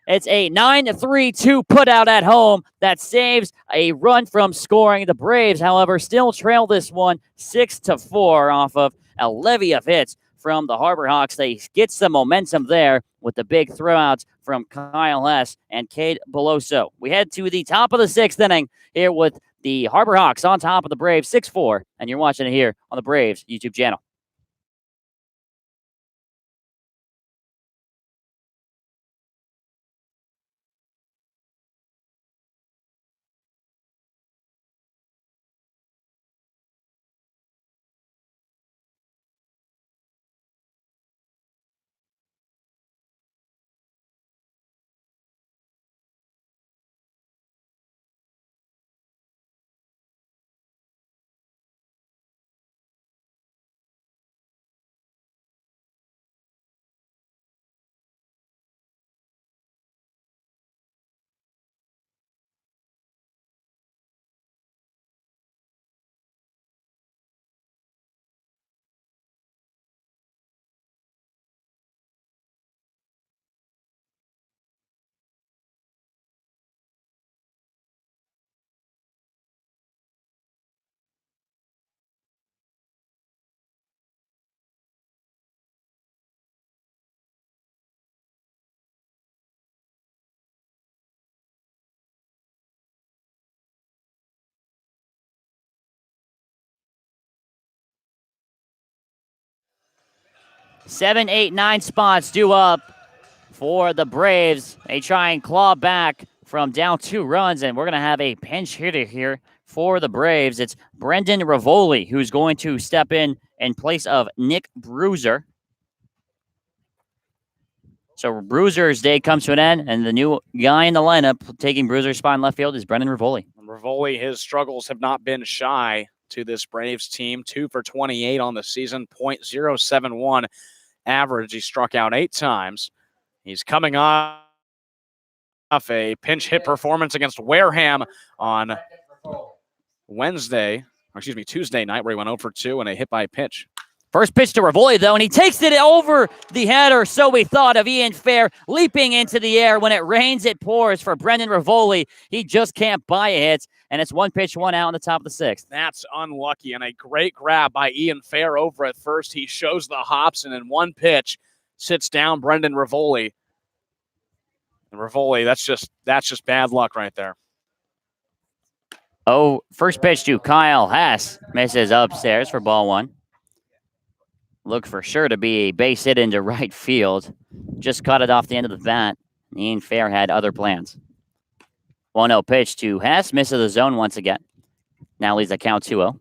It's a 9-3-2 putout at home that saves a run from scoring. The Braves, however, still trail this one 6-4 off of a levy of hits from the Harbor Hawks. They get some momentum there with the big throwouts from Kyle Hess and Cade Beloso. We head to the top of the 6th inning here with the Harbor Hawks on top of the Braves 6-4, and you're watching it here on the Braves YouTube channel. Seven, 8, 9 spots due up for the Braves. They try and claw back from down 2 runs, and we're going to have a pinch hitter here for the Braves. It's Brendan Rivoli who's going to step in place of Nick Bruiser. So Bruiser's day comes to an end, and the new guy in the lineup taking Bruiser's spot in left field is Brendan Rivoli.
Rivoli, his struggles have not been shy to this Braves team. 2 for 28 on the season, .071 average. He struck out 8 times. He's coming off a pinch hit performance against Wareham on Tuesday night, where he went 0 for 2 and a hit by a pitch.
First pitch to Rivoli, though, and he takes it over the head, or so we thought, of Ian Fair, leaping into the air. When it rains, it pours for Brendan Rivoli. He just can't buy a hit, and it's 1 pitch, 1 out in the top of the 6th.
That's unlucky, and a great grab by Ian Fair over at first. He shows the hops, and in 1 pitch, sits down Brendan Rivoli. And Rivoli, that's just bad luck right there.
Oh, first pitch to Kyle Hess. Misses upstairs for ball 1. Looked for sure to be a base hit into right field. Just cut it off the end of the bat. Ian Fair had other plans. 1-0 pitch to Hess. Misses the zone once again. Now leads the count 2-0.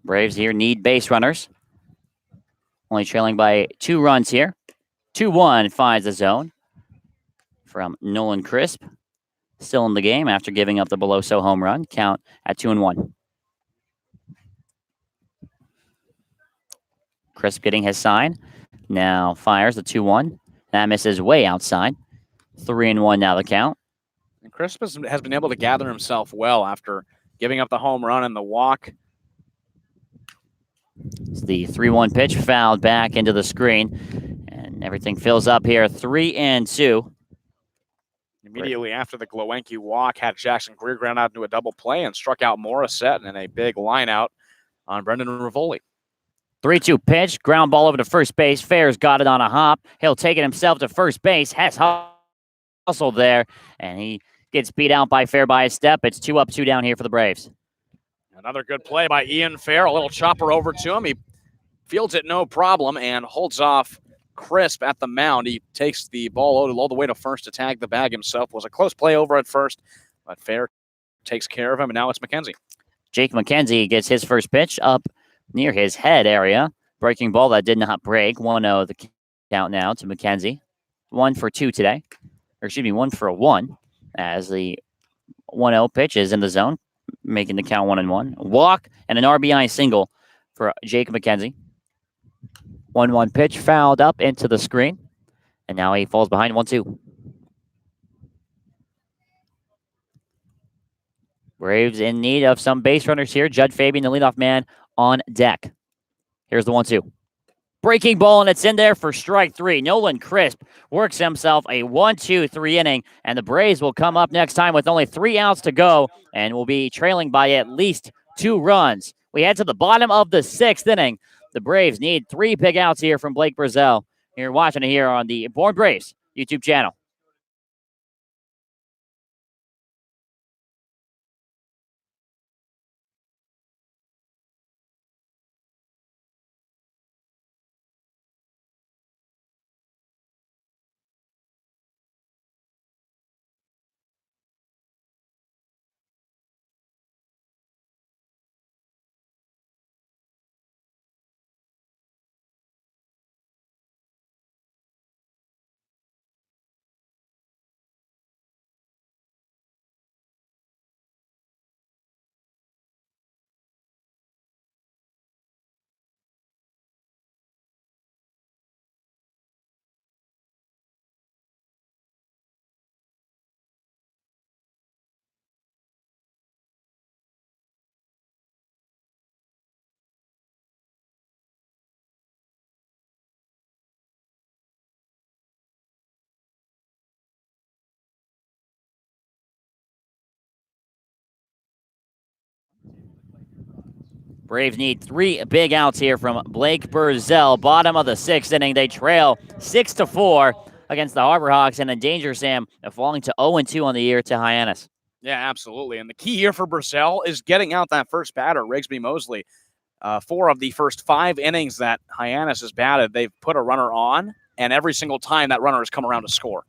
Braves here need base runners. Only trailing by 2 runs here. 2-1 finds the zone from Nolan Crisp. Still in the game after giving up the Beloso home run. Count at 2-1. Crisp getting his sign. Now fires the 2-1. That misses way outside. 3-1 now the count.
And Crisp has been able to gather himself well after giving up the home run and the walk.
It's the 3-1 pitch fouled back into the screen. And everything fills up here. 3-2.
Immediately after the Glowenke walk, had Jackson Greer ground out into a double play and struck out Morissette in a big line out on Brendan Rivoli.
3-2 pitch, ground ball over to first base. Fair's got it on a hop. He'll take it himself to first base. Hess hustled there, and he gets beat out by Fair by a step. It's 2 up, 2 down here for the Braves.
Another good play by Ian Fair. A little chopper over to him. He fields it no problem and holds off Crisp at the mound. He takes the ball all the way to first to tag the bag himself. Was a close play over at first, but Fair takes care of him, and now it's McKenzie.
Jake McKenzie gets his first pitch up near his head area. Breaking ball that did not break. 1-0 the count now to McKenzie. 1 for 2 today. Or excuse me, 1 for 1 as the 1-0 pitch is in the zone, making the count 1-1. Walk and an RBI single for Jake McKenzie. 1-1 pitch fouled up into the screen. And now he falls behind 1-2. Braves in need of some base runners here. Judd Fabian, the leadoff man, on deck. Here's the 1-2. Breaking ball, and it's in there for strike 3. Nolan Crisp works himself a 1-2-3 inning, and the Braves will come up next time with only 3 outs to go and will be trailing by at least 2 runs. We head to the bottom of the 6th inning. The Braves need 3 big outs here from Blake Brazell. You're watching it here on the Bourne Braves YouTube channel. Braves need 3 big outs here from Blake Brazell. Bottom of the 6th inning, they trail 6-4 against the Harbor Hawks and in danger, Sam, of falling to 0-2 on the year to Hyannis.
Yeah, absolutely. And the key here for Brazell is getting out that first batter, Rigsby Mosley. 4 of the first 5 innings that Hyannis has batted, they've put a runner on, and every single time that runner has come around to score.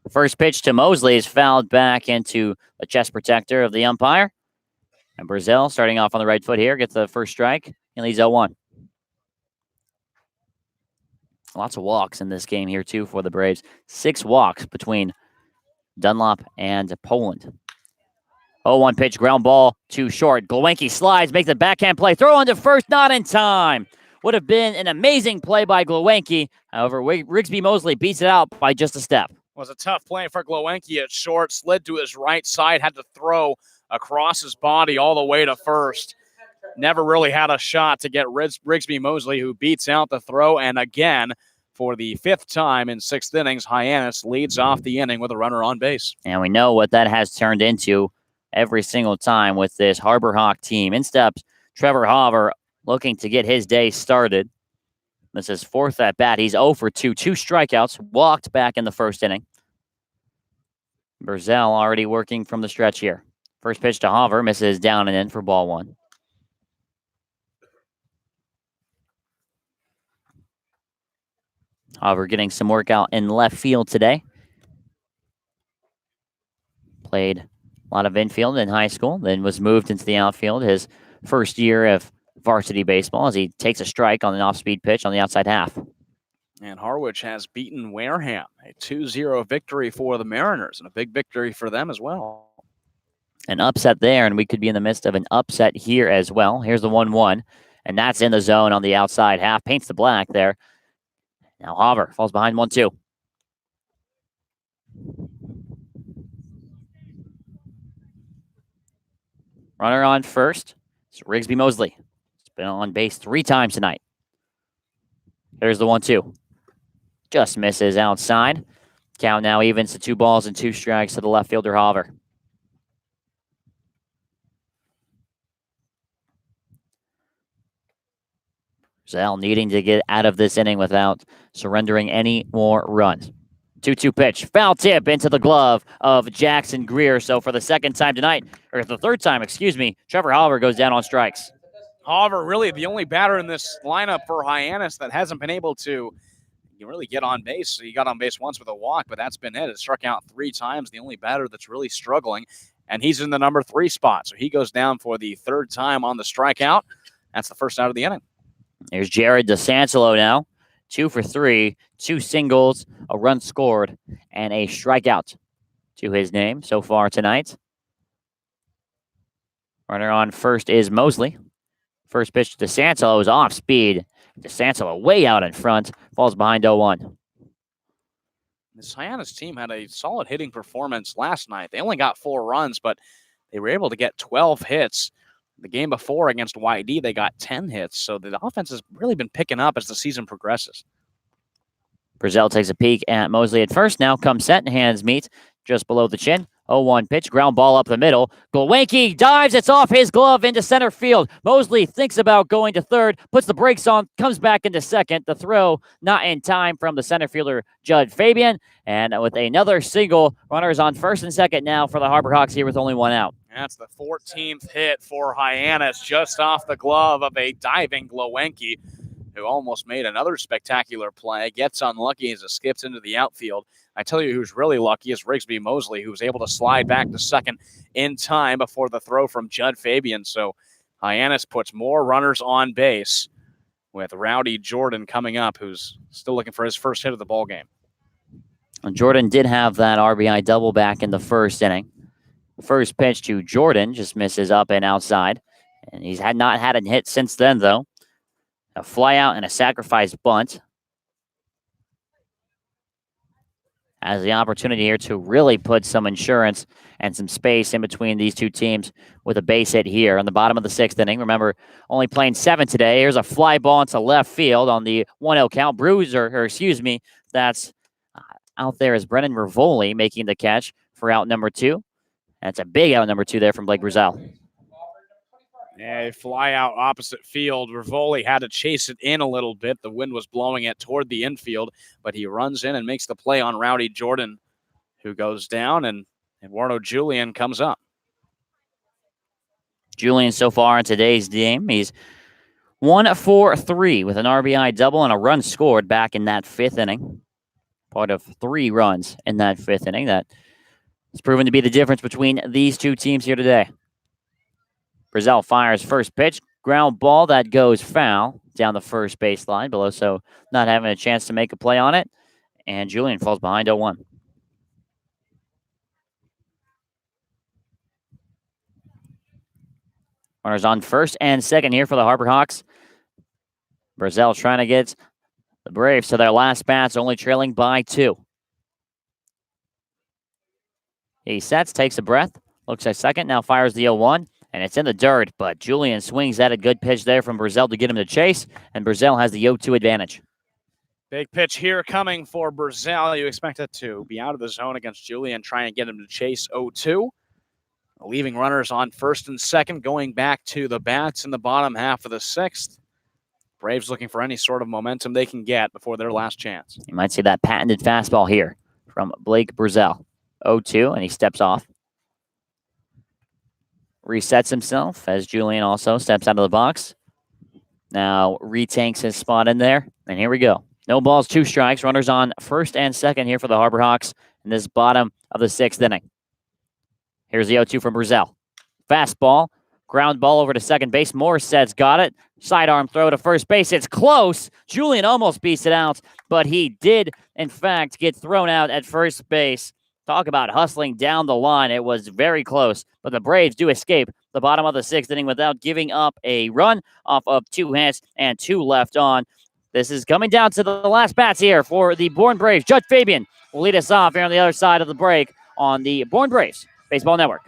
First pitch to Mosley is fouled back into the chest protector of the umpire. And Brazell, starting off on the right foot here, gets the first strike and leads 0-1. Lots of walks in this game here, too, for the Braves. 6 walks between Dunlop and Poland. 0-1 pitch, ground ball, too short. Glowinski slides, makes the backhand play. Throw on to first, not in time. Would have been an amazing play by Glowinski. However, Rigsby Mosley beats it out by just a step.
Was a tough play for Glowinski at short. Slid to his right side, had to throw across his body all the way to first. Never really had a shot to get Rigsby Mosley, who beats out the throw. And again, for the 5th time in 6th innings, Hyannis leads off the inning with a runner on base.
And we know what that has turned into every single time with this Harbor Hawk team. In steps Trevor Hauver, looking to get his day started. This is 4th at bat. He's 0 for 2. 2 strikeouts, walked back in the 1st inning. Burzell already working from the stretch here. First pitch to Hauver, misses down and in for ball 1. Hauver getting some work out in left field today. Played a lot of infield in high school, then was moved into the outfield his first year of varsity baseball as he takes a strike on an off-speed pitch on the outside half.
And Harwich has beaten Wareham, a 2-0 victory for the Mariners, and a big victory for them as well.
An upset there, and we could be in the midst of an upset here as well. Here's the 1-1, and that's in the zone on the outside half. Paints the black there. Now Hauver falls behind 1-2. Runner on first. It's Rigsby Mosley. He's been on base 3 times tonight. There's the 1-2. Just misses outside. Count now evens to 2 balls and 2 strikes to the left fielder Hauver. Zell needing to get out of this inning without surrendering any more runs. 2-2 pitch, foul tip into the glove of Jackson Greer. So for the 2nd time tonight, or the 3rd time, Trevor Hauver goes down on strikes.
Hauver really the only batter in this lineup for Hyannis that hasn't been able to really get on base. So he got on base once with a walk, but that's been it. It struck out 3 times, the only batter that's really struggling. And he's in the number 3 spot. So he goes down for the 3rd time on the strikeout. That's the first out of the inning.
There's Jared DeSancelo now. 2 for 3, 2 singles, a run scored, and a strikeout to his name so far tonight. Runner on first is Mosley. First pitch to DeSancelo is off speed. DeSancelo way out in front, falls behind 0-1.
This Hyannis team had a solid hitting performance last night. They only got 4 runs, but they were able to get 12 hits. The game before against YD, they got 10 hits. So the offense has really been picking up as the season progresses.
Burzell takes a peek at Mosley at first. Now comes set, hands meet just below the chin. 0-1 pitch, ground ball up the middle. Glowinski dives, it's off his glove into center field. Mosley thinks about going to 3rd, puts the brakes on, comes back into 2nd. The throw not in time from the center fielder, Judd Fabian. And with another single, runners on 1st and 2nd now for the Harbor Hawks here with only 1 out.
That's the 14th hit for Hyannis, just off the glove of a diving Glowinski, who almost made another spectacular play. Gets unlucky as it skips into the outfield. I tell you who's really lucky is Rigsby Mosley, who was able to slide back to 2nd in time before the throw from Judd Fabian. So Hyannis puts more runners on base with Rowdy Jordan coming up, who's still looking for his first hit of the ball game.
Jordan did have that RBI double back in the 1st inning. First pitch to Jordan just misses up and outside. And he's not had a hit since then, though. A fly out and a sacrifice bunt. Has the opportunity here to really put some insurance and some space in between these 2 teams with a base hit here on the bottom of the 6th inning. Remember, only playing 7 today. Here's a fly ball into left field on the 1-0 count. That's out there is Brennan Rivoli making the catch for out number 2. That's a big out number 2 there from Blake Burzell.
A fly out opposite field. Rivoli had to chase it in a little bit. The wind was blowing it toward the infield, but he runs in and makes the play on Rowdy Jordan, who goes down, and Eduardo Julian comes up.
Julian so far in today's game, he's 1 for 3 with an RBI double and a run scored back in that 5th inning. Part of 3 runs in that 5th inning. That has proven to be the difference between these 2 teams here today. Burzell fires first pitch, ground ball that goes foul down the first baseline. Beloso not having a chance to make a play on it, and Julian falls behind 0-1. Runners on first and second here for the Harbor Hawks. Brazil trying to get the Braves to their last bats, only trailing by 2. He sets, takes a breath, looks at second, now fires the 0-1, and it's in the dirt, but Julian swings at a good pitch there from Brazil to get him to chase, and Brazil has the 0-2 advantage.
Big pitch here coming for Brazil. You expect it to be out of the zone against Julian, trying to get him to chase 0-2. Leaving runners on first and second, going back to the bats in the bottom half of the 6th. Braves looking for any sort of momentum they can get before their last chance.
You might see that patented fastball here from Blake Brazil. 0-2, and he steps off. Resets himself as Julian also steps out of the box. Now retakes his spot in there, and here we go. No balls, 2 strikes. Runners on first and second here for the Harbor Hawks in this bottom of the 6th inning. Here's the 0-2 from Brazil. Fastball, ground ball over to second base. Morstead's got it. Sidearm throw to first base. It's close. Julian almost beats it out, but he did, in fact, get thrown out at first base. Talk about hustling down the line. It was very close, but the Braves do escape the bottom of the 6th inning without giving up a run off of 2 hits and 2 left on. This is coming down to the last bats here for the Bourne Braves. Judge Fabian will lead us off here on the other side of the break on the Bourne Braves Baseball Network.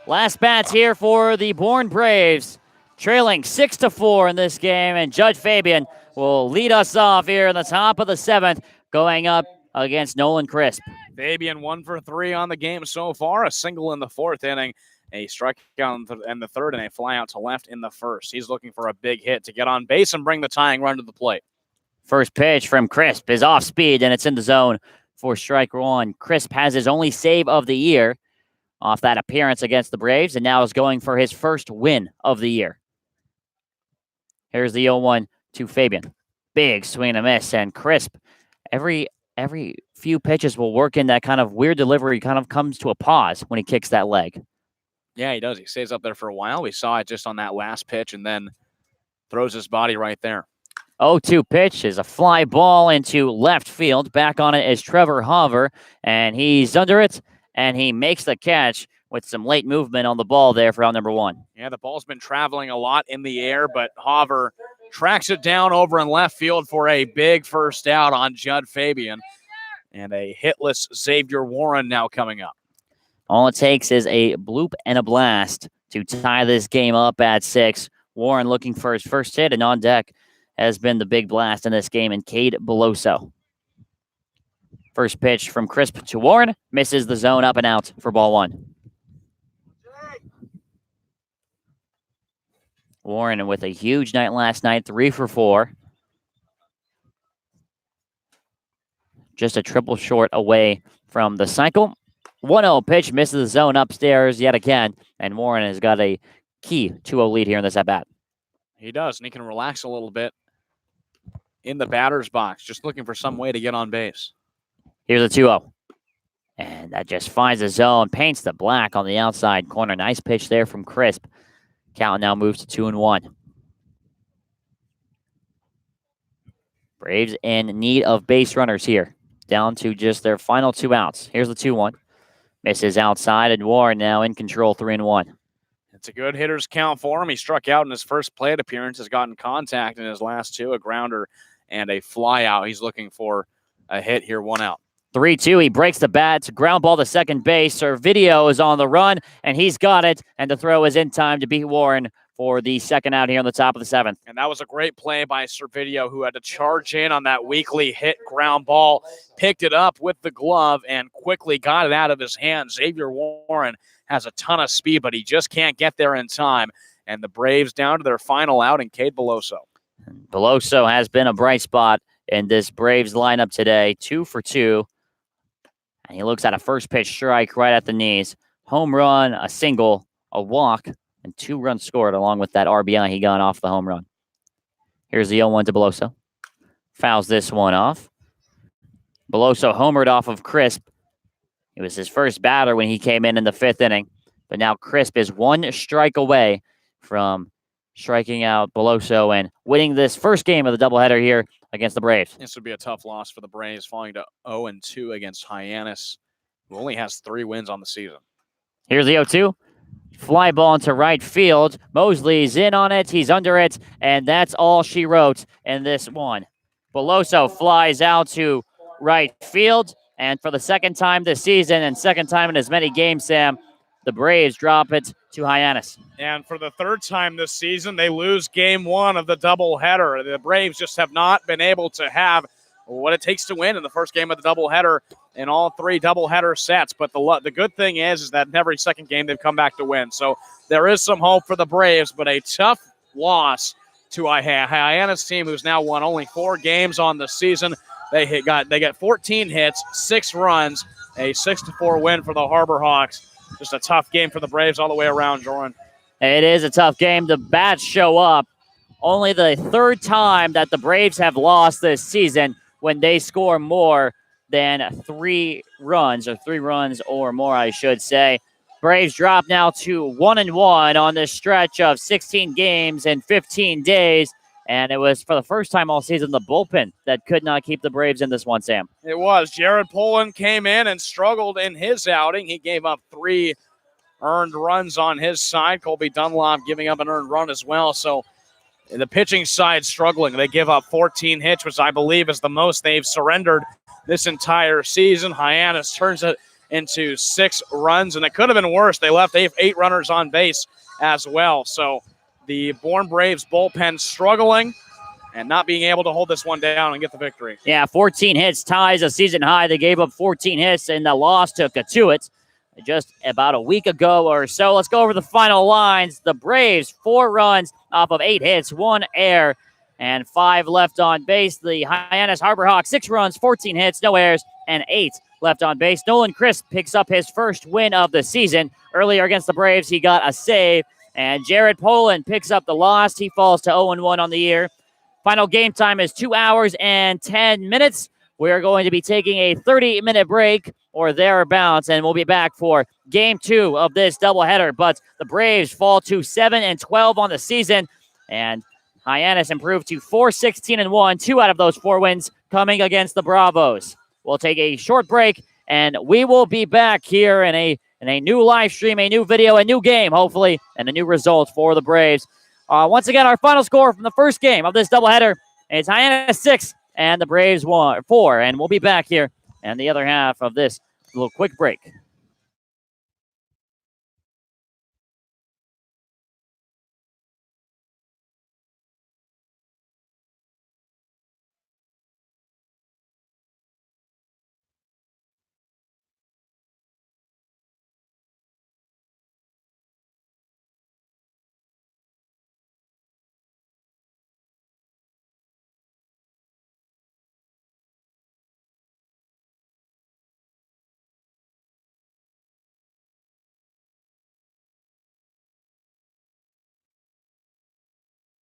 Last bats here for the Bourne Braves, trailing 6-4 in this game, and Judge Fabian will lead us off here in the top of the 7th, going up against Nolan Crisp.
Fabian 1 for 3 on the game so far, a single in the 4th inning, a strikeout in the 3rd, and a fly out to left in the 1st. He's looking for a big hit to get on base and bring the tying run to the plate.
First pitch from Crisp is off speed, and it's in the zone for strike 1. Crisp has his only save of the year off that appearance against the Braves, and now is going for his first win of the year. Here's the 0-1 to Fabian. Big swing and a miss, and Crisp, every few pitches will work in that kind of weird delivery, kind of comes to a pause when he kicks that leg.
Yeah, he does. He stays up there for a while. We saw it just on that last pitch and then throws his body right there.
0-2 pitch is a fly ball into left field. Back on it is Trevor Hover, and he's under it, and he makes the catch with some late movement on the ball there for out number 1.
Yeah, the ball's been traveling a lot in the air, but Hover tracks it down over in left field for a big first out on Judd Fabian. And a hitless Xavier Warren now coming up.
All it takes is a bloop and a blast to tie this game up at 6. Warren looking for his first hit, and on deck has been the big blast in this game in Cade Beloso. First pitch from Crisp to Warren, misses the zone, up and out for ball 1. Warren with a huge night last night, 3 for 4. Just a triple short away from the cycle. 1-0 pitch, misses the zone upstairs yet again, and Warren has got a key 2-0 lead here in this at-bat.
He does, and he can relax a little bit in the batter's box, just looking for some way to get on base.
Here's a 2-0. And that just finds the zone, paints the black on the outside corner. Nice pitch there from Crisp. Count now moves to 2-1. Braves in need of base runners here. Down to just their final 2 outs. Here's the 2-1. Misses outside, and Warren now in control, 3-1.
It's a good hitter's count for him. He struck out in his first plate appearance, has gotten contact in his last two, a grounder and a fly out. He's looking for a hit here, 1 out.
3-2. He breaks the bat. It's a ground ball to second base. Servideo is on the run, and he's got it. And the throw is in time to beat Warren for the second out here on the top of the 7th.
And that was a great play by Servideo, who had to charge in on that weakly hit ground ball, picked it up with the glove, and quickly got it out of his hand. Xavier Warren has a ton of speed, but he just can't get there in time. And the Braves down to their final out in Cade Beloso.
Beloso has been a bright spot in this Braves lineup today, 2 for 2. And he looks at a first pitch strike right at the knees. Home run, a single, a walk, and 2 runs scored along with that RBI he got off the home run. Here's the 0-1 to Beloso. Fouls this one off. Beloso homered off of Crisp. It was his first batter when he came in the 5th inning. But now Crisp is 1 strike away from striking out Beloso and winning this first game of the doubleheader here against the Braves.
This would be a tough loss for the Braves, falling to 0-2 against Hyannis, who only has 3 wins on the season.
Here's the 0-2. Fly ball into right field. Mosley's in on it. He's under it. And that's all she wrote in this one. Beloso flies out to right field. And for the second time this season and second time in as many games, Sam, the Braves drop it to Hyannis.
And for the 3rd time this season, they lose game 1 of the doubleheader. The Braves just have not been able to have what it takes to win in the first game of the doubleheader in all 3 doubleheader sets. But the good thing is that in every second game they've come back to win. So there is some hope for the Braves, but a tough loss to a Hyannis team who's now won only 4 games on the season. They got 14 hits, 6 runs, a 6-4 win for the Harbor Hawks. Just a tough game for the Braves all the way around, Jordan.
It is a tough game. The bats show up. Only the 3rd time that the Braves have lost this season when they score more than 3 runs, or 3 runs or more, I should say. Braves drop now to 1-1 on this stretch of 16 games in 15 days. And it was, for the first time all season, the bullpen that could not keep the Braves in this one, Sam.
It was. Jared Poland came in and struggled in his outing. He gave up 3 earned runs on his side. Colby Dunlop giving up an earned run as well. So the pitching side struggling. They give up 14 hits, which I believe is the most they've surrendered this entire season. Hyannis turns it into 6 runs, and it could have been worse. They left 8 runners on base as well. So the Bourne Braves bullpen struggling and not being able to hold this one down and get the victory.
Yeah, 14 hits ties a season high. They gave up 14 hits in the loss to Katuitt just about a week ago or so. Let's go over the final lines. The Braves, 4 runs off of 8 hits, 1 error, and 5 left on base. The Hyannis Harbor Hawks, 6 runs, 14 hits, no errors, and 8 left on base. Nolan Crisp picks up his first win of the season. Earlier against the Braves, he got a save. And Jared Poland picks up the loss. He falls to 0-1 on the year. Final game time is 2 hours and 10 minutes. We're going to be taking a 30-minute break or thereabouts, and we'll be back for game 2 of this doubleheader. But the Braves fall to 7-12 on the season, and Hyannis improved to 4-16-1. 2 out of those 4 wins coming against the Bravos. We'll take a short break, and we will be back here in a new live stream, a new video, a new game, hopefully, and a new result for the Braves. Once again, our final score from the first game of this doubleheader is Hyannis 6 and the Braves 4. And we'll be back here in the other half of this little quick break.